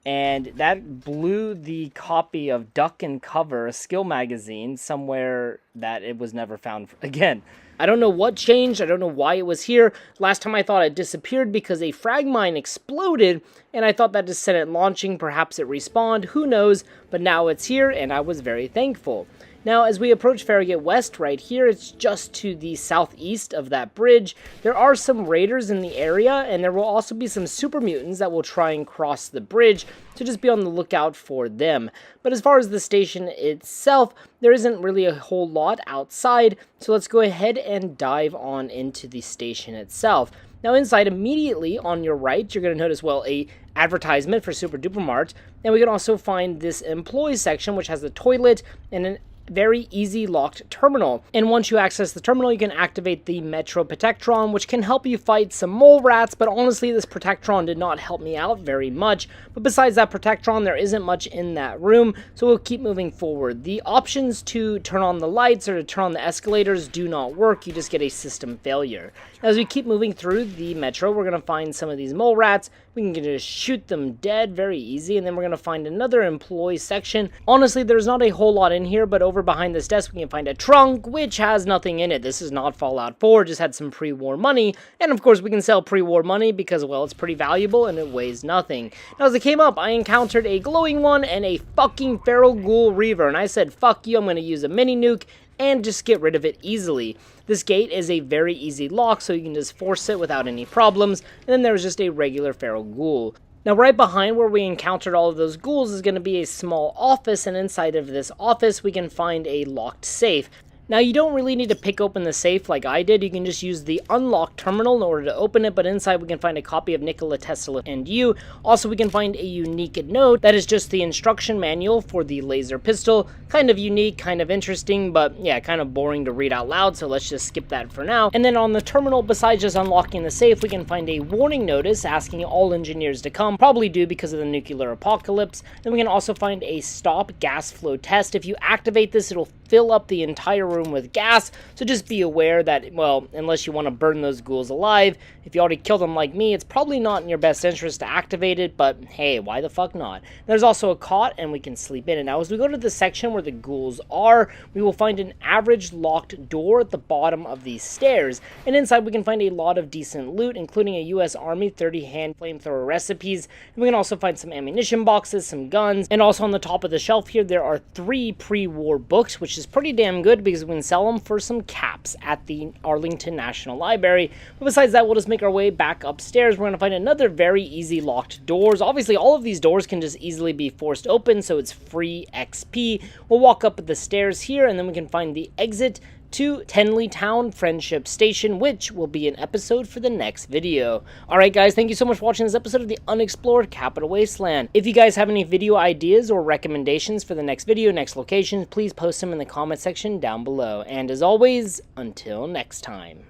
and that blew the copy of Duck and Cover, a skill magazine, somewhere that it was never found again. I don't know what changed, I don't know why it was here. Last time I thought it disappeared because a frag mine exploded, and I thought that just sent it launching, perhaps it respawned, who knows, but now it's here, and I was very thankful. Now, as we approach Farragut West right here, it's just to the southeast of that bridge. There are some raiders in the area, and there will also be some super mutants that will try and cross the bridge, so just be on the lookout for them. But as far as the station itself, there isn't really a whole lot outside, so let's go ahead and dive on into the station itself. Now inside, immediately on your right, you're going to notice, well, a advertisement for Super Duper Mart, and we can also find this employee section, which has a toilet and an very easy locked terminal. And once you access the terminal, you can activate the Metro Protectron, which can help you fight some mole rats, but honestly this Protectron did not help me out very much. But besides that Protectron, there isn't much in that room, so we'll keep moving forward. The options to turn on the lights or to turn on the escalators do not work, you just get a system failure. As we keep moving through the metro, we're going to find some of these mole rats. We can just shoot them dead, very easy, and then we're going to find another employee section. Honestly, there's not a whole lot in here, but over behind this desk we can find a trunk, which has nothing in it. This is not Fallout 4, just had some pre-war money, and of course we can sell pre-war money because, well, it's pretty valuable and it weighs nothing. Now as I came up, I encountered a glowing one and a fucking feral ghoul reaver, and I said, fuck you, I'm going to use a mini nuke and just get rid of it easily. This gate is a very easy lock, so you can just force it without any problems, and then there's just a regular feral ghoul. Now right behind where we encountered all of those ghouls is going to be a small office, and inside of this office we can find a locked safe. Now you don't really need to pick open the safe like I did, you can just use the unlock terminal in order to open it, but inside we can find a copy of Nikola Tesla and you. Also we can find a unique note that is just the instruction manual for the laser pistol. Kind of unique, kind of interesting, but yeah, kind of boring to read out loud, so let's just skip that for now. And then on the terminal, besides just unlocking the safe, we can find a warning notice asking all engineers to come, probably due because of the nuclear apocalypse. Then we can also find a stop gas flow test. If you activate this, it'll fill up the entire room with gas, so just be aware that, well, unless you want to burn those ghouls alive, if you already killed them like me, it's probably not in your best interest to activate it, but hey, why the fuck not? There's also a cot, and we can sleep in it. Now, as we go to the section where the ghouls are, we will find an average locked door at the bottom of these stairs, and inside we can find a lot of decent loot, including a US Army 30 hand flamethrower recipes, and we can also find some ammunition boxes, some guns, and also on the top of the shelf here, there are 3 pre-war books, which is pretty damn good because we can sell them for some caps at the Arlington National Library. But besides that, we'll just make our way back upstairs. We're going to find another very easy locked doors. Obviously, all of these doors can just easily be forced open, so it's free XP. We'll walk up the stairs here, and then we can find the exit to Tenleytown Friendship Station, which will be an episode for the next video. Alright guys, thank you so much for watching this episode of the Unexplored Capital Wasteland. If you guys have any video ideas or recommendations for the next video, next locations, please post them in the comment section down below. And as always, until next time.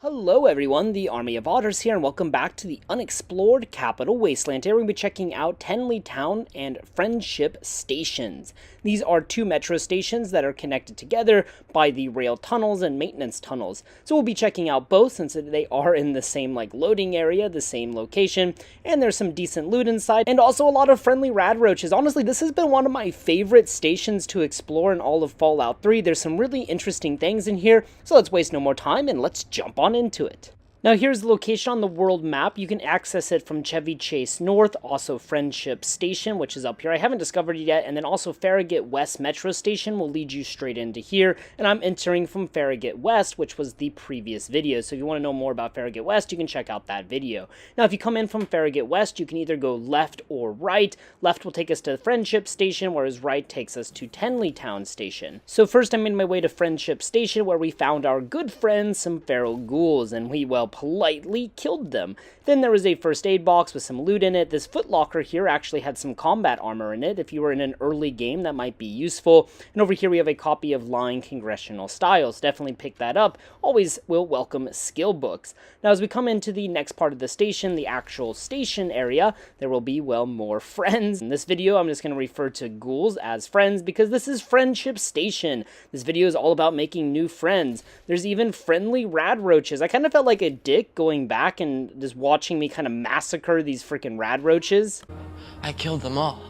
Hello everyone, the Army of Otters here, and welcome back to the Unexplored Capital Wasteland. Today we're going to be checking out Tenleytown and Friendship Stations. These are 2 metro stations that are connected together by the rail tunnels and maintenance tunnels. So we'll be checking out both since they are in the same loading area, the same location, and there's some decent loot inside, and also a lot of friendly rad roaches. Honestly, this has been one of my favorite stations to explore in all of Fallout 3. There's some really interesting things in here, so let's waste no more time and let's jump on into it. Now here's the location on the world map. You can access it from Chevy Chase North, also Friendship Station, which is up here. I haven't discovered it yet, and then also Farragut West Metro Station will lead you straight into here, and I'm entering from Farragut West, which was the previous video, so if you want to know more about Farragut West, you can check out that video. Now if you come in from Farragut West, you can either go left or right. Left will take us to Friendship Station, whereas right takes us to Tenleytown Station. So first I made my way to Friendship Station, where we found our good friends, some feral ghouls, and we, well, politely killed them. Then there was a first aid box with some loot in it. This footlocker here actually had some combat armor in it. If you were in an early game, that might be useful. And over here we have a copy of Line Congressional Styles. Definitely pick that up. Always will welcome skill books. Now as we come into the next part of the station, the actual station area, there will be, well, more friends. In this video, I'm just going to refer to ghouls as friends because this is Friendship Station. This video is all about making new friends. There's even friendly rad roaches. I kind of felt like a dick going back and just watching me kind of massacre these freaking rad roaches. I killed them all.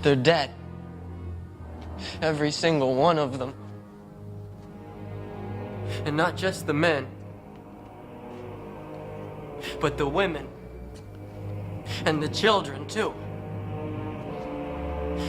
They're dead. Every single one of them. And not just the men, but the women. And the children, too.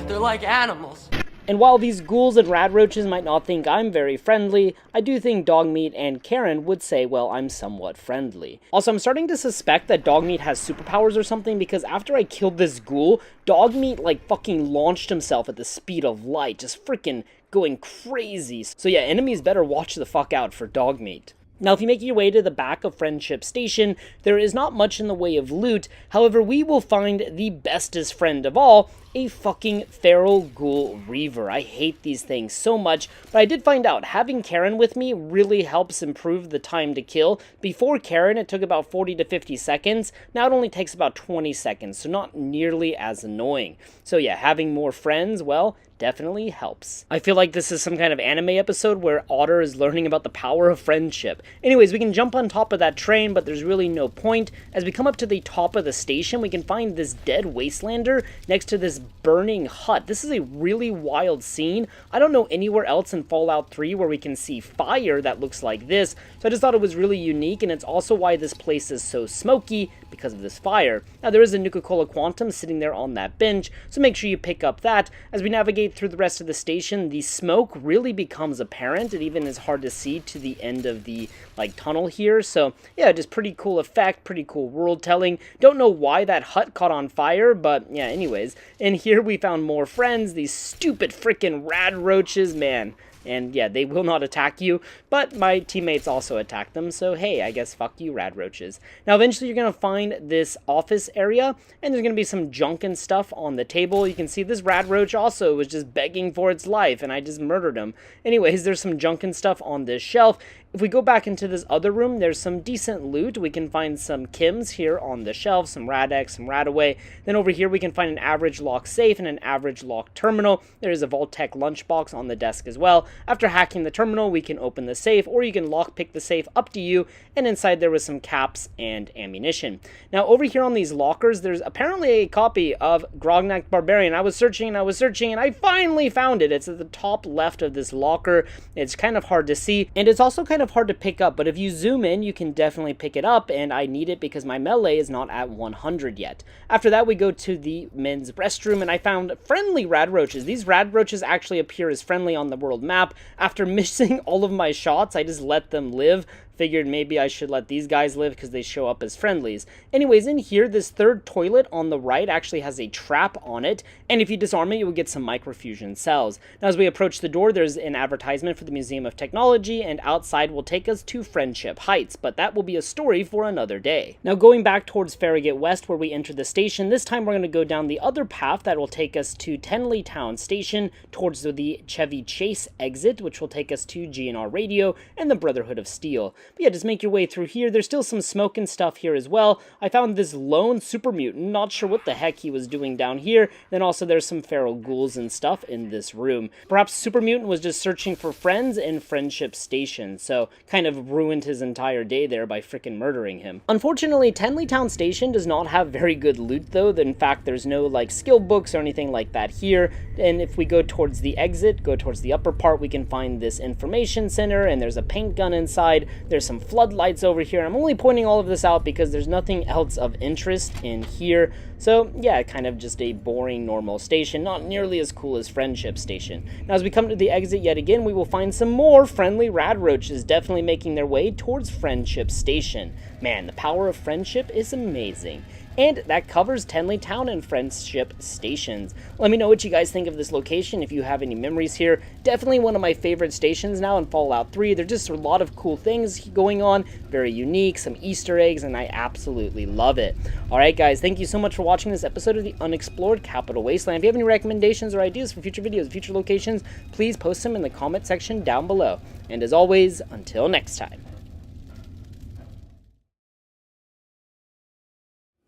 They're like animals. And while these ghouls and radroaches might not think I'm very friendly, I do think Dogmeat and Karen would say, well, I'm somewhat friendly. Also, I'm starting to suspect that Dogmeat has superpowers or something, because after I killed this ghoul, Dogmeat like fucking launched himself at the speed of light, just freaking going crazy. So yeah, enemies better watch the fuck out for Dogmeat. Now, if you make your way to the back of Friendship Station, there is not much in the way of loot. However, we will find the bestest friend of all, a fucking feral ghoul reaver. I hate these things so much, but I did find out having Karen with me really helps improve the time to kill. Before Karen, it took about 40 to 50 seconds. Now it only takes about 20 seconds, so not nearly as annoying. So yeah, having more friends, well, definitely helps. I feel like this is some kind of anime episode where Otter is learning about the power of friendship. Anyways, we can jump on top of that train, but there's really no point. As we come up to the top of the station, we can find this dead wastelander next to this burning hut. This is a really wild scene. I don't know anywhere else in Fallout 3 where we can see fire that looks like this, so I just thought it was really unique, and it's also why this place is so smoky, because of this fire. Now, there is a Nuka-Cola Quantum sitting there on that bench, so make sure you pick up that. As we navigate through the rest of the station, the smoke really becomes apparent. It even is hard to see to the end of the tunnel here. So yeah, just pretty cool effect, pretty cool world telling. Don't know why that hut caught on fire, but yeah, anyways. And here we found more friends, these stupid freaking rad roaches, man. And yeah, they will not attack you, but my teammates also attack them, so hey, I guess fuck you, rad roaches. Now, eventually you're going to find this office area, and there's going to be some junk and stuff on the table. You can see this rad roach also was just begging for its life, and I just murdered him. Anyways, there's some junk and stuff on this shelf. If we go back into this other room, there's some decent loot. We can find some Kims here on the shelf, some Rad-X, some Radaway. Then over here we can find an average lock safe and an average lock terminal. There is a Vault-Tec lunchbox on the desk as well. After hacking the terminal, we can open the safe, or you can lockpick the safe, up to you. And inside there was some caps and ammunition. Now over here on these lockers, there's apparently a copy of Grognak Barbarian. I was searching, and I finally found it. It's at the top left of this locker. It's kind of hard to see, and it's also kind of hard to pick up, but if you zoom in, you can definitely pick it up, and I need it because my melee is not at 100 yet. After that, we go to the men's restroom, and I found friendly rad roaches. These rad roaches actually appear as friendly on the world map. After missing all of my shots, I just let them live. Figured maybe I should let these guys live because they show up as friendlies. Anyways, in here, this third toilet on the right actually has a trap on it, and if you disarm it, you will get some microfusion cells. Now, as we approach the door, there's an advertisement for the Museum of Technology, and outside will take us to Friendship Heights, but that will be a story for another day. Now, going back towards Farragut West, where we entered the station, this time we're going to go down the other path that will take us to Tenleytown Station, towards the Chevy Chase exit, which will take us to GNR Radio and the Brotherhood of Steel. But yeah, just make your way through here. There's still some smoke and stuff here as well. I found this lone super mutant, not sure what the heck he was doing down here. Then also there's some feral ghouls and stuff in this room. Perhaps super mutant was just searching for friends in Friendship Station, so kind of ruined his entire day there by freaking murdering him. Unfortunately, Tenleytown Station does not have very good loot though. In fact, there's no skill books or anything like that here. And if we go towards the exit, go towards the upper part, we can find this information center, and there's a paint gun inside. There's some floodlights over here. I'm only pointing all of this out because there's nothing else of interest in here. So yeah, kind of just a boring normal station, not nearly as cool as Friendship Station. Now, as we come to the exit yet again, we will find some more friendly rad roaches definitely making their way towards Friendship Station. Man, the power of friendship is amazing. And that covers Tenleytown and Friendship Stations. Let me know what you guys think of this location, if you have any memories here. Definitely one of my favorite stations now in Fallout 3. There's just a lot of cool things going on, very unique, some Easter eggs, and I absolutely love it. Alright guys, thank you so much for watching this episode of the Unexplored Capital Wasteland. If you have any recommendations or ideas for future videos, future locations, please post them in the comment section down below. And as always, until next time.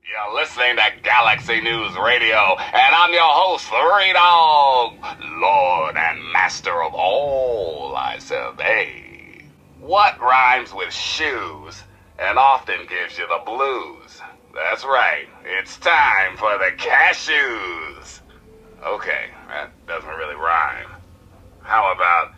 You're listening to Galaxy News Radio, and I'm your host, Three Dog, Lord and Master of all I survey. What rhymes with shoes and often gives you the blues? That's right, it's time for the cashews. Okay, that doesn't really rhyme. How about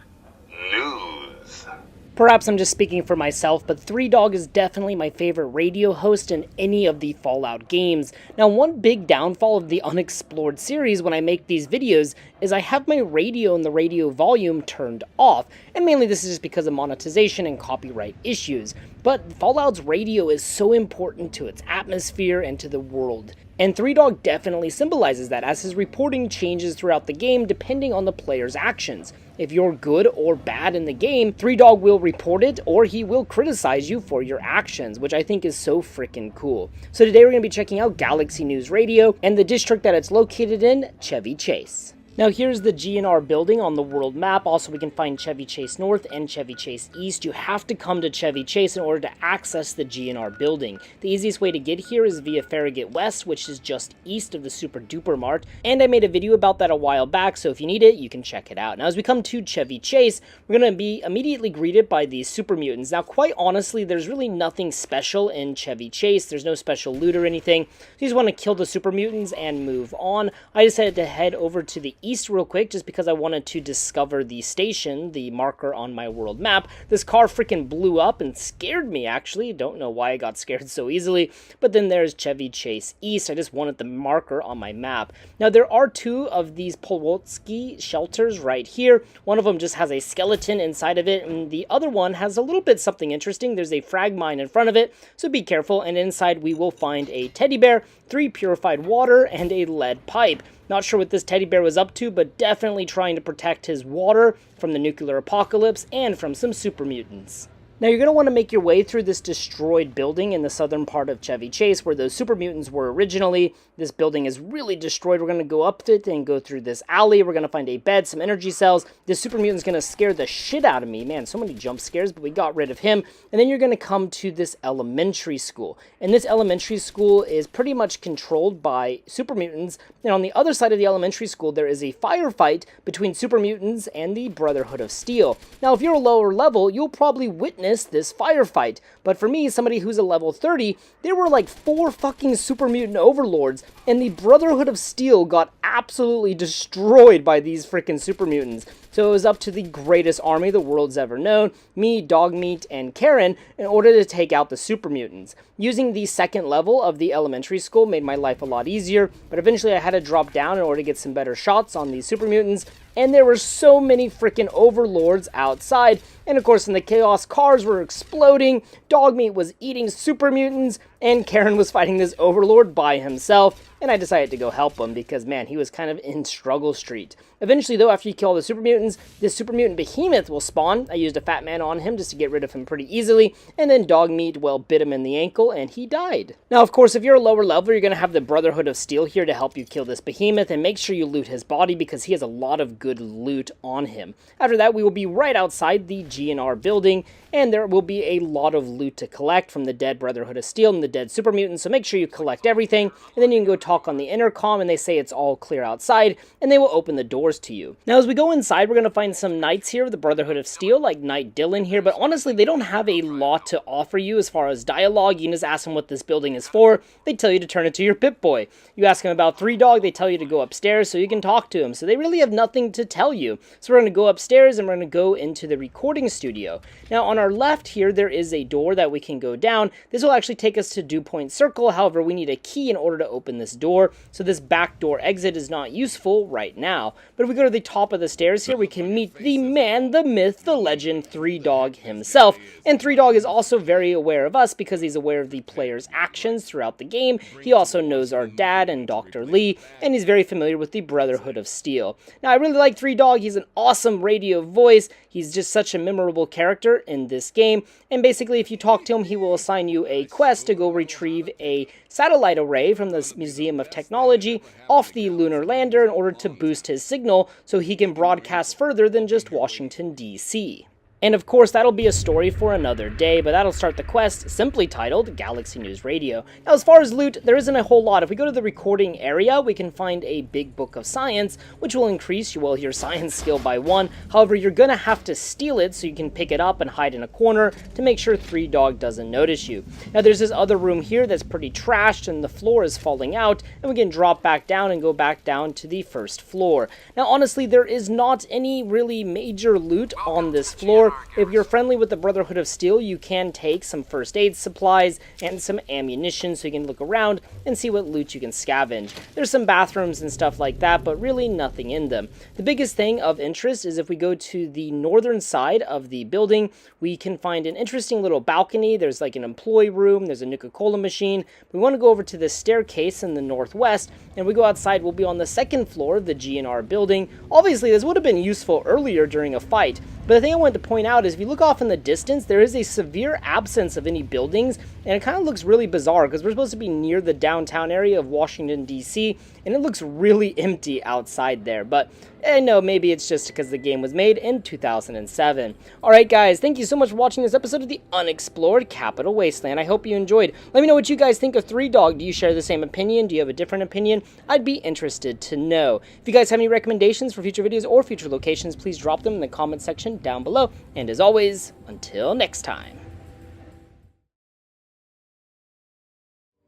news? Perhaps I'm just speaking for myself, but Three Dog is definitely my favorite radio host in any of the Fallout games. Now, one big downfall of the Unexplored series when I make these videos is I have my radio and the radio volume turned off, and mainly this is just because of monetization and copyright issues. But Fallout's radio is so important to its atmosphere and to the world. And Three Dog definitely symbolizes that, as his reporting changes throughout the game depending on the player's actions. If you're good or bad in the game, Three Dog will report it, or he will criticize you for your actions, which I think is so freaking cool. So today we're going to be checking out Galaxy News Radio and the district that it's located in, Chevy Chase. Now here's the GNR building on the world map. Also, we can find Chevy Chase North and Chevy Chase East. You have to come to Chevy Chase in order to access the GNR building. The easiest way to get here is via Farragut West, which is just east of the Super Duper Mart, and I made a video about that a while back, so if you need it, you can check it out. Now as we come to Chevy Chase, we're going to be immediately greeted by these super mutants. Now quite honestly, there's really nothing special in Chevy Chase. There's no special loot or anything. You just want to kill the super mutants and move on. I decided to head over to the east real quick just because I wanted to discover the station, the marker on my world map. This car freaking blew up and scared me, actually. Don't know why I got scared so easily. But then there's Chevy Chase East. I just wanted the marker on my map. Now there are two of these Polwotsky shelters right here. One of them just has a skeleton inside of it, and the other one has a little bit something interesting. There's a frag mine in front of it, so be careful. And inside we will find a teddy bear, 3 purified water, and a lead pipe. Not sure what this teddy bear was up to, but definitely trying to protect his water from the nuclear apocalypse and from some super mutants. Now you're going to want to make your way through this destroyed building in the southern part of Chevy Chase where those super mutants were originally. This building is really destroyed. We're going to go up it and go through this alley. We're going to find a bed, some energy cells. This super mutant's going to scare the shit out of me. Man, so many jump scares, but we got rid of him. And then you're going to come to this elementary school. And this elementary school is pretty much controlled by super mutants. And on the other side of the elementary school, there is a firefight between super mutants and the Brotherhood of Steel. Now, if you're a lower level, you'll probably witness this firefight, but for me, somebody who's a level 30, there were like 4 fucking super mutant overlords, and the Brotherhood of Steel got absolutely destroyed by these freaking super mutants. So it was up to the greatest army the world's ever known, me, Dogmeat, and Karen, in order to take out the super mutants. Using the second level of the elementary school made my life a lot easier, but eventually I had to drop down in order to get some better shots on these super mutants, and there were so many freaking overlords outside, and of course in the chaos, cars were exploding, Dogmeat was eating super mutants, and Karen was fighting this overlord by himself, and I decided to go help him because, man, he was kind of in struggle street. Eventually, though, after you kill all the super mutants, this super mutant behemoth will spawn. I used a fat man on him just to get rid of him pretty easily, and then Dogmeat, well, bit him in the ankle, and he died. Now, of course, if you're a lower level, you're going to have the Brotherhood of Steel here to help you kill this behemoth, and make sure you loot his body because he has a lot of good loot on him. After that, we will be right outside the GNR building, and there will be a lot of loot to collect from the dead Brotherhood of Steel and the dead super mutants, so make sure you collect everything, and then you can go talk on the intercom, and they say it's all clear outside, and they will open the doors to you. Now, as we go inside, we're going to find some knights here of the Brotherhood of Steel, like Knight Dylan here, but honestly, they don't have a lot to offer you as far as dialogue. You can just ask them what this building is for. They tell you to turn it to your Pip-Boy. You ask them about Three Dog, they tell you to go upstairs so you can talk to him, so they really have nothing to tell you. So we're going to go upstairs, and we're going to go into the recording studio. Now, on our left here, there is a door that we can go down. This will actually take us to Dew Point Circle. However, we need a key in order to open this door, so this back door exit is not useful right now. But if we go to the top of the stairs here, we can meet the man, the myth, the legend, Three Dog himself. And Three Dog is also very aware of us because he's aware of the player's actions throughout the game. He also knows our dad and Dr. Lee, and he's very familiar with the Brotherhood of Steel. Now, I really like Three Dog. He's an awesome radio voice. He's just such a memorable character in this game, and basically if you talk to him, he will assign you a quest to go retrieve a satellite array from the Museum of Technology off the lunar lander in order to boost his signal so he can broadcast further than just Washington, D.C. And of course, that'll be a story for another day, but that'll start the quest, simply titled Galaxy News Radio. Now, as far as loot, there isn't a whole lot. If we go to the recording area, we can find a big book of science, which will increase your science skill by 1. However, you're gonna have to steal it so you can pick it up and hide in a corner to make sure Three Dog doesn't notice you. Now, there's this other room here that's pretty trashed, and the floor is falling out, and we can drop back down and go back down to the first floor. Now, honestly, there is not any really major loot on this floor. However, if you're friendly with the Brotherhood of Steel, you can take some first aid supplies and some ammunition so you can look around and see what loot you can scavenge. There's some bathrooms and stuff like that, but really nothing in them. The biggest thing of interest is if we go to the northern side of the building, we can find an interesting little balcony. There's like an employee room, there's a Nuka-Cola machine. We want to go over to this staircase in the northwest, and we go outside, we'll be on the second floor of the GNR building. Obviously, this would have been useful earlier during a fight, but the thing I wanted to point out is if you look off in the distance, there is a severe absence of any buildings, and it kind of looks really bizarre because we're supposed to be near the downtown area of Washington, D.C., and it looks really empty outside there, but I know maybe it's just because the game was made in 2007. Alright guys, thank you so much for watching this episode of the Unexplored Capital Wasteland. I hope you enjoyed. Let me know what you guys think of Three Dog. Do you share the same opinion? Do you have a different opinion? I'd be interested to know. If you guys have any recommendations for future videos or future locations, please drop them in the comment section down below. And as always, until next time.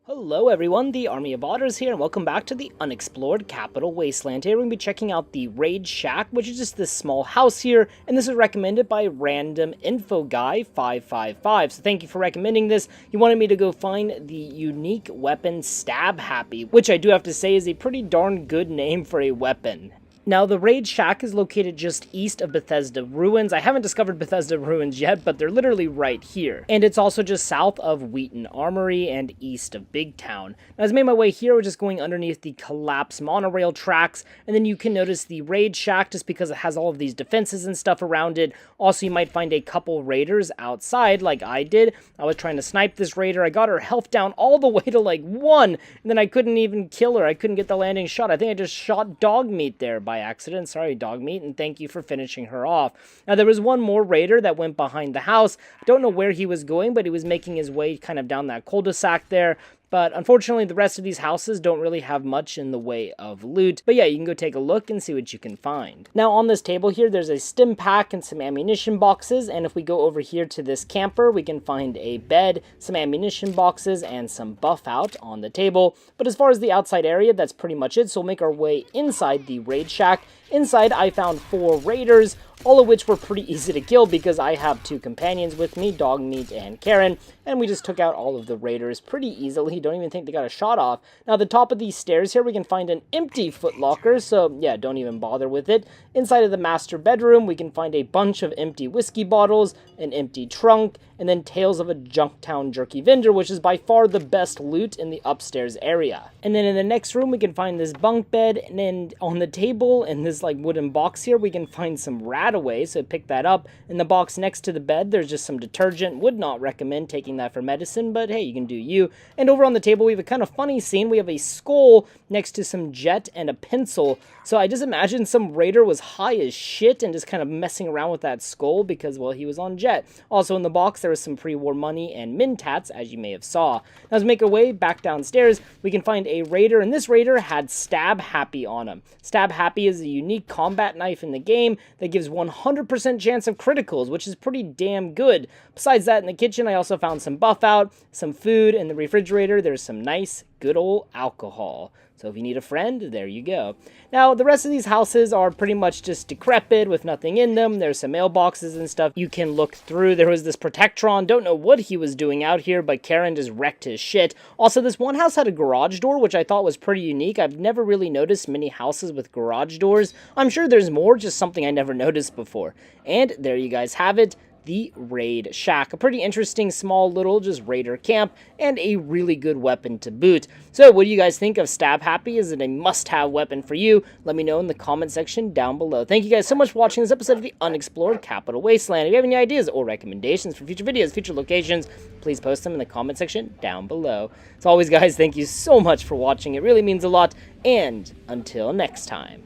Hello everyone, the Army of Otters here, and welcome back to the Unexplored Capital Wasteland. Today we're going to be checking out the Raid Shack, which is just this small house here, and this is recommended by Random Info Guy 555. So thank you for recommending this. He wanted me to go find the unique weapon Stab Happy, which I do have to say is a pretty darn good name for a weapon. Now, the Raid Shack is located just east of Bethesda Ruins. I haven't discovered Bethesda Ruins yet, but they're literally right here. And it's also just south of Wheaton Armory and east of Big Town. Now, as I made my way here, we're just going underneath the collapsed monorail tracks, and then you can notice the Raid Shack just because it has all of these defenses and stuff around it. Also, you might find a couple raiders outside, like I did. I was trying to snipe this raider. I got her health down all the way to like 1, and then I couldn't even kill her. I couldn't get the landing shot. I think I just shot dog meat there by accident. Sorry, dog meat, and thank you for finishing her off. Now, there was one more raider that went behind the house. I don't know where he was going, but he was making his way kind of down that cul-de-sac there. But unfortunately, the rest of these houses don't really have much in the way of loot. But yeah, you can go take a look and see what you can find. Now, on this table here, there's a stim pack and some ammunition boxes. And if we go over here to this camper, we can find a bed, some ammunition boxes, and some buff out on the table. But as far as the outside area, that's pretty much it. So we'll make our way inside the Raid Shack. Inside, I found 4 raiders, all of which were pretty easy to kill because I have 2 companions with me, Dog Meat and Karen, and we just took out all of the raiders pretty easily. Don't even think they got a shot off. Now, at the top of these stairs here, we can find an empty footlocker, so yeah, don't even bother with it. Inside of the master bedroom, we can find a bunch of empty whiskey bottles, an empty trunk, and then tales of a Junction jerky vendor, which is by far the best loot in the upstairs area. And then in the next room, we can find this bunk bed, and then on the table in this like wooden box here, we can find some Radaway, so pick that up. In the box next to the bed, there's just some detergent. Would not recommend taking that for medicine, but hey, you can do you. And over on the table, we have a kind of funny scene. We have a skull next to some jet and a pencil. So I just imagine some raider was high as shit and just kind of messing around with that skull because, well, he was on jet. Also in the box, there was some pre-war money and mentats, as you may have saw. Now, as we make our way back downstairs, we can find a raider, and this raider had Stab Happy on him. Stab Happy is a unique combat knife in the game that gives 100% chance of criticals, which is pretty damn good. Besides that, in the kitchen, I also found some buff out, some food. In the refrigerator, there's some nice, good old alcohol. So if you need a friend, there you go. Now, the rest of these houses are pretty much just decrepit with nothing in them. There's some mailboxes and stuff you can look through. There was this Protectron. Don't know what he was doing out here, but Karen just wrecked his shit. Also, this one house had a garage door, which I thought was pretty unique. I've never really noticed many houses with garage doors. I'm sure there's more, just something I never noticed before. And there you guys have it. The Raid Shack. A pretty interesting small little just raider camp and a really good weapon to boot. So what do you guys think of Stab Happy? Is it a must-have weapon for you? Let me know in the comment section down below. Thank you guys so much for watching this episode of the Unexplored Capital Wasteland. If you have any ideas or recommendations for future videos, future locations, please post them in the comment section down below. As always, guys, thank you so much for watching. It really means a lot. And until next time.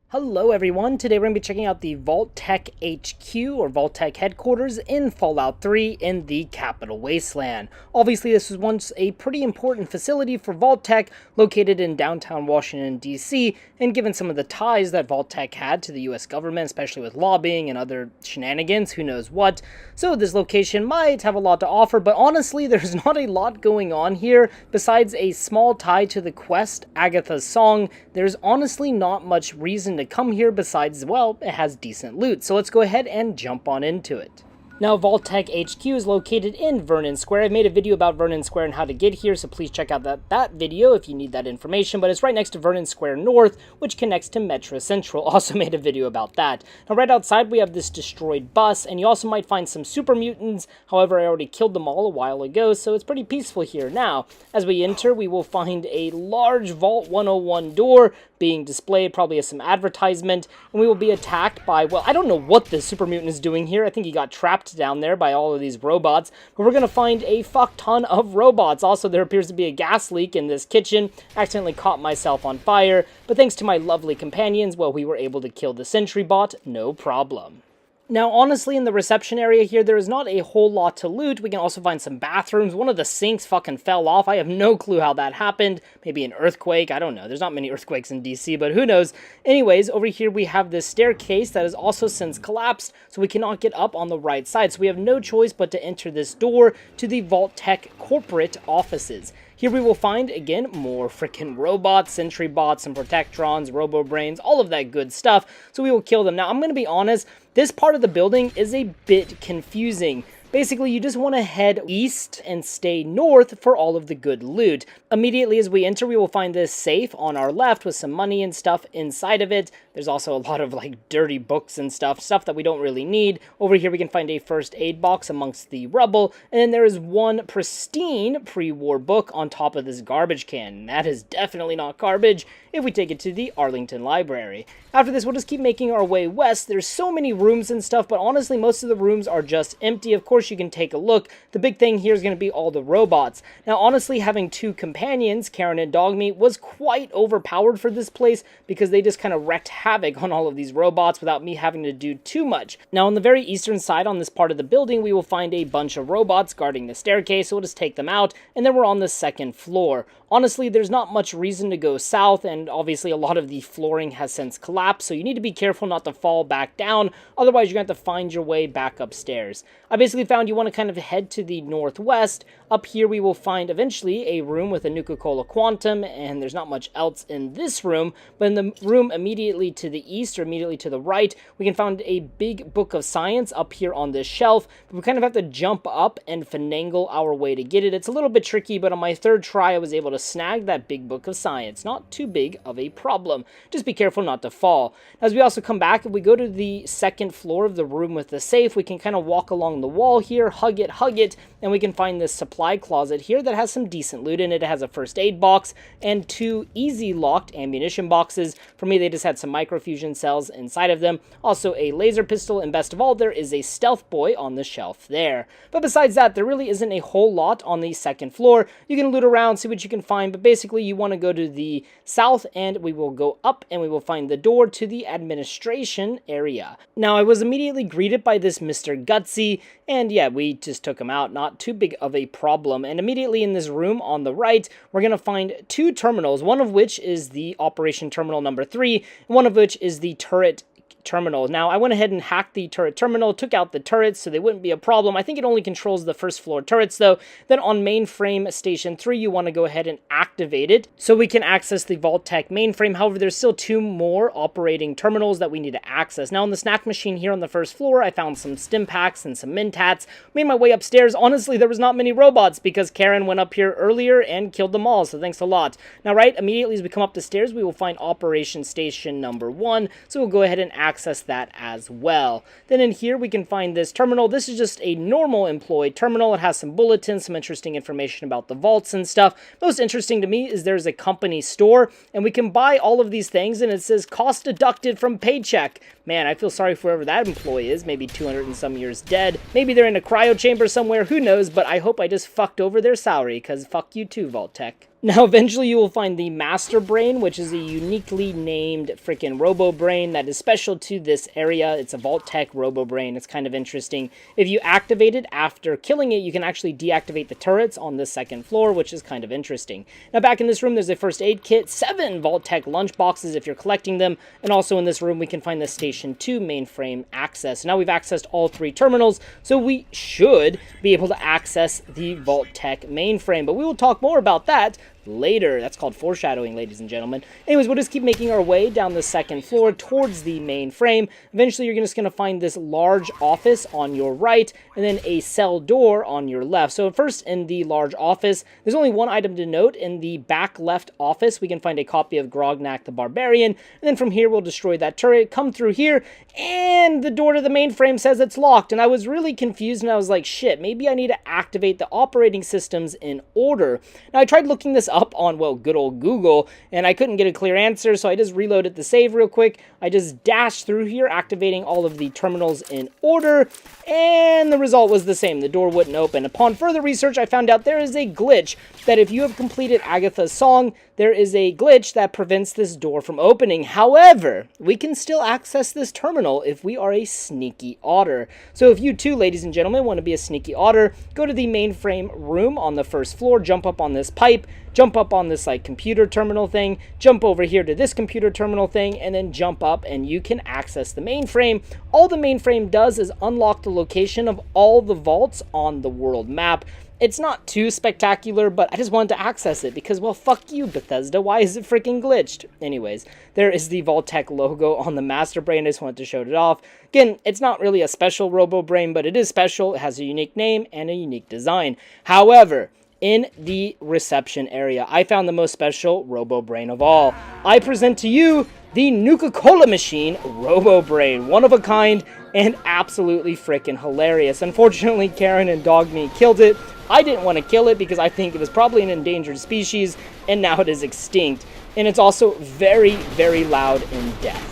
Hello everyone, today we're going to be checking out the Vault-Tec HQ, or Vault-Tec headquarters, in Fallout 3 in the Capital Wasteland. Obviously this was once a pretty important facility for Vault-Tec, located in downtown Washington, D.C., and given some of the ties that Vault-Tec had to the US government, especially with lobbying and other shenanigans, who knows what. So this location might have a lot to offer, but honestly there's not a lot going on here. Besides a small tie to the quest, Agatha's Song, there's honestly not much reason reason to come here besides, well, it has decent loot. So let's go ahead and jump on into it. Now, Vault-Tec HQ is located in Vernon Square. I've made a video about Vernon Square and how to get here, so please check out that video if you need that information. But it's right next to Vernon Square North, which connects to Metro Central. Also made a video about that. Now, right outside, we have this destroyed bus, and you also might find some super mutants. However, I already killed them all a while ago, so it's pretty peaceful here. Now, as we enter, we will find a large Vault 101 door being displayed, probably as some advertisement, and we will be attacked by, well, I don't know what this super mutant is doing here. I think he got trapped down there by all of these robots, but we're going to find a fuck ton of robots. Also, there appears to be a gas leak in this kitchen. Accidentally caught myself on fire, but thanks to my lovely companions, well, we were able to kill the sentry bot, no problem. Now, honestly, in the reception area here, there is not a whole lot to loot. We can also find some bathrooms. One of the sinks fucking fell off. I have no clue how that happened. Maybe an earthquake. I don't know. There's not many earthquakes in DC, but who knows? Anyways, over here we have this staircase that has also since collapsed, so we cannot get up on the right side. So we have no choice but to enter this door to the Vault-Tec corporate offices. Here we will find, again, more freaking robots, sentry bots, and protectrons, robo-brains, all of that good stuff, so we will kill them. Now, I'm going to be honest, this part of the building is a bit confusing. Basically, you just want to head east and stay north for all of the good loot. Immediately as we enter, we will find this safe on our left with some money and stuff inside of it. There's also a lot of like dirty books and stuff that we don't really need. Over here we can find a first aid box amongst the rubble, and then there is one pristine pre-war book on top of this garbage can. That is definitely not garbage if we take it to the Arlington Library. After this, we'll just keep making our way west. There's so many rooms and stuff, but honestly, most of the rooms are just empty. Of course, you can take a look. The big thing here is going to be all the robots. Now, honestly, having two companions, Karen and Dogmeat, was quite overpowered for this place because they just kind of wrecked havoc on all of these robots without me having to do too much. Now, on the very eastern side on this part of the building, we will find a bunch of robots guarding the staircase, so we'll just take them out, and then we're on the second floor. Honestly, there's not much reason to go south, and obviously a lot of the flooring has since collapsed, so you need to be careful not to fall back down, otherwise you're going to have to find your way back upstairs. I basically found you want to kind of head to the northwest. Up here we will find eventually a room with a Nuka-Cola Quantum, and there's not much else in this room, but in the room immediately to the east or immediately to the right, we can find a big book of science up here on this shelf, but we kind of have to jump up and finagle our way to get it. It's a little bit tricky, but on my third try I was able to snag that big book of science. Not too big of a problem. Just be careful not to fall. As we also come back, if we go to the second floor of the room with the safe, we can kind of walk along the wall here, hug it, and we can find this supply closet here that has some decent loot in it. It has a first aid box and two easy locked ammunition boxes. For me, they just had some microfusion cells inside of them. Also a laser pistol, and best of all, there is a stealth boy on the shelf there. But besides that, there really isn't a whole lot on the second floor. You can loot around, see what you can find, but basically you want to go to the south, and we will go up and we will find the door to the administration area. Now, I was immediately greeted by this Mr. Gutsy, and yeah, we just took him out. Not too big of a problem. And immediately in this room on the right, we're going to find two terminals, one of which is the Operation Terminal number 3, and one of which is the turret terminal. Now, I went ahead and hacked the turret terminal, took out the turrets so they wouldn't be a problem. I think it only controls the first floor turrets though. Then on mainframe station 3, you want to go ahead and activate it so we can access the Vault-Tec mainframe. However, there's still two more operating terminals that we need to access. Now, on the snack machine here on the first floor, I found some stim packs and some mentats. Made my way upstairs. Honestly, there was not many robots because Karen went up here earlier and killed them all, so thanks a lot. Now, right, immediately as we come up the stairs, we will find operation station number 1, so we'll go ahead and access that as well. Then in here we can find this terminal. This is just a normal employee terminal. It has some bulletins, some interesting information about the vaults and stuff. Most interesting to me is there's a company store, and we can buy all of these things, and it says cost deducted from paycheck. Man, I feel sorry for whoever that employee is, maybe 200 and some years dead. Maybe they're in a cryo chamber somewhere, who knows, but I hope I just fucked over their salary, because fuck you too, Vault-Tec. Now, eventually you will find the Master Brain, which is a uniquely named freaking Robo-Brain that is special to this area. It's a Vault-Tec Robo-Brain. It's kind of interesting. If you activate it after killing it, you can actually deactivate the turrets on the second floor, which is kind of interesting. Now, back in this room, there's a first aid kit, 7 Vault-Tec lunch boxes if you're collecting them, and also in this room, we can find the Station 2 mainframe access. Now, we've accessed all 3 terminals, so we should be able to access the Vault-Tec mainframe, but we will talk more about that later. That's called foreshadowing, ladies and gentlemen. Anyways, we'll just keep making our way down the second floor towards the main frame. Eventually, you're just going to find this large office on your right, and then a cell door on your left. So first, in the large office, there's only one item to note. In the back left office, we can find a copy of Grognak the Barbarian, and then from here, we'll destroy that turret, come through here, and the door to the mainframe says it's locked, and I was really confused, and I was like, shit, maybe I need to activate the operating systems in order. Now, I tried looking this up on, well, good old Google, and I couldn't get a clear answer, so I just reloaded the save real quick. I just dashed through here, activating all of the terminals in order, and the result was the same. The door wouldn't open. Upon further research, I found out there is a glitch that if you have completed Agatha's song, there is a glitch that prevents this door from opening. However, we can still access this terminal if we are a sneaky otter. So if you too, ladies and gentlemen, want to be a sneaky otter, go to the mainframe room on the first floor, jump up on this pipe, jump up on this like computer terminal thing, jump over here to this computer terminal thing, and then jump up and you can access the mainframe. All the mainframe does is unlock the location of all the vaults on the world map. It's not too spectacular, but I just wanted to access it because, well, fuck you, Bethesda. Why is it freaking glitched? Anyways, there is the Vault-Tec logo on the master brain. I just wanted to show it off. Again, it's not really a special robo-brain, but it is special. It has a unique name and a unique design. However, in the reception area, I found the most special robo-brain of all. I present to you the Nuka-Cola machine robo-brain. One of a kind and absolutely freaking hilarious. Unfortunately, Karen and Dogme killed it. I didn't want to kill it because I think it was probably an endangered species, and now it is extinct. And it's also very, very loud in death.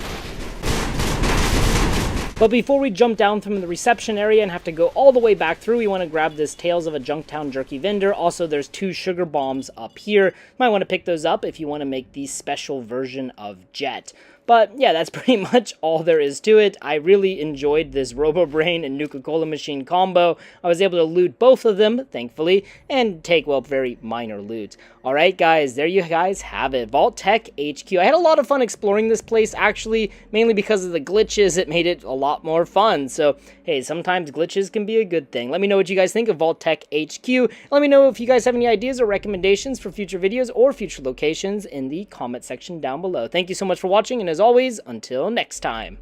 But before we jump down from the reception area and have to go all the way back through, we want to grab this Tales of a Junktown Jerky Vendor. Also, there's 2 sugar bombs up here. Might want to pick those up if you want to make the special version of Jet. But yeah, that's pretty much all there is to it. I really enjoyed this Robo-Brain and Nuka-Cola machine combo. I was able to loot both of them, thankfully, and take, well, very minor loot. Alright guys, there you guys have it. Vault-Tec HQ. I had a lot of fun exploring this place, actually, mainly because of the glitches. It made it a lot more fun. So, hey, sometimes glitches can be a good thing. Let me know what you guys think of Vault-Tec HQ. Let me know if you guys have any ideas or recommendations for future videos or future locations in the comment section down below. Thank you so much for watching, and as always, until next time.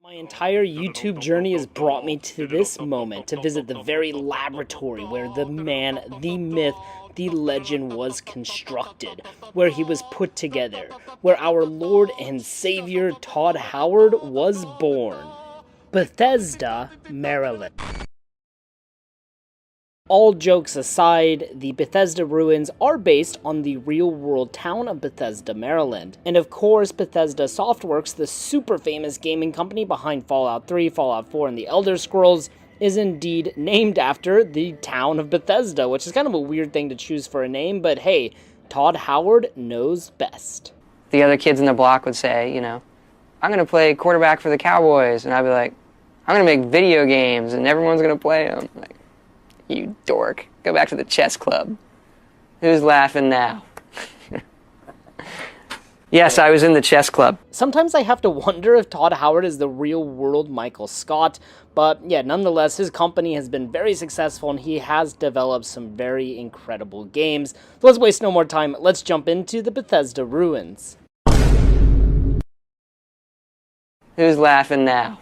My entire YouTube journey has brought me to this moment, to visit the very laboratory where the man, the myth, the legend was constructed, where he was put together, where our Lord and Savior Todd Howard was born. Bethesda, Maryland. All jokes aside, the Bethesda Ruins are based on the real-world town of Bethesda, Maryland. And of course, Bethesda Softworks, the super famous gaming company behind Fallout 3, Fallout 4, and the Elder Scrolls, is indeed named after the town of Bethesda, which is kind of a weird thing to choose for a name, but hey, Todd Howard knows best. The other kids in the block would say, you know, I'm going to play quarterback for the Cowboys, and I'd be like, I'm going to make video games, and everyone's going to play them. Like, you dork. Go back to the chess club. Who's laughing now? Yes, I was in the chess club. Sometimes I have to wonder if Todd Howard is the real-world Michael Scott, but yeah, nonetheless, his company has been very successful and he has developed some very incredible games. So let's waste no more time. Let's jump into the Bethesda Ruins. Who's laughing now?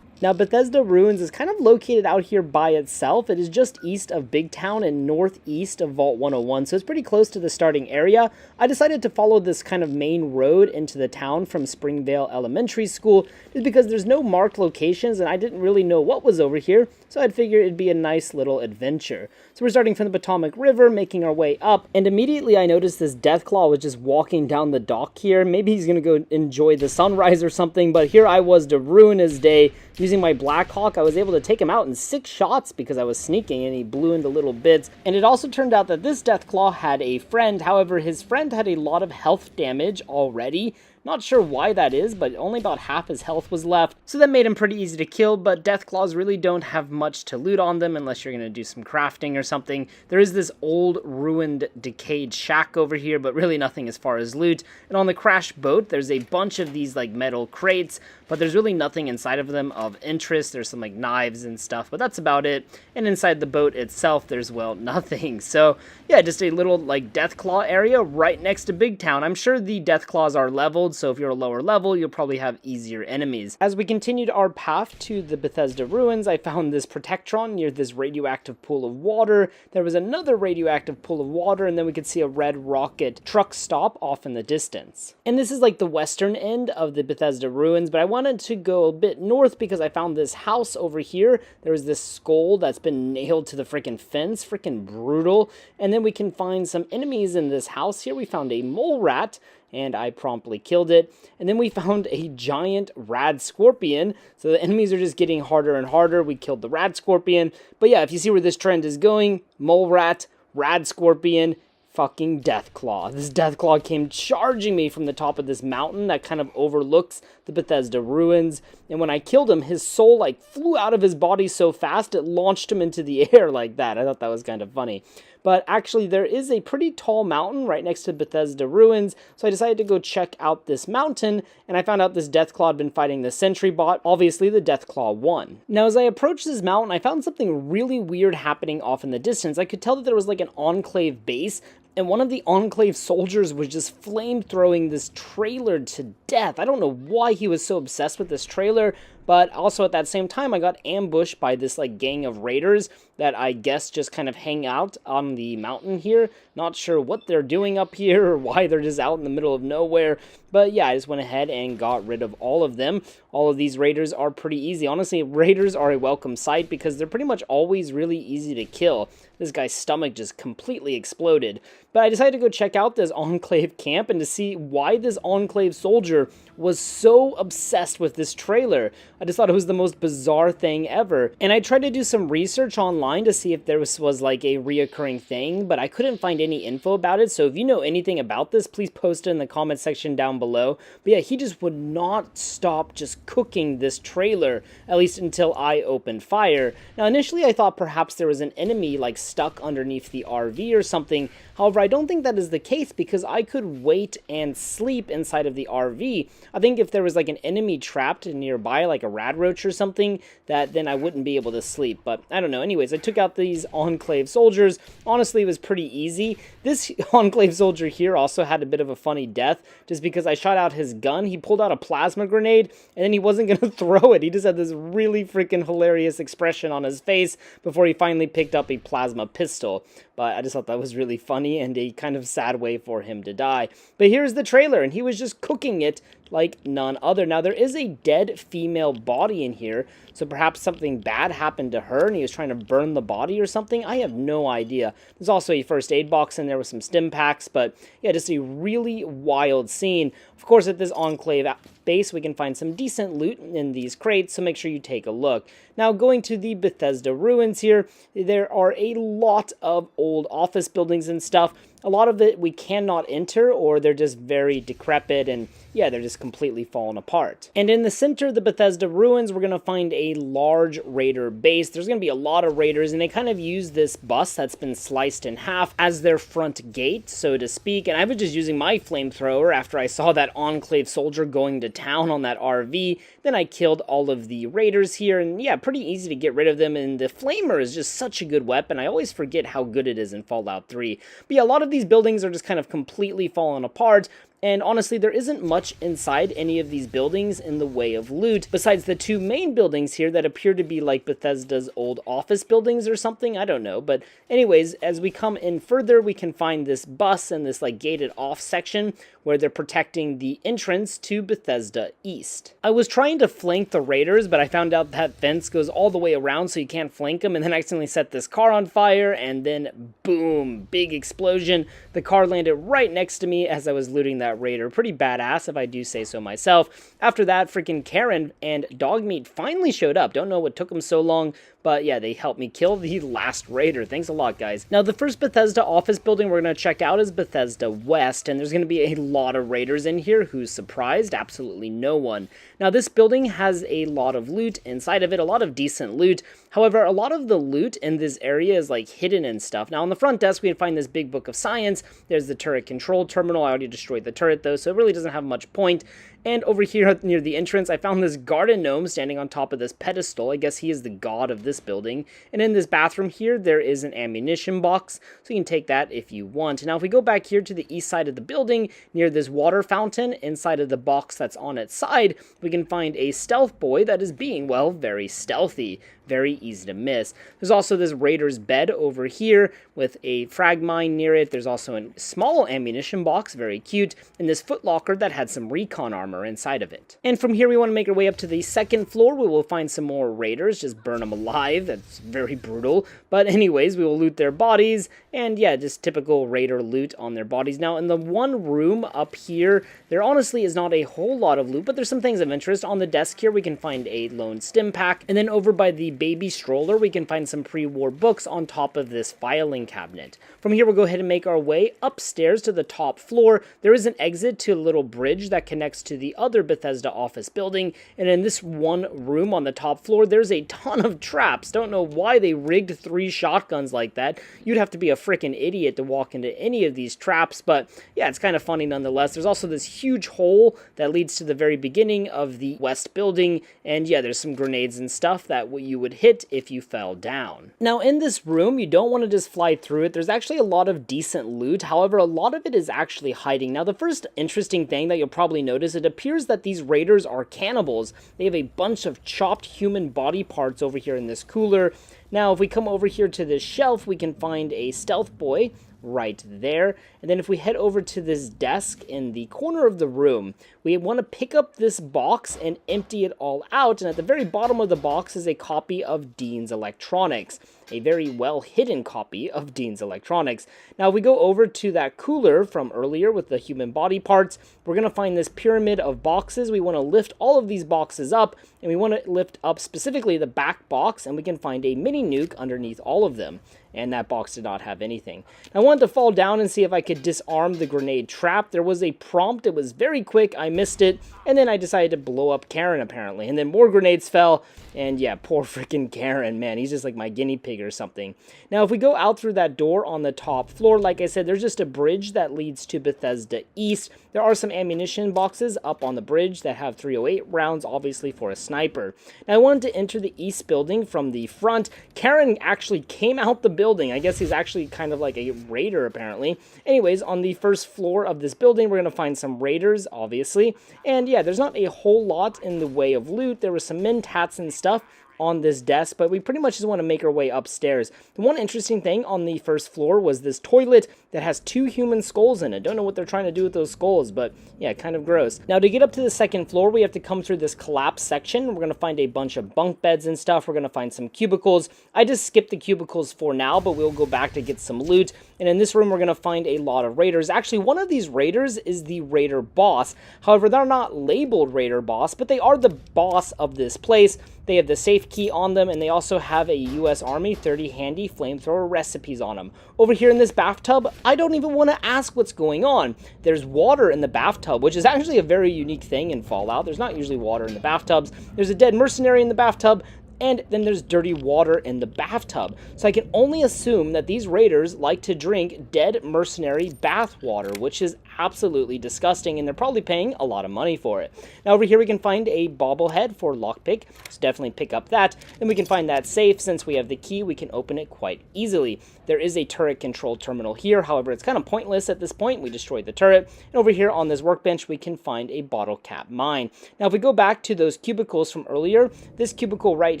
Now, Bethesda Ruins is kind of located out here by itself. It is just east of Big Town and northeast of Vault 101, so it's pretty close to the starting area. I decided to follow this kind of main road into the town from Springvale Elementary School just because there's no marked locations and I didn't really know what was over here, so I'd figure it'd be a nice little adventure. So we're starting from the Potomac River, making our way up, and immediately I noticed this Deathclaw was just walking down the dock here. Maybe he's gonna go enjoy the sunrise or something, but here I was to ruin his day. Using my Blackhawk, I was able to take him out in 6 shots because I was sneaking and he blew into little bits. And it also turned out that this Deathclaw had a friend. However, his friend had a lot of health damage already. Not sure why that is, but only about half his health was left, so that made him pretty easy to kill, but Deathclaws really don't have much to loot on them unless you're going to do some crafting or something. There is this old, ruined, decayed shack over here, but really nothing as far as loot. And on the crash boat, there's a bunch of these like metal crates, but there's really nothing inside of them of interest. There's some like knives and stuff, but that's about it. And inside the boat itself, there's, well, nothing. So yeah, just a little like Deathclaw area right next to Big Town. I'm sure the Deathclaws are leveled, so if you're a lower level, you'll probably have easier enemies. As we continued our path to the Bethesda Ruins, I found this Protectron near this radioactive pool of water. There was another radioactive pool of water, and then we could see a red rocket truck stop off in the distance. And this is like the western end of the Bethesda Ruins, but I wanted to go a bit north because I found this house over here. There was this skull that's been nailed to the freaking fence, freaking brutal. And then we can find some enemies in this house here. We found a mole rat, and I promptly killed it. And then we found a giant rad scorpion, so the enemies are just getting harder and harder. We killed the rad scorpion. But yeah, if you see where this trend is going, mole rat, rad scorpion, fucking Deathclaw. This Deathclaw came charging me from the top of this mountain that kind of overlooks the Bethesda Ruins, and when I killed him, his soul like flew out of his body so fast it launched him into the air like that. I thought that was kind of funny. But actually, there is a pretty tall mountain right next to Bethesda Ruins, so I decided to go check out this mountain, and I found out this Deathclaw had been fighting the Sentry Bot. Obviously, the Deathclaw won. Now, as I approached this mountain, I found something really weird happening off in the distance. I could tell that there was like an Enclave base, and one of the Enclave soldiers was just flame-throwing this trailer to death. I don't know why he was so obsessed with this trailer, but also at that same time, I got ambushed by this like gang of raiders that I guess just kind of hang out on the mountain here. Not sure what they're doing up here or why they're just out in the middle of nowhere. But yeah, I just went ahead and got rid of all of them. All of these raiders are pretty easy. Honestly, raiders are a welcome sight because they're pretty much always really easy to kill. This guy's stomach just completely exploded. But I decided to go check out this Enclave camp and to see why this Enclave soldier was so obsessed with this trailer. I just thought it was the most bizarre thing ever. And I tried to do some research online to see if there was like a reoccurring thing, but I couldn't find any info about it. So if you know anything about this, please post it in the comment section down below. But yeah, he just would not stop just cooking this trailer, at least until I opened fire. Now initially I thought perhaps there was an enemy like stuck underneath the RV or something. However, I don't think that is the case because I could wait and sleep inside of the RV. I think if there was like an enemy trapped nearby, like a rad roach or something, that then I wouldn't be able to sleep. But I don't know. Anyways, I took out these Enclave soldiers. Honestly, it was pretty easy. This Enclave soldier here also had a bit of a funny death just because I shot out his gun. He pulled out a plasma grenade and then he wasn't going to throw it. He just had this really freaking hilarious expression on his face before he finally picked up a plasma pistol. But I just thought that was really funny and a kind of sad way for him to die. But here's the trailer, and he was just cooking it like none other. Now, there is a dead female body in here, so perhaps something bad happened to her and he was trying to burn the body or something. I have no idea. There's also a first aid box in there with some stim packs, but yeah, just a really wild scene. Of course, at this Enclave base, we can find some decent loot in these crates, so make sure you take a look. Now, going to the Bethesda Ruins here, there are a lot of old office buildings and stuff. A lot of it we cannot enter, or they're just very decrepit, and yeah, they're just completely fallen apart. And in the center of the Bethesda Ruins, we're going to find a large raider base. There's going to be a lot of raiders, and they kind of use this bus that's been sliced in half as their front gate, so to speak. And I was just using my flamethrower after I saw that Enclave soldier going to town on that RV. Then I killed all of the raiders here, and yeah, pretty easy to get rid of them. And the flamer is just such a good weapon. I always forget how good it is in Fallout 3. But yeah, a lot of these buildings are just kind of completely fallen apart. And honestly, there isn't much inside any of these buildings in the way of loot, besides the two main buildings here that appear to be like Bethesda's old office buildings or something, I don't know. But anyways, as we come in further, we can find this bus and this like gated off section where they're protecting the entrance to Bethesda East. I was trying to flank the raiders, but I found out that fence goes all the way around so you can't flank them, and then I accidentally set this car on fire, and then boom, big explosion. The car landed right next to me as I was looting that raider. Pretty badass, if I do say so myself. After that, freaking Karen and Dogmeat finally showed up. Don't know what took them so long, but yeah, they helped me kill the last raider. Thanks a lot, guys. Now, the first Bethesda office building we're going to check out is Bethesda West, and there's going to be a lot of raiders in here. Who's surprised? Absolutely no one. Now, this building has a lot of loot inside of it, a lot of decent loot. However, a lot of the loot in this area is like hidden and stuff. Now, on the front desk, we can find this big book of science. There's the turret control terminal. I already destroyed the turret though, so it really doesn't have much point. And over here near the entrance, I found this garden gnome standing on top of this pedestal. I guess he is the god of this building. And in this bathroom here, there is an ammunition box, so you can take that if you want. Now, if we go back here to the east side of the building, near this water fountain, inside of the box that's on its side, we can find a stealth boy that is being, well, very stealthy. Very easy to miss. There's also this raider's bed over here with a frag mine near it. There's also a small ammunition box, very cute, and this footlocker that had some recon armor inside of it. And from here, we want to make our way up to the second floor. We will find some more raiders, just burn them alive. That's very brutal. But anyways, we will loot their bodies, and yeah, just typical raider loot on their bodies. Now, in the one room up here, there honestly is not a whole lot of loot, but there's some things of interest. On the desk here, we can find a lone stim pack, and then over by the baby stroller, we can find some pre-war books on top of this filing cabinet. From here, we'll go ahead and make our way upstairs to the top floor. There is an exit to a little bridge that connects to the other Bethesda office building, and in this one room on the top floor, there's a ton of traps. Don't know why they rigged 3 shotguns like that. You'd have to be a freaking idiot to walk into any of these traps, but yeah, it's kind of funny nonetheless. There's also this huge hole that leads to the very beginning of the west building, and yeah, there's some grenades and stuff that you would hit if you fell down. Now, in this room, you don't want to just fly through it. There's actually a lot of decent loot. However, a lot of it is actually hiding. Now, the first interesting thing that you'll probably notice, it appears that these raiders are cannibals. They have a bunch of chopped human body parts over here in this cooler. Now, if we come over here to this shelf, we can find a stealth boy right there. And then if we head over to this desk in the corner of the room, we want to pick up this box and empty it all out. And at the very bottom of the box is a copy of Dean's Electronics, a very well hidden copy of Dean's Electronics. Now, if we go over to that cooler from earlier with the human body parts, we're going to find this pyramid of boxes. We want to lift all of these boxes up, and we want to lift up specifically the back box, and we can find a mini nuke underneath all of them. And that box did not have anything. I wanted to fall down and see if I could disarm the grenade trap. There was a prompt. It was very quick. I missed it. And then I decided to blow up Karen, apparently. And then more grenades fell. And yeah, poor freaking Karen, man. He's just like my guinea pig or something. Now, if we go out through that door on the top floor, like I said, there's just a bridge that leads to Bethesda East. There are some ammunition boxes up on the bridge that have 308 rounds, obviously for a sniper. Now, I wanted to enter the East building from the front. Karen actually came out the building. I guess he's actually kind of like a raider, apparently. Anyways, on the first floor of this building, we're going to find some raiders, obviously. And yeah, there's not a whole lot in the way of loot. There were some mentats and stuff on this desk, but we pretty much just want to make our way upstairs. The one interesting thing on the first floor was this toilet that has 2 human skulls in it. Don't know what they're trying to do with those skulls, but yeah, kind of gross. Now, to get up to the second floor, we have to come through this collapse section. We're going to find a bunch of bunk beds and stuff. We're going to find some cubicles. I just skipped the cubicles for now, but we'll go back to get some loot. And in this room, we're going to find a lot of raiders. Actually, one of these raiders is the raider boss. However, they're not labeled raider boss, but they are the boss of this place. They have the safe key on them, and they also have a U.S. Army 30 handy flamethrower recipes on them. Over here in this bathtub, I don't even want to ask what's going on. There's water in the bathtub, which is actually a very unique thing in Fallout. There's not usually water in the bathtubs. There's a dead mercenary in the bathtub, and then there's dirty water in the bathtub. So I can only assume that these raiders like to drink dead mercenary bath water, which is absolutely disgusting, and they're probably paying a lot of money for it. Now over here we can find a bobblehead for lockpick, so definitely pick up that. Then we can find that safe. Since we have the key, we can open it quite easily. There is a turret control terminal here, however it's kind of pointless at this point. We destroyed the turret. And over here on this workbench we can find a bottle cap mine. Now if we go back to those cubicles from earlier, this cubicle right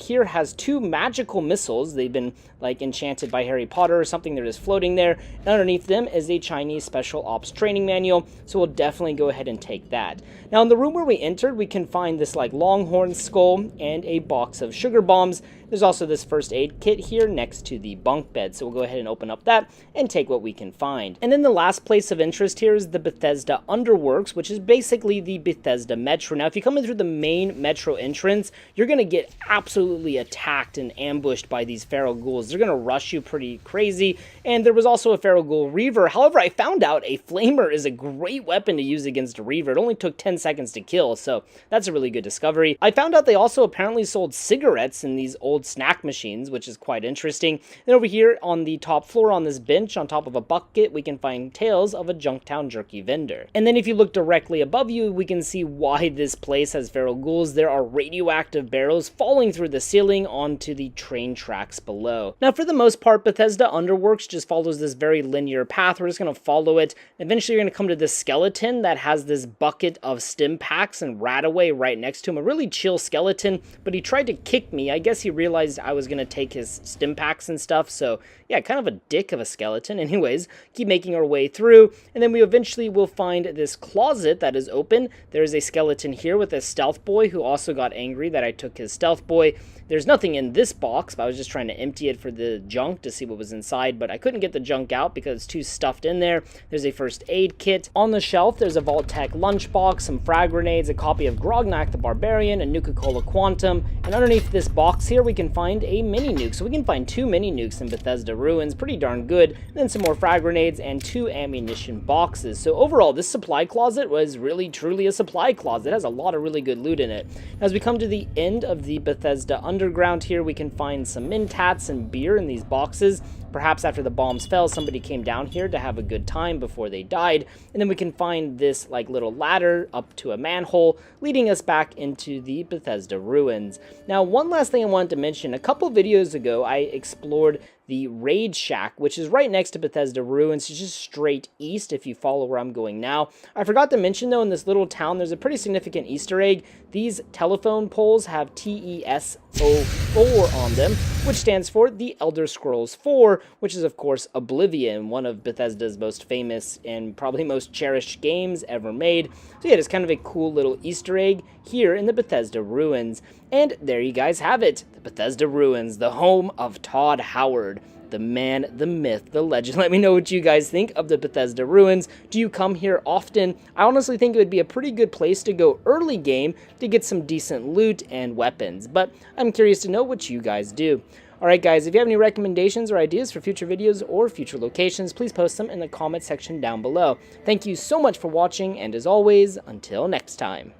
here has 2 magical missiles. They've been like enchanted by Harry Potter or something. They're just floating there. And underneath them is a Chinese special ops training manual, so we'll definitely go ahead and take that. Now in the room where we entered, we can find this like longhorn skull and a box of sugar bombs. There's also this first aid kit here next to the bunk bed, so we'll go ahead and open up that and take what we can find. And then the last place of interest here is the Bethesda Underworks, which is basically the Bethesda Metro. Now if you come in through the main Metro entrance, you're going to get absolutely attacked and ambushed by these feral ghouls. They're going to rush you pretty crazy, and there was also a feral ghoul reaver. However, I found out a flamer is a great weapon to use against a Reaver. It only took 10 seconds to kill, so that's a really good discovery. I found out they also apparently sold cigarettes in these old snack machines, which is quite interesting. Then over here on the top floor on this bench, on top of a bucket, we can find tales of a Junktown jerky vendor. And then if you look directly above you, we can see why this place has feral ghouls. There are radioactive barrels falling through the ceiling onto the train tracks below. Now, for the most part, Bethesda Underworks just follows this very linear path. We're just going to follow it. Eventually, you're going to come to this skeleton that has this bucket of stim packs and Radaway right next to him. A really chill skeleton, but he tried to kick me. I guess he realized I was going to take his stim packs and stuff, so yeah, kind of a dick of a skeleton. Anyways, keep making our way through, and then we eventually will find this closet that is open. There's a skeleton here with a stealth boy who also got angry that I took his stealth boy. There's nothing in this box, but I was just trying to empty it for the junk to see what was inside, but I couldn't get the junk out because it's too stuffed in there. There's a first aid kit. On the shelf, there's a Vault-Tec lunchbox, some frag grenades, a copy of Grognak the Barbarian, a Nuka-Cola Quantum, and underneath this box here, we can find a mini-nuke. So we can find 2 mini-nukes in Bethesda Ruins, pretty darn good. And then some more frag grenades and 2 ammunition boxes. So overall, this supply closet was really, truly a supply closet. It has a lot of really good loot in it. As we come to the end of the Bethesda Underground here, we can find some Mentats and beer in these boxes. Perhaps after the bombs fell, somebody came down here to have a good time before they died. And then we can find this like little ladder up to a manhole, leading us back into the Bethesda Ruins. Now, one last thing I wanted to mention. A couple videos ago, I explored the Raid Shack, which is right next to Bethesda Ruins. It's just straight east if you follow where I'm going now. I forgot to mention, though, in this little town, there's a pretty significant Easter egg. These telephone poles have TES04 on them, which stands for The Elder Scrolls 4, which is, of course, Oblivion, one of Bethesda's most famous and probably most cherished games ever made. So yeah, it's kind of a cool little Easter egg here in the Bethesda Ruins. And there you guys have it, the Bethesda Ruins, the home of Todd Howard, the man, the myth, the legend. Let me know what you guys think of the Bethesda Ruins. Do you come here often? I honestly think it would be a pretty good place to go early game to get some decent loot and weapons, but I'm curious to know what you guys do. Alright guys, if you have any recommendations or ideas for future videos or future locations, please post them in the comment section down below. Thank you so much for watching, and as always, until next time.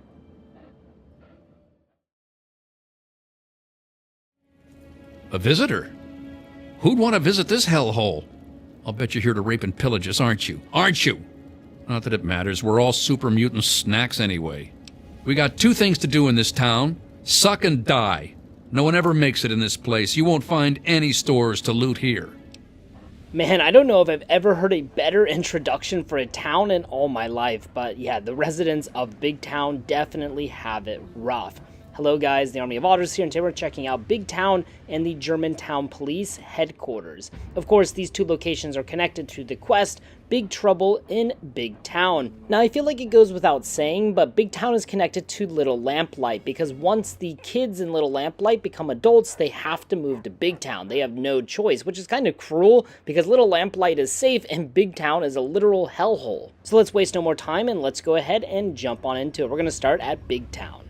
A visitor? Who'd want to visit this hellhole? I'll bet you're here to rape and pillage us, aren't you? Aren't you? Not that it matters. We're all super mutant snacks anyway. We got 2 things to do in this town. Suck and die. No one ever makes it in this place. You won't find any stores to loot here. Man, I don't know if I've ever heard a better introduction for a town in all my life, but yeah, the residents of Big Town definitely have it rough. Hello guys, the Army of Otters here, and today we're checking out Big Town and the Germantown Police Headquarters. Of course, these 2 locations are connected to the quest, Big Trouble in Big Town. Now, I feel like it goes without saying, but Big Town is connected to Little Lamplight, because once the kids in Little Lamplight become adults, they have to move to Big Town. They have no choice, which is kind of cruel, because Little Lamplight is safe, and Big Town is a literal hellhole. So let's waste no more time, and let's go ahead and jump on into it. We're going to start at Big Town.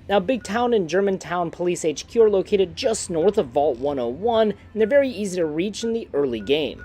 Now, Big Town and Germantown Police HQ are located just north of Vault 101, and they're very easy to reach in the early game.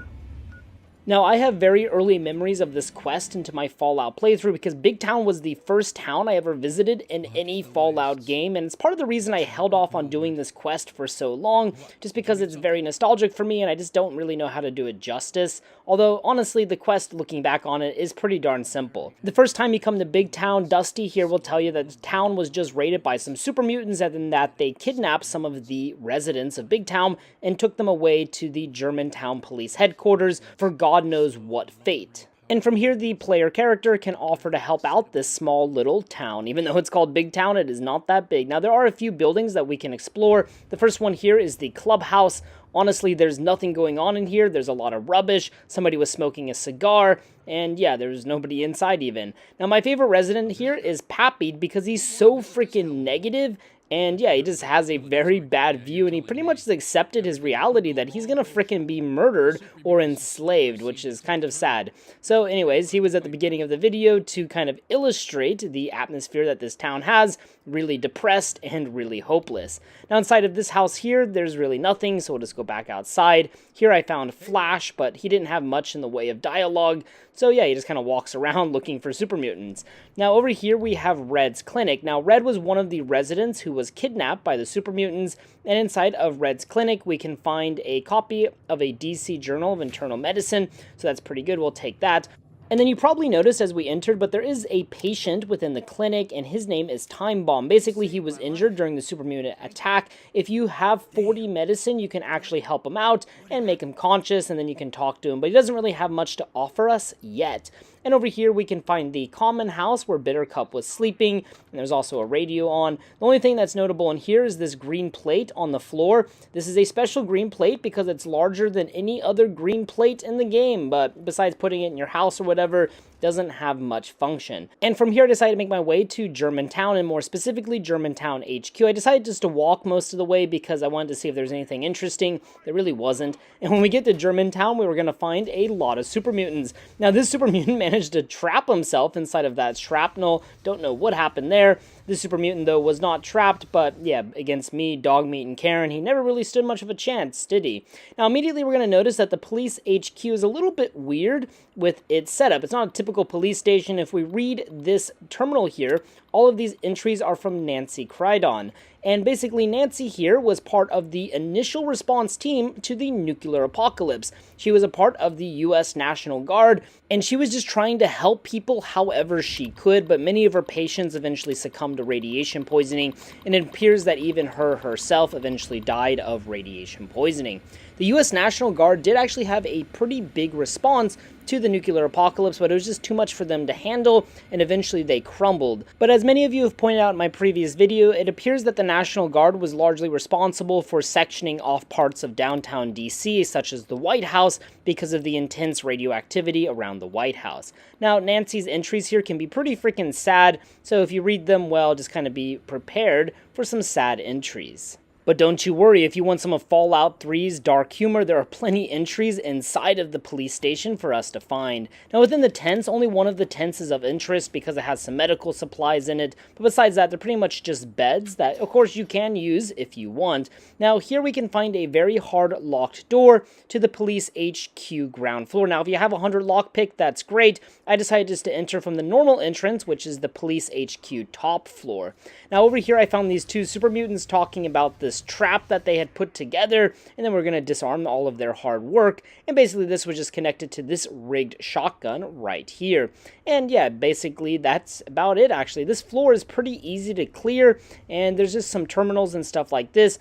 Now, I have very early memories of this quest into my Fallout playthrough because Big Town was the first town I ever visited in any Fallout game, and it's part of the reason I held off on doing this quest for so long, just because it's very nostalgic for me and I just don't really know how to do it justice. Although, honestly, the quest, looking back on it, is pretty darn simple. The first time you come to Big Town, Dusty here will tell you that the town was just raided by some super mutants, and then that they kidnapped some of the residents of Big Town and took them away to the Germantown Police Headquarters for God knows what fate. And from here, the player character can offer to help out this small little town. Even though it's called Big Town, it is not that big. Now, there are a few buildings that we can explore. The first one here is the clubhouse. Honestly, there's nothing going on in here. There's a lot of rubbish. Somebody was smoking a cigar. And yeah, there's nobody inside even. Now, my favorite resident here is Pappy because he's so freaking negative. And yeah, he just has a very bad view, and he pretty much has accepted his reality that he's gonna frickin' be murdered or enslaved, which is kind of sad. So anyways, he was at the beginning of the video to kind of illustrate the atmosphere that this town has, really depressed and really hopeless. Now inside of this house here, there's really nothing, so we'll just go back outside. Here I found Flash, but he didn't have much in the way of dialogue, so yeah, he just kind of walks around looking for super mutants. Now over here we have Red's clinic. Now Red was one of the residents who was kidnapped by the super mutants, and inside of Red's clinic we can find a copy of a DC Journal of Internal Medicine, so that's pretty good, we'll take that. And then you probably noticed as we entered, but there is a patient within the clinic, and his name is Time Bomb. Basically, he was injured during the super mutant attack. If you have 40 medicine, you can actually help him out and make him conscious, and then you can talk to him. But he doesn't really have much to offer us yet. And over here, we can find the common house where Bittercup was sleeping, and there's also a radio on. The only thing that's notable in here is this green plate on the floor. This is a special green plate because it's larger than any other green plate in the game, but besides putting it in your house or whatever, doesn't have much function. And from here I decided to make my way to Germantown, and more specifically Germantown HQ. I decided just to walk most of the way because I wanted to see if there's anything interesting. There really wasn't. And when we get to Germantown, we were going to find a lot of super mutants. Now this super mutant managed to trap himself inside of that shrapnel. Don't know what happened there. This super mutant though was not trapped, but yeah, against me, Dogmeat, and Karen, he never really stood much of a chance, did he? Now immediately we're going to notice that the police HQ is a little bit weird with its setup. It's not a typical police station. If we read this terminal here, all of these entries are from Nancy Crydon. And basically, Nancy here was part of the initial response team to the nuclear apocalypse. She was a part of the U.S. National Guard, and she was just trying to help people however she could, but many of her patients eventually succumbed to radiation poisoning, and it appears that even her herself eventually died of radiation poisoning. The U.S. National Guard did actually have a pretty big response to the nuclear apocalypse, but it was just too much for them to handle, and eventually they crumbled. But as many of you have pointed out in my previous video, it appears that the National Guard was largely responsible for sectioning off parts of downtown DC, such as the White House, because of the intense radioactivity around the White House. Now, Nancy's entries here can be pretty freaking sad, so if you read them well, just kind of be prepared for some sad entries. But don't you worry, if you want some of Fallout 3's dark humor, there are plenty entries inside of the police station for us to find. Now within the tents, only one of the tents is of interest because it has some medical supplies in it, but besides that, they're pretty much just beds that, of course, you can use if you want. Now here we can find a very hard locked door to the police HQ ground floor. Now if you have a 100 lockpick, that's great. I decided just to enter from the normal entrance, which is the police HQ top floor. Now over here I found these two super mutants talking about this trap that they had put together, and then we're going to disarm all of their hard work, and basically this was just connected to this rigged shotgun right here. And yeah, basically that's about it actually. This floor is pretty easy to clear, and there's just some terminals and stuff like this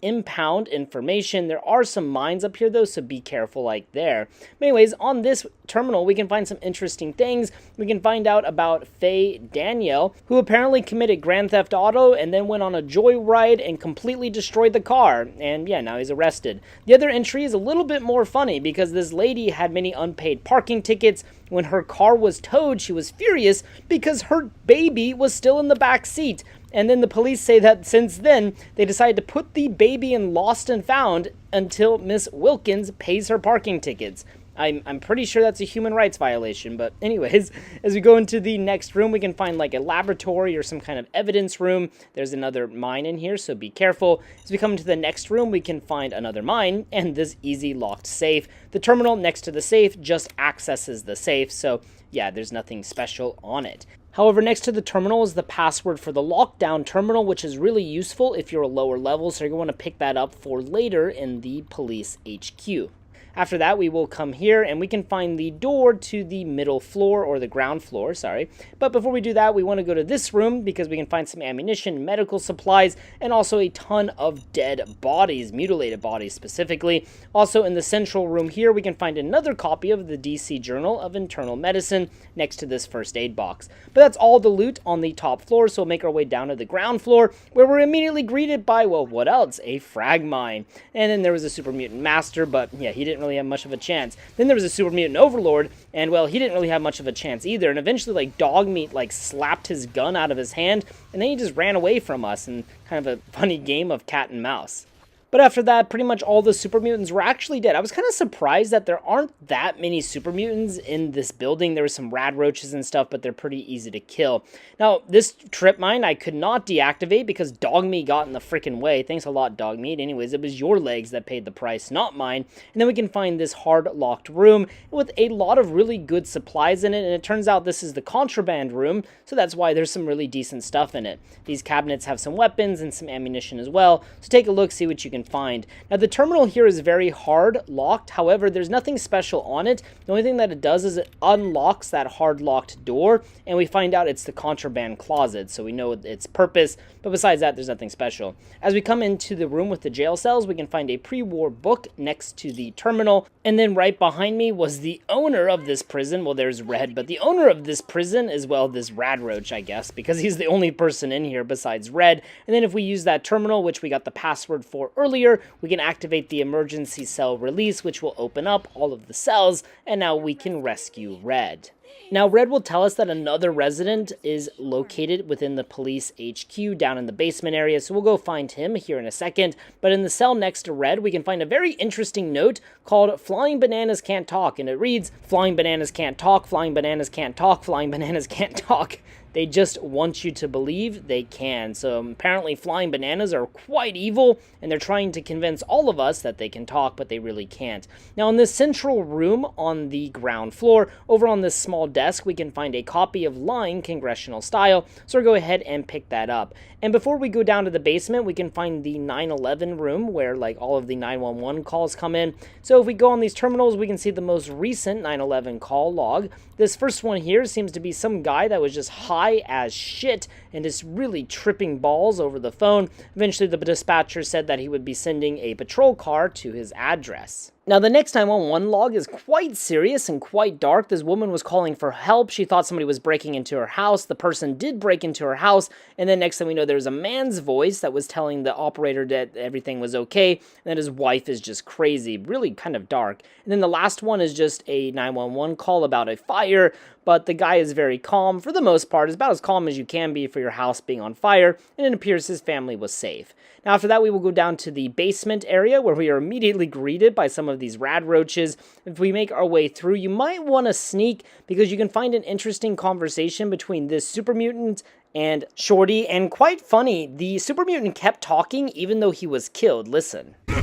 impound information. There are some mines up here though, so be careful like there. But anyways, on this terminal we can find some interesting things. We can find out about Faye Danielle, who apparently committed Grand Theft Auto and then went on a joyride and completely destroyed the car, and yeah, now he's arrested. The other entry is a little bit more funny because this lady had many unpaid parking tickets. When her car was towed, she was furious because her baby was still in the back seat. And then the police say that since then, they decided to put the baby in lost and found until Miss Wilkins pays her parking tickets. I'm pretty sure that's a human rights violation, but anyways, as we go into the next room, we can find like a laboratory or some kind of evidence room. There's another mine in here, so be careful. As we come into the next room, we can find another mine and this easy locked safe. The terminal next to the safe just accesses the safe, so yeah, there's nothing special on it. However, next to the terminal is the password for the lockdown terminal, which is really useful if you're a lower level, so you're going to want to pick that up for later in the police HQ. After that, we will come here and we can find the door to the middle floor, or the ground floor, sorry. But before we do that, we want to go to this room because we can find some ammunition, medical supplies, and also a ton of dead bodies, mutilated bodies specifically. Also in the central room here, we can find another copy of the DC Journal of Internal Medicine next to this first aid box. But that's all the loot on the top floor, so we'll make our way down to the ground floor, where we're immediately greeted by, well, what else? A frag mine. And then there was a super mutant master, but yeah, he didn't really really have much of a chance. Then there was a super mutant overlord, and well, he didn't really have much of a chance either, and eventually, like, Dogmeat, like, slapped his gun out of his hand, and then he just ran away from us in kind of a funny game of cat and mouse. But after that, pretty much all the super mutants were actually dead. I was kind of surprised that there aren't that many super mutants in this building. There were some rad roaches and stuff, but they're pretty easy to kill. Now, this trip mine I could not deactivate because Dogmeat got in the freaking way. Thanks a lot, Dogmeat. Anyways, it was your legs that paid the price, not mine. And then we can find this hard-locked room with a lot of really good supplies in it, and it turns out this is the contraband room, so that's why there's some really decent stuff in it. These cabinets have some weapons and some ammunition as well, so take a look, see what you can find. Now, the terminal here is very hard locked. However, there's nothing special on it. The only thing that it does is it unlocks that hard locked door, and we find out it's the contraband closet, so we know its purpose, but besides that, there's nothing special. As we come into the room with the jail cells, we can find a pre-war book next to the terminal, and then right behind me was the owner of this prison. Well, there's Red, but the owner of this prison is, well, this rad roach, I guess, because he's the only person in here besides Red. And then if we use that terminal, which we got the password for earlier, we can activate the emergency cell release, which will open up all of the cells, and now we can rescue Red. Now, Red will tell us that another resident is located within the police HQ down in the basement area, so we'll go find him here in a second. But in the cell next to Red, we can find a very interesting note called Flying Bananas Can't Talk, and it reads, Flying Bananas can't talk, flying bananas can't talk, flying bananas can't talk. They just want you to believe they can. So apparently flying bananas are quite evil, and they're trying to convince all of us that they can talk, but they really can't. Now, in this central room on the ground floor, over on this small desk, we can find a copy of Lying Congressional Style, so we'll go ahead and pick that up. And before we go down to the basement, we can find the 911 room where, like, all of the 911 calls come in. So if we go on these terminals, we can see the most recent 911 call log. This first one here seems to be some guy that was just high as shit and just really tripping balls over the phone. Eventually, the dispatcher said that he would be sending a patrol car to his address. Now, the next 911 log is quite serious and quite dark. This woman was calling for help. She thought somebody was breaking into her house. The person did break into her house, and then next thing we know, there's a man's voice that was telling the operator that everything was okay, and that his wife is just crazy. Really kind of dark. And then the last one is just a 911 call about a fire, but the guy is very calm for the most part. It's about as calm as you can be for your house being on fire, and it appears his family was safe. Now, after that, we will go down to the basement area where we are immediately greeted by some of these rad roaches. If we make our way through, you might want to sneak because you can find an interesting conversation between this super mutant and Shorty, and quite funny, the super mutant kept talking even though he was killed. Listen. Not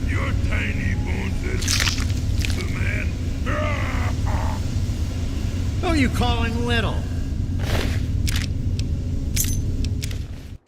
your tiny bones, the man. Who are you calling little?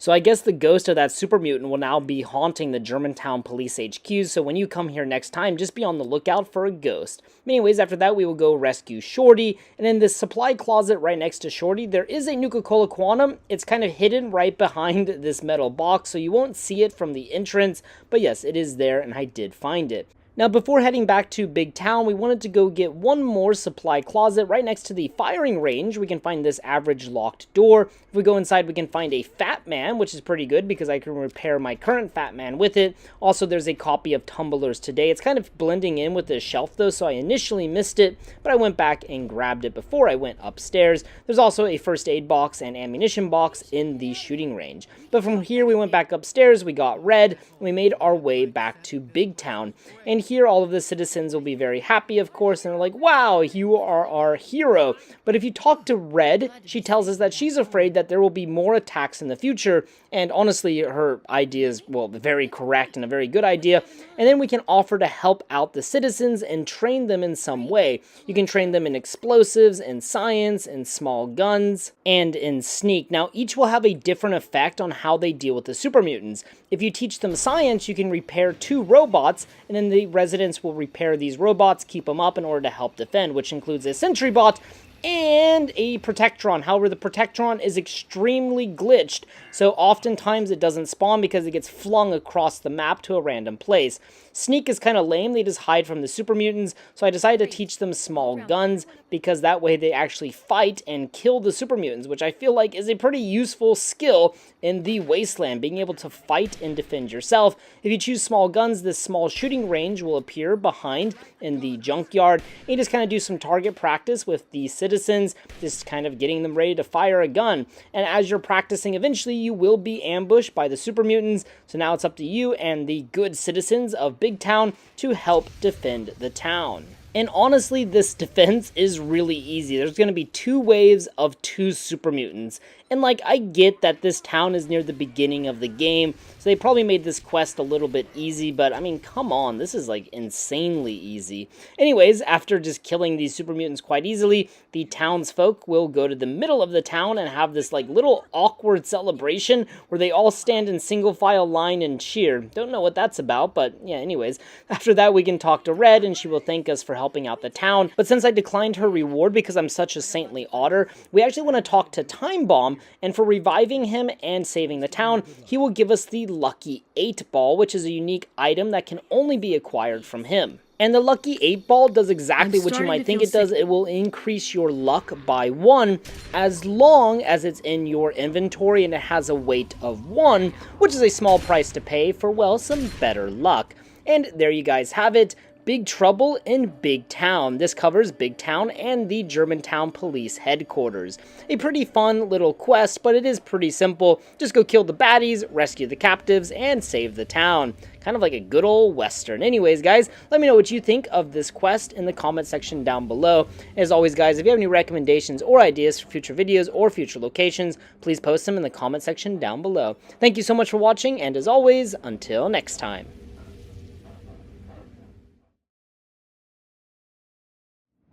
So I guess the ghost of that super mutant will now be haunting the Germantown Police HQ, so when you come here next time, just be on the lookout for a ghost. Anyways, after that, we will go rescue Shorty, and in this supply closet right next to Shorty, there is a Nuka-Cola Quantum. It's kind of hidden right behind this metal box, so you won't see it from the entrance, but yes, it is there, and I did find it. Now, before heading back to Big Town, we wanted to go get one more supply closet right next to the firing range. We can find this average locked door. If we go inside, we can find a Fat Man, which is pretty good because I can repair my current Fat Man with it. Also, there's a copy of Tumblers Today. It's kind of blending in with the shelf, though, so I initially missed it, but I went back and grabbed it before I went upstairs. There's also a first aid box and ammunition box in the shooting range. But from here, we went back upstairs, we got Red, and we made our way back to Big Town. And here, all of the citizens will be very happy, of course, and they're like, wow, you are our hero. But if you talk to Red, she tells us that she's afraid that there will be more attacks in the future, and honestly, her idea is, well, very correct and a very good idea. And then we can offer to help out the citizens and train them in some way. You can train them in explosives, in science, in small guns, and in sneak. Now, each will have a different effect on how they deal with the super mutants. If you teach them science, you can repair 2 robots, and then the residents will repair these robots, keep them up in order to help defend, which includes a sentry bot and a Protectron. However, the Protectron is extremely glitched, so oftentimes it doesn't spawn because it gets flung across the map to a random place. Sneak is kind of lame, they just hide from the super mutants, so I decided to teach them small guns, because that way they actually fight and kill the super mutants, which I feel like is a pretty useful skill in the Wasteland, being able to fight and defend yourself. If you choose small guns, this small shooting range will appear behind in the junkyard, and you just kind of do some target practice with the citizens, just kind of getting them ready to fire a gun. And as you're practicing, eventually you will be ambushed by the super mutants, so now it's up to you and the good citizens of Big Town to help defend the town. And honestly, this defense is really easy. There's going to be 2 waves of 2 super mutants. And like, I get that this town is near the beginning of the game, so they probably made this quest a little bit easy, but I mean, come on, this is like insanely easy. Anyways, after just killing these super mutants quite easily, the townsfolk will go to the middle of the town and have this like little awkward celebration where they all stand in single file line and cheer. Don't know what that's about, but yeah, anyways. After that, we can talk to Red and she will thank us for helping out the town. But since I declined her reward because I'm such a saintly otter, we actually want to talk to Time Bomb, and for reviving him and saving the town, he will give us the Lucky 8 Ball, which is a unique item that can only be acquired from him. And the Lucky 8 Ball does exactly what you might think it does. It will increase your luck by 1 as long as it's in your inventory and it has a weight of 1, which is a small price to pay for, well, some better luck. And there you guys have it. Big Trouble in Big Town. This covers Big Town and the Germantown Police Headquarters. A pretty fun little quest, but it is pretty simple. Just go kill the baddies, rescue the captives, and save the town. Kind of like a good old Western. Anyways, guys, let me know what you think of this quest in the comment section down below. As always, guys, if you have any recommendations or ideas for future videos or future locations, please post them in the comment section down below. Thank you so much for watching, and as always, until next time.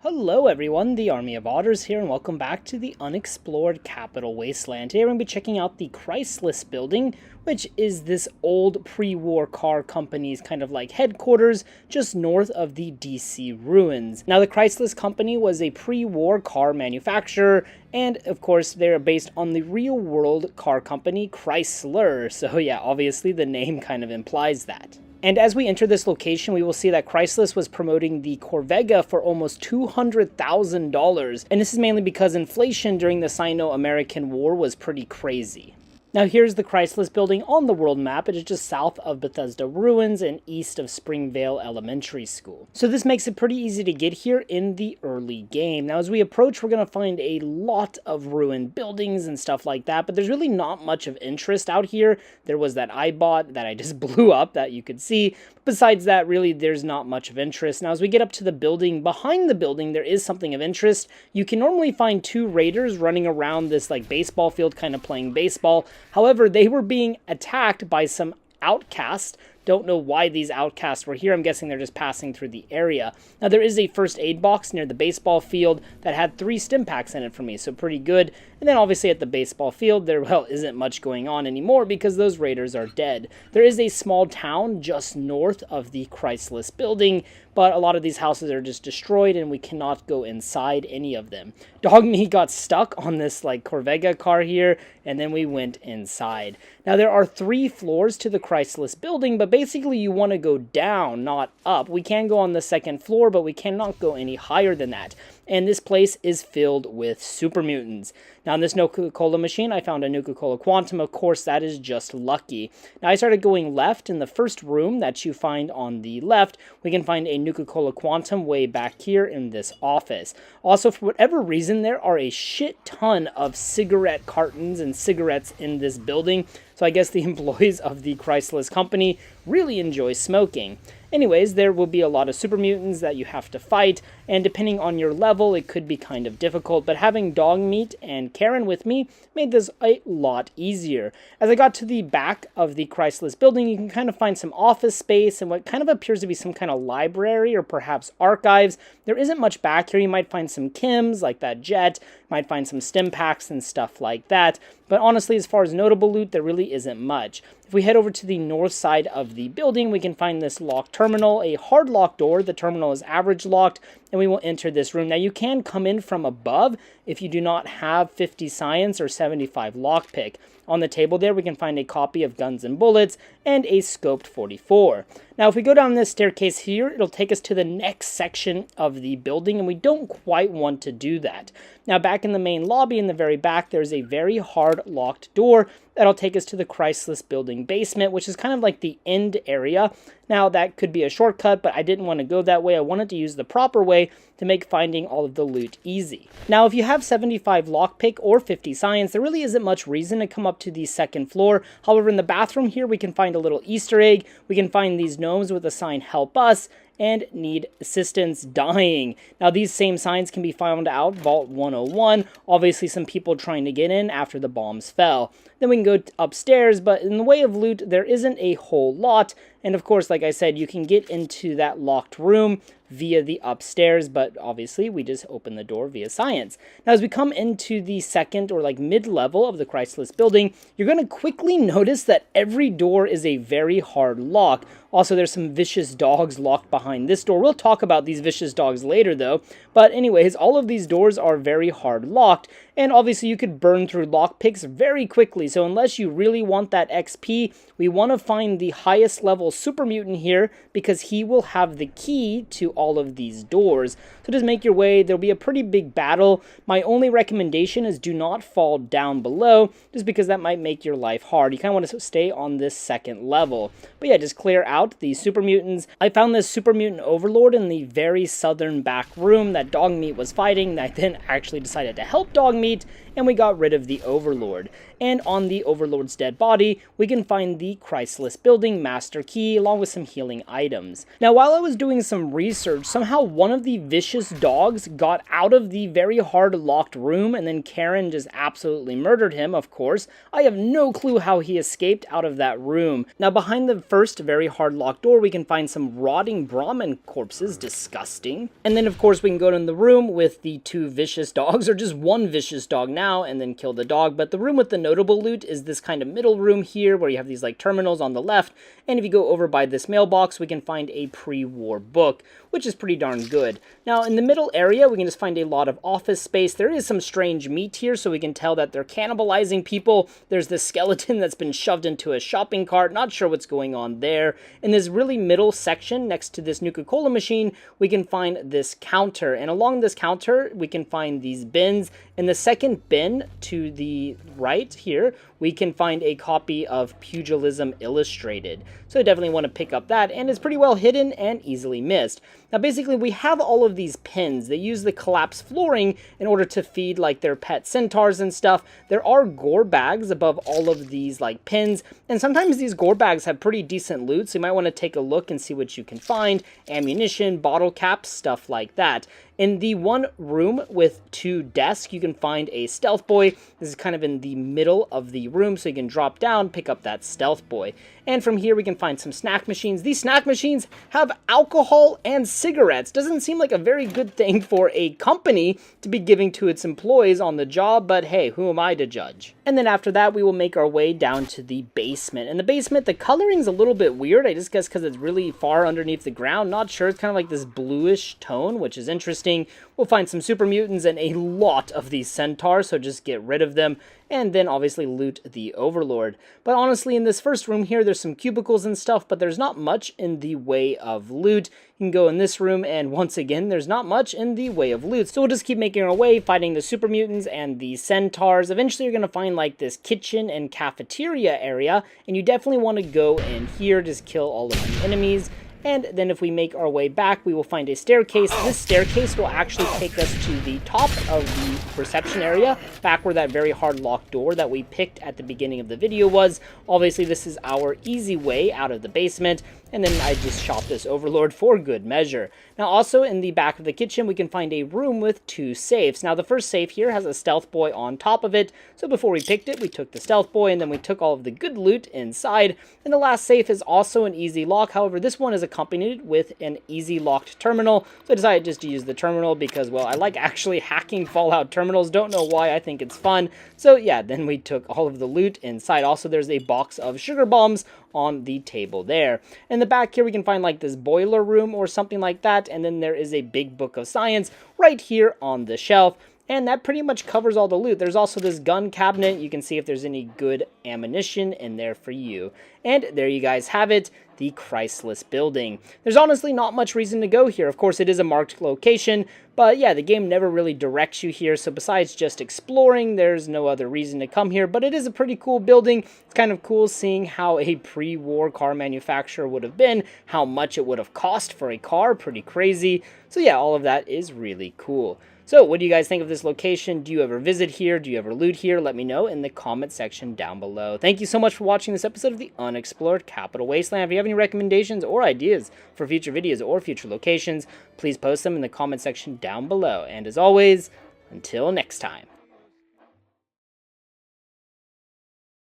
Hello everyone, the Army of Otters here, and welcome back to the Unexplored Capital Wasteland. Today we're going to be checking out the Chryslus Building, which is this old pre-war car company's kind of like headquarters just north of the DC Ruins. Now the Chryslus company was a pre-war car manufacturer, and of course they're based on the real-world car company Chrysler, so yeah, obviously the name kind of implies that. And as we enter this location, we will see that Chryslus was promoting the Corvega for almost $200,000. And this is mainly because inflation during the Sino-American War was pretty crazy. Now here's the Chryslus Building on the world map. It is just south of Bethesda Ruins and east of Springvale Elementary School. So this makes it pretty easy to get here in the early game. Now as we approach, we're going to find a lot of ruined buildings and stuff like that, but there's really not much of interest out here. There was that iBot that I just blew up that you could see. Besides that, really, there's not much of interest. Now, as we get up to the building, behind the building, there is something of interest. You can normally find 2 raiders running around this, like, baseball field, kind of playing baseball. However, they were being attacked by some outcasts. Don't know why these outcasts were here. I'm guessing they're just passing through the area. Now, there is a first aid box near the baseball field that had 3 stim packs in it for me, so pretty good. And then obviously at the baseball field, there, well, isn't much going on anymore because those raiders are dead. There is a small town just north of the Chryslus Building, but a lot of these houses are just destroyed and we cannot go inside any of them. Dog Me got stuck on this like Corvega car here, and then we went inside. Now there are 3 floors to the Chryslus Building, but basically you want to go down, not up. We can go on the 2nd floor, but we cannot go any higher than that. And this place is filled with super mutants. Now in this Nuka-Cola machine, I found a Nuka-Cola Quantum. Of course, that is just lucky. Now I started going left. In the first room that you find on the left, we can find a Nuka-Cola Quantum way back here in this office. Also, for whatever reason, there are a shit ton of cigarette cartons and cigarettes in this building. So I guess the employees of the Chryslus company really enjoy smoking. Anyways, there will be a lot of super mutants that you have to fight, and depending on your level, it could be kind of difficult, but having Dog Meat and Karen with me made this a lot easier. As I got to the back of the Chryslus Building, you can kind of find some office space and what kind of appears to be some kind of library or perhaps archives. There isn't much back here. You might find some chems, like that jet, might find some stim packs and stuff like that, But honestly, as far as notable loot, there really isn't much. If we head over to the north side of the building, we can find this locked terminal, a hard lock door. The terminal is average locked, and we will enter this room. Now, you can come in from above if you do not have 50 science or 75 lockpick. On the table there, we can find a copy of Guns and Bullets and a scoped 44. Now, if we go down this staircase here, it'll take us to the next section of the building, and we don't quite want to do that. Now, back in the main lobby in the very back, there's a very hard locked door that'll take us to the Chryslus Building basement, which is kind of like the end area. Now, that could be a shortcut, but I didn't want to go that way. I wanted to use the proper way to make finding all of the loot easy. Now, if you have 75 lockpick or 50 science, there really isn't much reason to come up to the second floor. However, in the bathroom here, we can find a little Easter egg. We can find these gnomes with a sign, "Help Us," and "Need Assistance Dying." Now, these same signs can be found out Vault 101. Obviously, some people trying to get in after the bombs fell. Then we can go upstairs, but in the way of loot, there isn't a whole lot. And of course, like I said, you can get into that locked room via the upstairs, but obviously we just open the door via science. Now, as we come into the second or like mid-level of the Chryslus Building, you're going to quickly notice that every door is a very hard lock. Also, there's some vicious dogs locked behind this door. We'll talk about these vicious dogs later, though. But anyways, all of these doors are very hard locked, and obviously you could burn through lockpicks very quickly. So unless you really want that XP, we want to find the highest level super mutant here, because he will have the key to all of these doors. So just make your way. There'll be a pretty big battle. My only recommendation is do not fall down below, just because that might make your life hard. You kind of want to stay on this second level. But yeah, just clear out the super mutants. I found this super mutant overlord in the very southern back room that Dogmeat was fighting. I then actually decided to help Dogmeat, and we got rid of the overlord. And on the overlord's dead body, we can find the Chryslus Building master key along with some healing items. Now, while I was doing some research, somehow one of the vicious dogs got out of the very hard locked room, and then Karen just absolutely murdered him, of course. I have no clue how he escaped out of that room. Now, behind the first very hard locked door, we can find some rotting Brahmin corpses. Disgusting. And then, of course, we can go in the room with the two vicious dogs, or just one vicious dog now, and then kill the dog. But the room with the notable loot is this kind of middle room here, where you have these like terminals on the left, and if you go over by this mailbox, we can find a pre-war book, which is pretty darn good. Now, in the middle area, we can just find a lot of office space. There is some strange meat here, so we can tell that they're cannibalizing people. There's this skeleton that's been shoved into a shopping cart. Not sure what's going on there. In this really middle section, next to this Nuka-Cola machine, we can find this counter, and along this counter, we can find these bins. In the second bin to the right here, we can find a copy of Pugilism Illustrated. So I definitely want to pick up that, and it's pretty well hidden and easily missed. Now, basically, we have all of these pins. They use the collapsed flooring in order to feed, like, their pet centaurs and stuff. There are gore bags above all of these, like, pins, and sometimes these gore bags have pretty decent loot, so you might want to take a look and see what you can find. Ammunition, bottle caps, stuff like that. In the one room with two desks, you can find a stealth boy. This is kind of in the middle of the room, so you can drop down, pick up that stealth boy. And from here, we can find some snack machines. These snack machines have alcohol and cigarettes. Doesn't seem like a very good thing for a company to be giving to its employees on the job, but hey, who am I to judge? And then after that, we will make our way down to the basement. In the basement, the coloring's a little bit weird. I just guess because it's really far underneath the ground. Not sure. It's kind of like this bluish tone, which is interesting. We'll find some super mutants and a lot of these centaurs, so just get rid of them, and then obviously loot the overlord. But honestly, in this first room here, there's some cubicles and stuff, but there's not much in the way of loot. You can go in this room, and once again, there's not much in the way of loot. So we'll just keep making our way, fighting the super mutants and the centaurs. Eventually, you're going to find like this kitchen and cafeteria area, and you definitely want to go in here, just kill all of the enemies. And then if we make our way back, we will find a staircase. This staircase will actually take us to the top of the reception area, back where that very hard locked door that we picked at the beginning of the video was. Obviously, this is our easy way out of the basement, and then I just shot this overlord for good measure. Now, also in the back of the kitchen, we can find a room with two safes. Now, the first safe here has a stealth boy on top of it, so before we picked it, we took the stealth boy, and then we took all of the good loot inside. And the last safe is also an easy lock. However, this one is a accompanied with an easy locked terminal. So I decided just to use the terminal because, well, I like actually hacking Fallout terminals. Don't know why, I think it's fun. So yeah, then we took all of the loot inside. Also, there's a box of sugar bombs on the table there. In the back here, we can find like this boiler room or something like that. And then there is a big book of science right here on the shelf. And that pretty much covers all the loot. There's also this gun cabinet. You can see if there's any good ammunition in there for you. And there you guys have it, the Chryslus Building. There's honestly not much reason to go here. Of course, it is a marked location, but yeah, the game never really directs you here. So besides just exploring, there's no other reason to come here. But it is a pretty cool building. It's kind of cool seeing how a pre-war car manufacturer would have been, how much it would have cost for a car. Pretty crazy. So yeah, all of that is really cool. So, what do you guys think of this location? Do you ever visit here? Do you ever loot here? Let me know in the comment section down below. Thank you so much for watching this episode of the Unexplored Capital Wasteland. If you have any recommendations or ideas for future videos or future locations, please post them in the comment section down below. And as always, until next time.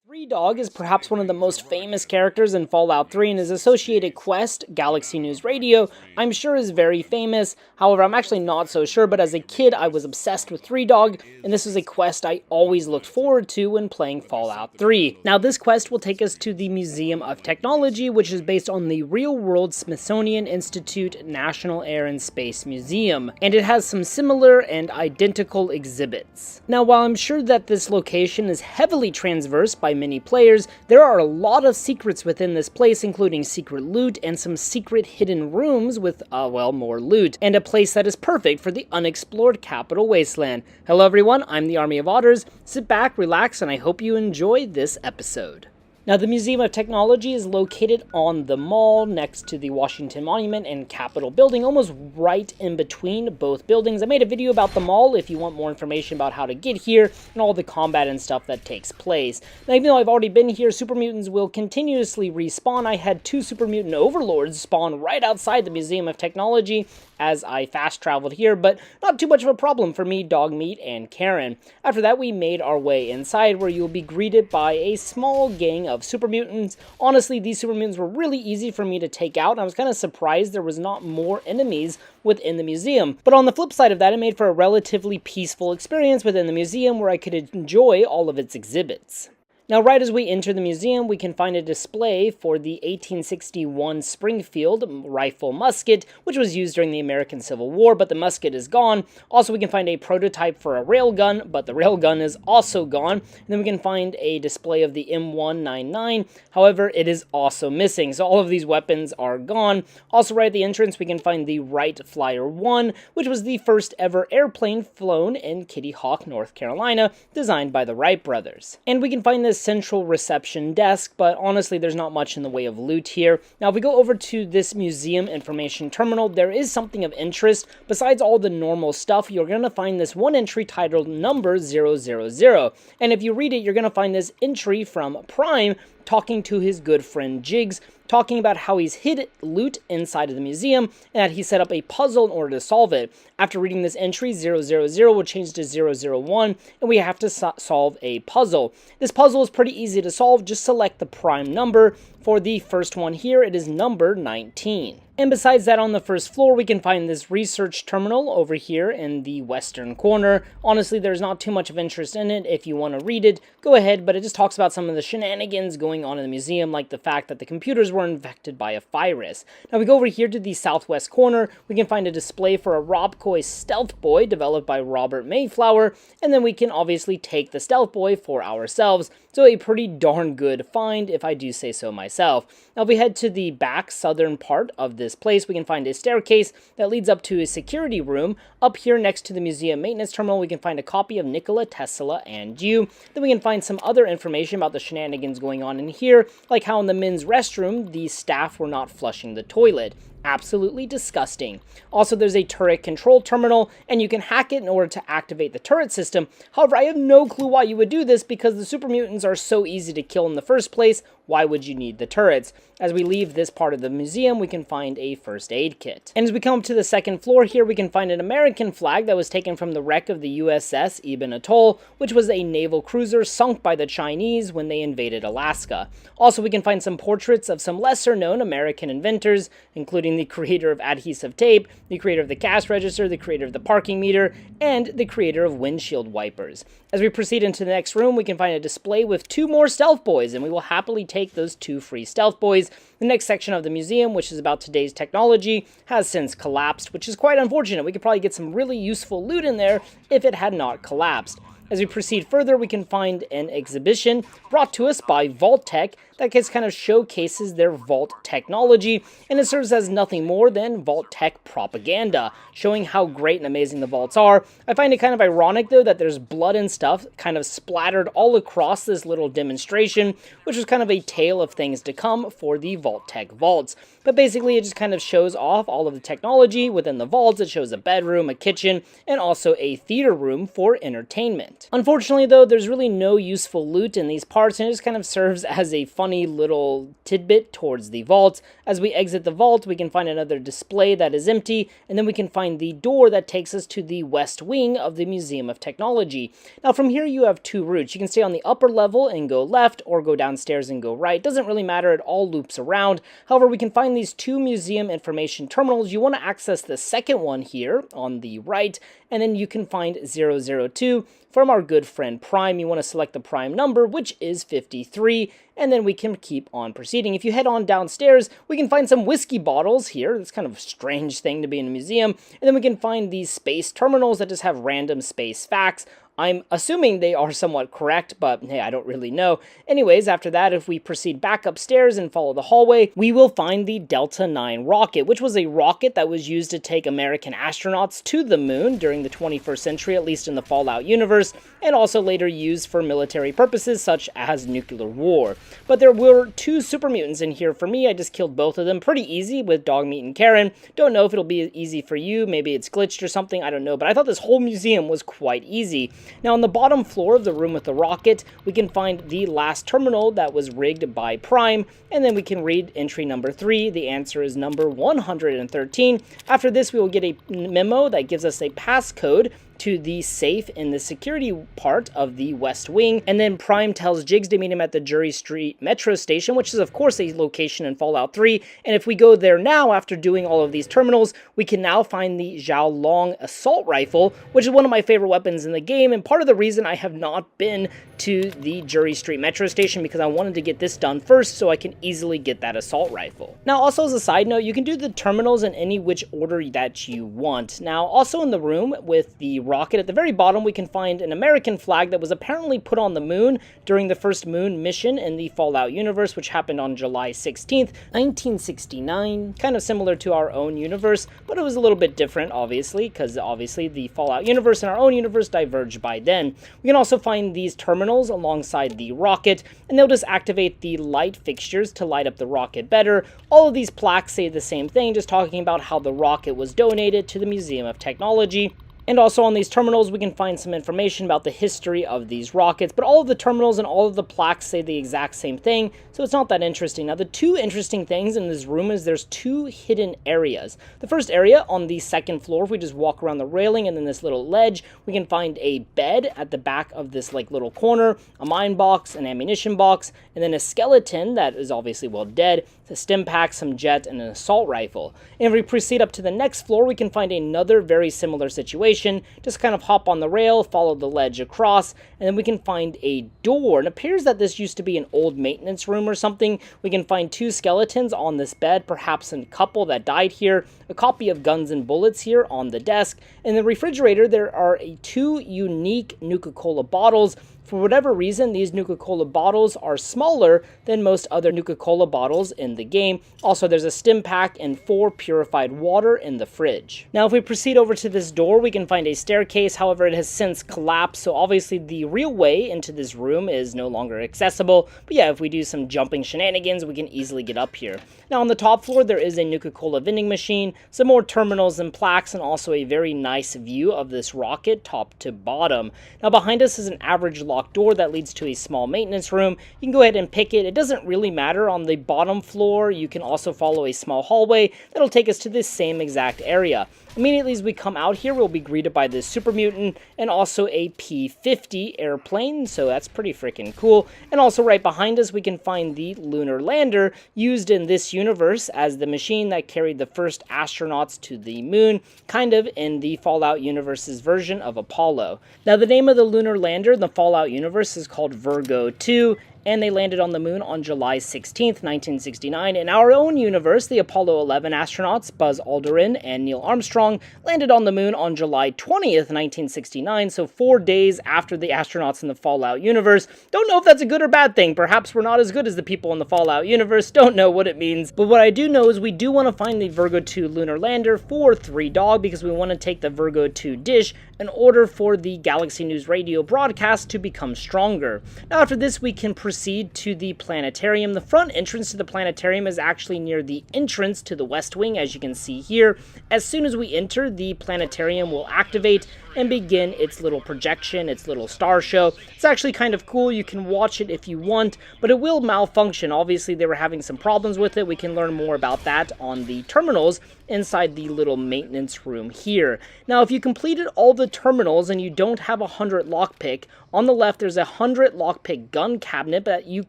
Three Dog is perhaps one of the most famous characters in Fallout 3, and his associated quest, Galaxy News Radio, I'm sure is very famous. However, I'm actually not so sure, but as a kid, I was obsessed with Three Dog, and this was a quest I always looked forward to when playing Fallout 3. Now, this quest will take us to the Museum of Technology, which is based on the real-world Smithsonian Institute National Air and Space Museum, and it has some similar and identical exhibits. Now, while I'm sure that this location is heavily transversed by many players, there are a lot of secrets within this place, including secret loot and some secret hidden rooms with, well, more loot, and a place that is perfect for the Unexplored Capital Wasteland. Hello everyone, I'm the Army of Otters. Sit back, relax, and I hope you enjoy this episode. Now, the Museum of Technology is located on the mall next to the Washington Monument and Capitol Building, almost right in between both buildings. I made a video about the mall if you want more information about how to get here and all the combat and stuff that takes place. Now, even though I've already been here, super mutants will continuously respawn. I had 2 super mutant overlords spawn right outside the Museum of Technology as I fast traveled here, but not too much of a problem for me, Dogmeat, and Karen. After that, we made our way inside, where you'll be greeted by a small gang of super mutants. Honestly, these super mutants were really easy for me to take out, and I was kind of surprised there was not more enemies within the museum. But on the flip side of that, it made for a relatively peaceful experience within the museum where I could enjoy all of its exhibits. Now, right as we enter the museum, we can find a display for the 1861 Springfield rifle musket, which was used during the American Civil War, but the musket is gone. Also, we can find a prototype for a railgun, but the railgun is also gone. And then we can find a display of the M199. However, it is also missing, so all of these weapons are gone. Also, right at the entrance, we can find the Wright Flyer 1, which was the first ever airplane flown in Kitty Hawk, North Carolina, designed by the Wright brothers. And we can find this central reception desk, but honestly there's not much in the way of loot here. Now, if we go over to this museum information terminal, there is something of interest. Besides all the normal stuff, you're going to find this one entry titled number 000, and if you read it, you're going to find this entry from Prime talking to his good friend Jiggs, talking about how he's hid loot inside of the museum and that he set up a puzzle in order to solve it. After reading this entry, 000 will change to 001, and we have to solve a puzzle. This puzzle is pretty easy to solve. Just select the prime number. For the first one here, it is number 19. And besides that, on the first floor, we can find this research terminal over here in the western corner. Honestly, there's not too much of interest in it. If you want to read it, go ahead, but it just talks about some of the shenanigans going on in the museum, like the fact that the computers were infected by a virus. Now, we go over here to the southwest corner. We can find a display for a Rob Coy Stealth Boy developed by Robert Mayflower, and then we can obviously take the Stealth Boy for ourselves. So a pretty darn good find, if I do say so myself. Now, if we head to the back southern part of this place, we can find a staircase that leads up to a security room. Up here next to the museum maintenance terminal, we can find a copy of Nikola Tesla and You. Then we can find some other information about the shenanigans going on in here, like how in the men's restroom, the staff were not flushing the toilet. Absolutely disgusting. Also, there's a turret control terminal, and you can hack it in order to activate the turret system. However, I have no clue why you would do this because the super mutants are so easy to kill in the first place. Why would you need the turrets? As we leave this part of the museum, we can find a first aid kit. And as we come up to the second floor here, we can find an American flag that was taken from the wreck of the USS Ibn Atoll, which was a naval cruiser sunk by the Chinese when they invaded Alaska. Also, we can find some portraits of some lesser-known American inventors, including the creator of adhesive tape, the creator of the cash register, the creator of the parking meter, and the creator of windshield wipers. As we proceed into the next room, we can find a display with 2 more stealth boys, and we will happily take those 2 free stealth boys. The next section of the museum, which is about today's technology, has since collapsed, which is quite unfortunate. We could probably get some really useful loot in there if it had not collapsed. As we proceed further, we can find an exhibition brought to us by Vault-Tec that kind of showcases their vault technology, and it serves as nothing more than Vault-Tec propaganda, showing how great and amazing the vaults are. I find it kind of ironic, though, that there's blood and stuff kind of splattered all across this little demonstration, which was kind of a tale of things to come for the Vault-Tec vaults. But basically, it just kind of shows off all of the technology within the vaults. It shows a bedroom, a kitchen, and also a theater room for entertainment. Unfortunately, though, there's really no useful loot in these parts, and it just kind of serves as a funny little tidbit towards the vault. As we exit the vault, we can find another display that is empty, and then we can find the door that takes us to the west wing of the Museum of Technology. Now, from here, you have 2 routes. You can stay on the upper level and go left, or go downstairs and go right. Doesn't really matter, it all loops around. However, we can find these 2 museum information terminals. You want to access the second one here on the right, and then you can find 002 from our good friend Prime. You want to select the Prime number, which is 53, and then we can keep on proceeding. If you head on downstairs, we can find some whiskey bottles here. That's kind of a strange thing to be in a museum. And then we can find these space terminals that just have random space facts. I'm assuming they are somewhat correct, but hey, I don't really know. Anyways, after that, if we proceed back upstairs and follow the hallway, we will find the Delta IX rocket, which was a rocket that was used to take American astronauts to the moon during the 21st century, at least in the Fallout universe, and also later used for military purposes such as nuclear war. But there were 2 super mutants in here for me. I just killed both of them pretty easy with Dogmeat and Karen. Don't know if it'll be easy for you. Maybe it's glitched or something. I don't know. But I thought this whole museum was quite easy. Now, on the bottom floor of the room with the rocket, we can find the last terminal that was rigged by Prime, and then we can read entry number 3. The answer is number 113. After this, we will get a memo that gives us a passcode to the safe in the security part of the West Wing, and then Prime tells Jiggs to meet him at the Jury Street Metro Station, which is of course a location in Fallout 3, and if we go there now after doing all of these terminals, we can now find the Zhao Long assault rifle, which is one of my favorite weapons in the game, and part of the reason I have not been to the Jury Street Metro Station because I wanted to get this done first so I can easily get that assault rifle. Now, also as a side note, you can do the terminals in any which order that you want. Now, also in the room with the rocket, at the very bottom, we can find an American flag that was apparently put on the moon during the first moon mission in the Fallout universe, which happened on July 16th, 1969. Kind of similar to our own universe, but it was a little bit different, obviously, because obviously the Fallout universe and our own universe diverged by then. We can also find these terminals alongside the rocket, and they'll just activate the light fixtures to light up the rocket better. All of these plaques say the same thing, just talking about how the rocket was donated to the Museum of Technology. And also on these terminals, we can find some information about the history of these rockets, but all of the terminals and all of the plaques say the exact same thing, so it's not that interesting. Now, the 2 interesting things in this room is there's 2 hidden areas. The first area on the second floor, if we just walk around the railing and then this little ledge, we can find a bed at the back of this like little corner, a mine box, an ammunition box, and then a skeleton that is obviously well dead, a stim pack, some jet, and an assault rifle. And if we proceed up to the next floor, we can find another very similar situation. Just kind of hop on the rail, follow the ledge across, and then we can find a door. And it appears that this used to be an old maintenance room or something. We can find 2 skeletons on this bed, perhaps a couple that died here, a copy of Guns and Bullets here on the desk. In the refrigerator, there are 2 unique Nuka-Cola bottles For whatever reason, these Nuka-Cola bottles are smaller than most other Nuka-Cola bottles in the game. Also, there's a stim pack and 4 purified water in the fridge. Now, if we proceed over to this door, we can find a staircase. However, it has since collapsed, so obviously the real way into this room is no longer accessible. But yeah, if we do some jumping shenanigans, we can easily get up here. Now, on the top floor, there is a Nuka-Cola vending machine, some more terminals and plaques, and also a very nice view of this rocket top to bottom. Now, behind us is an average locked door that leads to a small maintenance room. You can go ahead and pick it. It doesn't really matter. On the bottom floor, you can also follow a small hallway that'll take us to this same exact area. Immediately as we come out here, we'll be greeted by this super mutant and also a P-50 airplane, so that's pretty freaking cool. And also right behind us, we can find the lunar lander used in this universe as the machine that carried the first astronauts to the moon, kind of in the Fallout universe's version of Apollo. Now, the name of the lunar lander in the Fallout universe is called Virgo 2, and they landed on the moon on July 16th, 1969. In our own universe, the Apollo 11 astronauts, Buzz Aldrin and Neil Armstrong, landed on the moon on July 20th, 1969, so 4 days after the astronauts in the Fallout universe. Don't know if that's a good or bad thing. Perhaps we're not as good as the people in the Fallout universe. Don't know what it means. But what I do know is we do want to find the Virgo 2 lunar lander for 3 Dog, because we want to take the Virgo 2 dish in order for the Galaxy News Radio broadcast to become stronger. Now, after this, we can proceed to the planetarium. The front entrance to the planetarium is actually near the entrance to the West Wing, as you can see here. As soon as we enter, the planetarium will activate and begin its little projection, its little star show. It's actually kind of cool. You can watch it if you want, but it will malfunction. Obviously, they were having some problems with it. We can learn more about that on the terminals inside the little maintenance room here. Now, if you completed all the terminals and you don't have 100 lockpick, on the left there's a 100 lockpick gun cabinet that you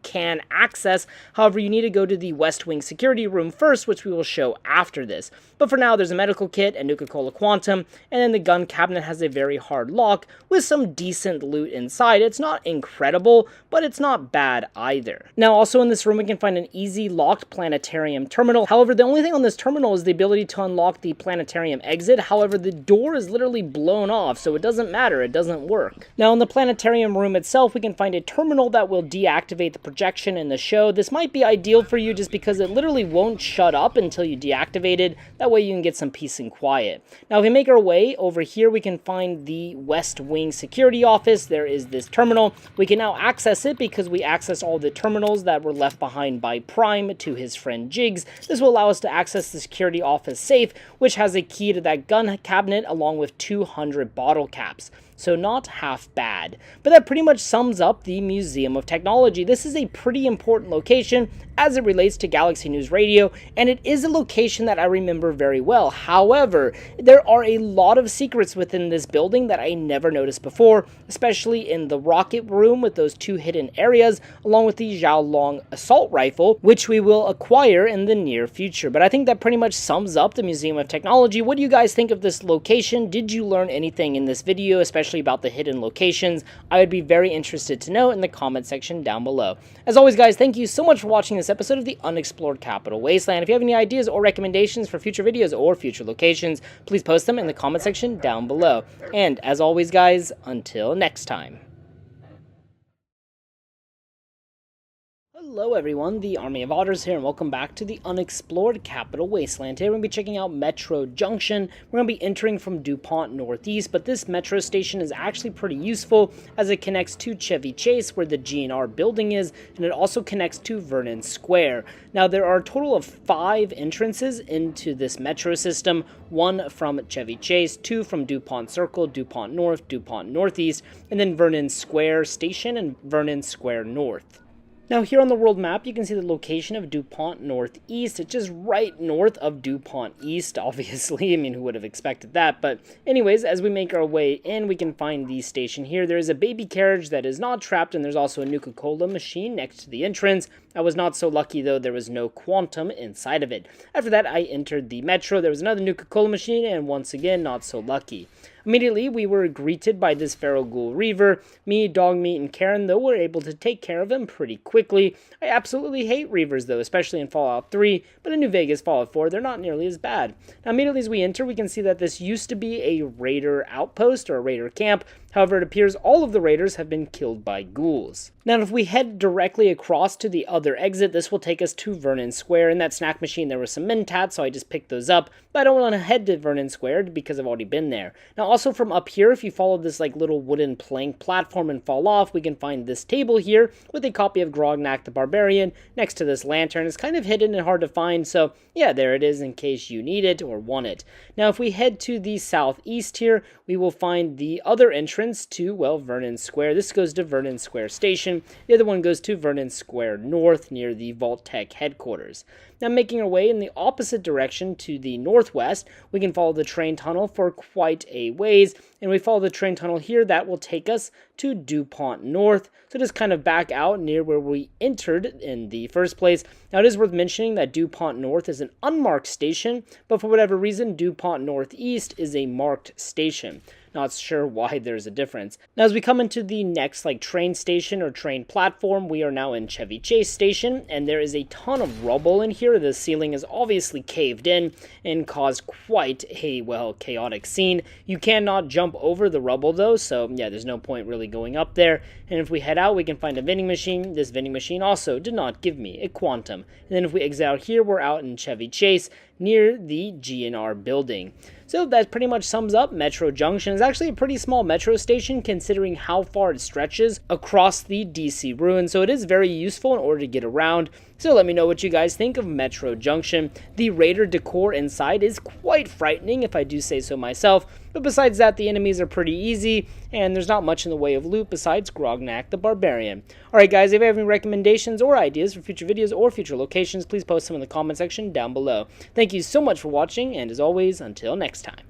can access. However, you need to go to the West Wing security room first, which we will show after this. But for now, there's a medical kit, a Nuka-Cola Quantum, and then the gun cabinet has a very hard lock with some decent loot inside. It's not incredible, but it's not bad either. Now, also in this room, we can find an easy locked planetarium terminal. However, the only thing on this terminal is the ability to unlock the planetarium exit. However, the door is literally blown off, so it doesn't matter. It doesn't work. Now, in the planetarium room itself, we can find a terminal that will deactivate the projection in the show. This might be ideal for you just because it literally won't shut up until you deactivate it. That way you can get some peace and quiet. Now, if we make our way over here, we can find the West Wing security office. There is this terminal. We can now access it because we access all the terminals that were left behind by Prime to his friend Jiggs. This will allow us to access the security office safe, which has a key to that gun cabinet along with 200 bottle caps. So not half bad. But that pretty much sums up the Museum of Technology. This is a pretty important location as it relates to Galaxy News Radio, and it is a location that I remember very well. However, there are a lot of secrets within this building that I never noticed before, especially in the rocket room with those 2 hidden areas, along with the Xiaolong assault rifle, which we will acquire in the near future. But I think that pretty much sums up the Museum of Technology. What do you guys think of this location? Did you learn anything in this video, especially about the hidden locations? I would be very interested to know in the comment section down below. As always, guys, thank you so much for watching this episode of the Unexplored Capital Wasteland. If you have any ideas or recommendations for future videos or future locations, please post them in the comment section down below. And as always, guys, until next time. Hello everyone, the Army of Otters here, and welcome back to the Unexplored Capital Wasteland. Today we're going to be checking out Metro Junction. We're going to be entering from DuPont Northeast, but this metro station is actually pretty useful as it connects to Chevy Chase, where the GNR building is, and it also connects to Vernon Square. Now, there are a total of 5 entrances into this metro system, 1 from Chevy Chase, 2 from DuPont Circle, DuPont North, DuPont Northeast, and then Vernon Square Station and Vernon Square North. Now, here on the world map, you can see the location of DuPont Northeast. It's just right north of DuPont East, obviously. I mean, who would have expected that? But anyways, as we make our way in, we can find the station here. There is a baby carriage that is not trapped, and there's also a Nuka-Cola machine next to the entrance. I was not so lucky, though. There was no Quantum inside of it. After that, I entered the metro. There was another Nuka-Cola machine, and once again, not so lucky. Immediately, we were greeted by this feral ghoul Reaver. Me, Dogmeat, and Karen, though, were able to take care of him pretty quickly. I absolutely hate Reavers, though, especially in Fallout 3, but in New Vegas Fallout 4, they're not nearly as bad. Now, immediately as we enter, we can see that this used to be a raider outpost or a raider camp. However, it appears all of the raiders have been killed by ghouls. Now, if we head directly across to the other exit, this will take us to Vernon Square. In that snack machine, there were some Mentats, so I just picked those up, but I don't want to head to Vernon Square because I've already been there. Now, also from up here, if you follow this like little wooden plank platform and fall off, we can find this table here with a copy of Grognak the Barbarian next to this lantern. It's kind of hidden and hard to find, so yeah, there it is in case you need it or want it. Now, if we head to the southeast here, we will find the other entrance to, well, Vernon Square. This goes to Vernon Square Station. The other one goes to Vernon Square North near the Vault Tech headquarters. Now, making our way in the opposite direction to the northwest, we can follow the train tunnel for quite a ways, and we follow the train tunnel here. That will take us to DuPont North, so just kind of back out near where we entered in the first place. Now, it is worth mentioning that DuPont North is an unmarked station, but for whatever reason, DuPont Northeast is a marked station. Not sure why there's a difference. Now, as we come into the next train station or train platform, we are now in Chevy Chase Station, and there is a ton of rubble in here. The ceiling is obviously caved in and caused quite a, well, chaotic scene. You cannot jump over the rubble though, so yeah, there's no point really going up there. And if we head out, we can find a vending machine. This vending machine also did not give me a quantum. And then if we exit out here, we're out in Chevy Chase near the GNR building. So that pretty much sums up Metro Junction. It's actually a pretty small metro station considering how far it stretches across the DC ruins, so it is very useful in order to get around. So let me know what you guys think of Metro Junction. The raider decor inside is quite frightening, if I do say so myself, but besides that, the enemies are pretty easy, and there's not much in the way of loot besides Grognak the Barbarian. Alright guys, if you have any recommendations or ideas for future videos or future locations, please post them in the comment section down below. Thank you so much for watching, and as always, until next time.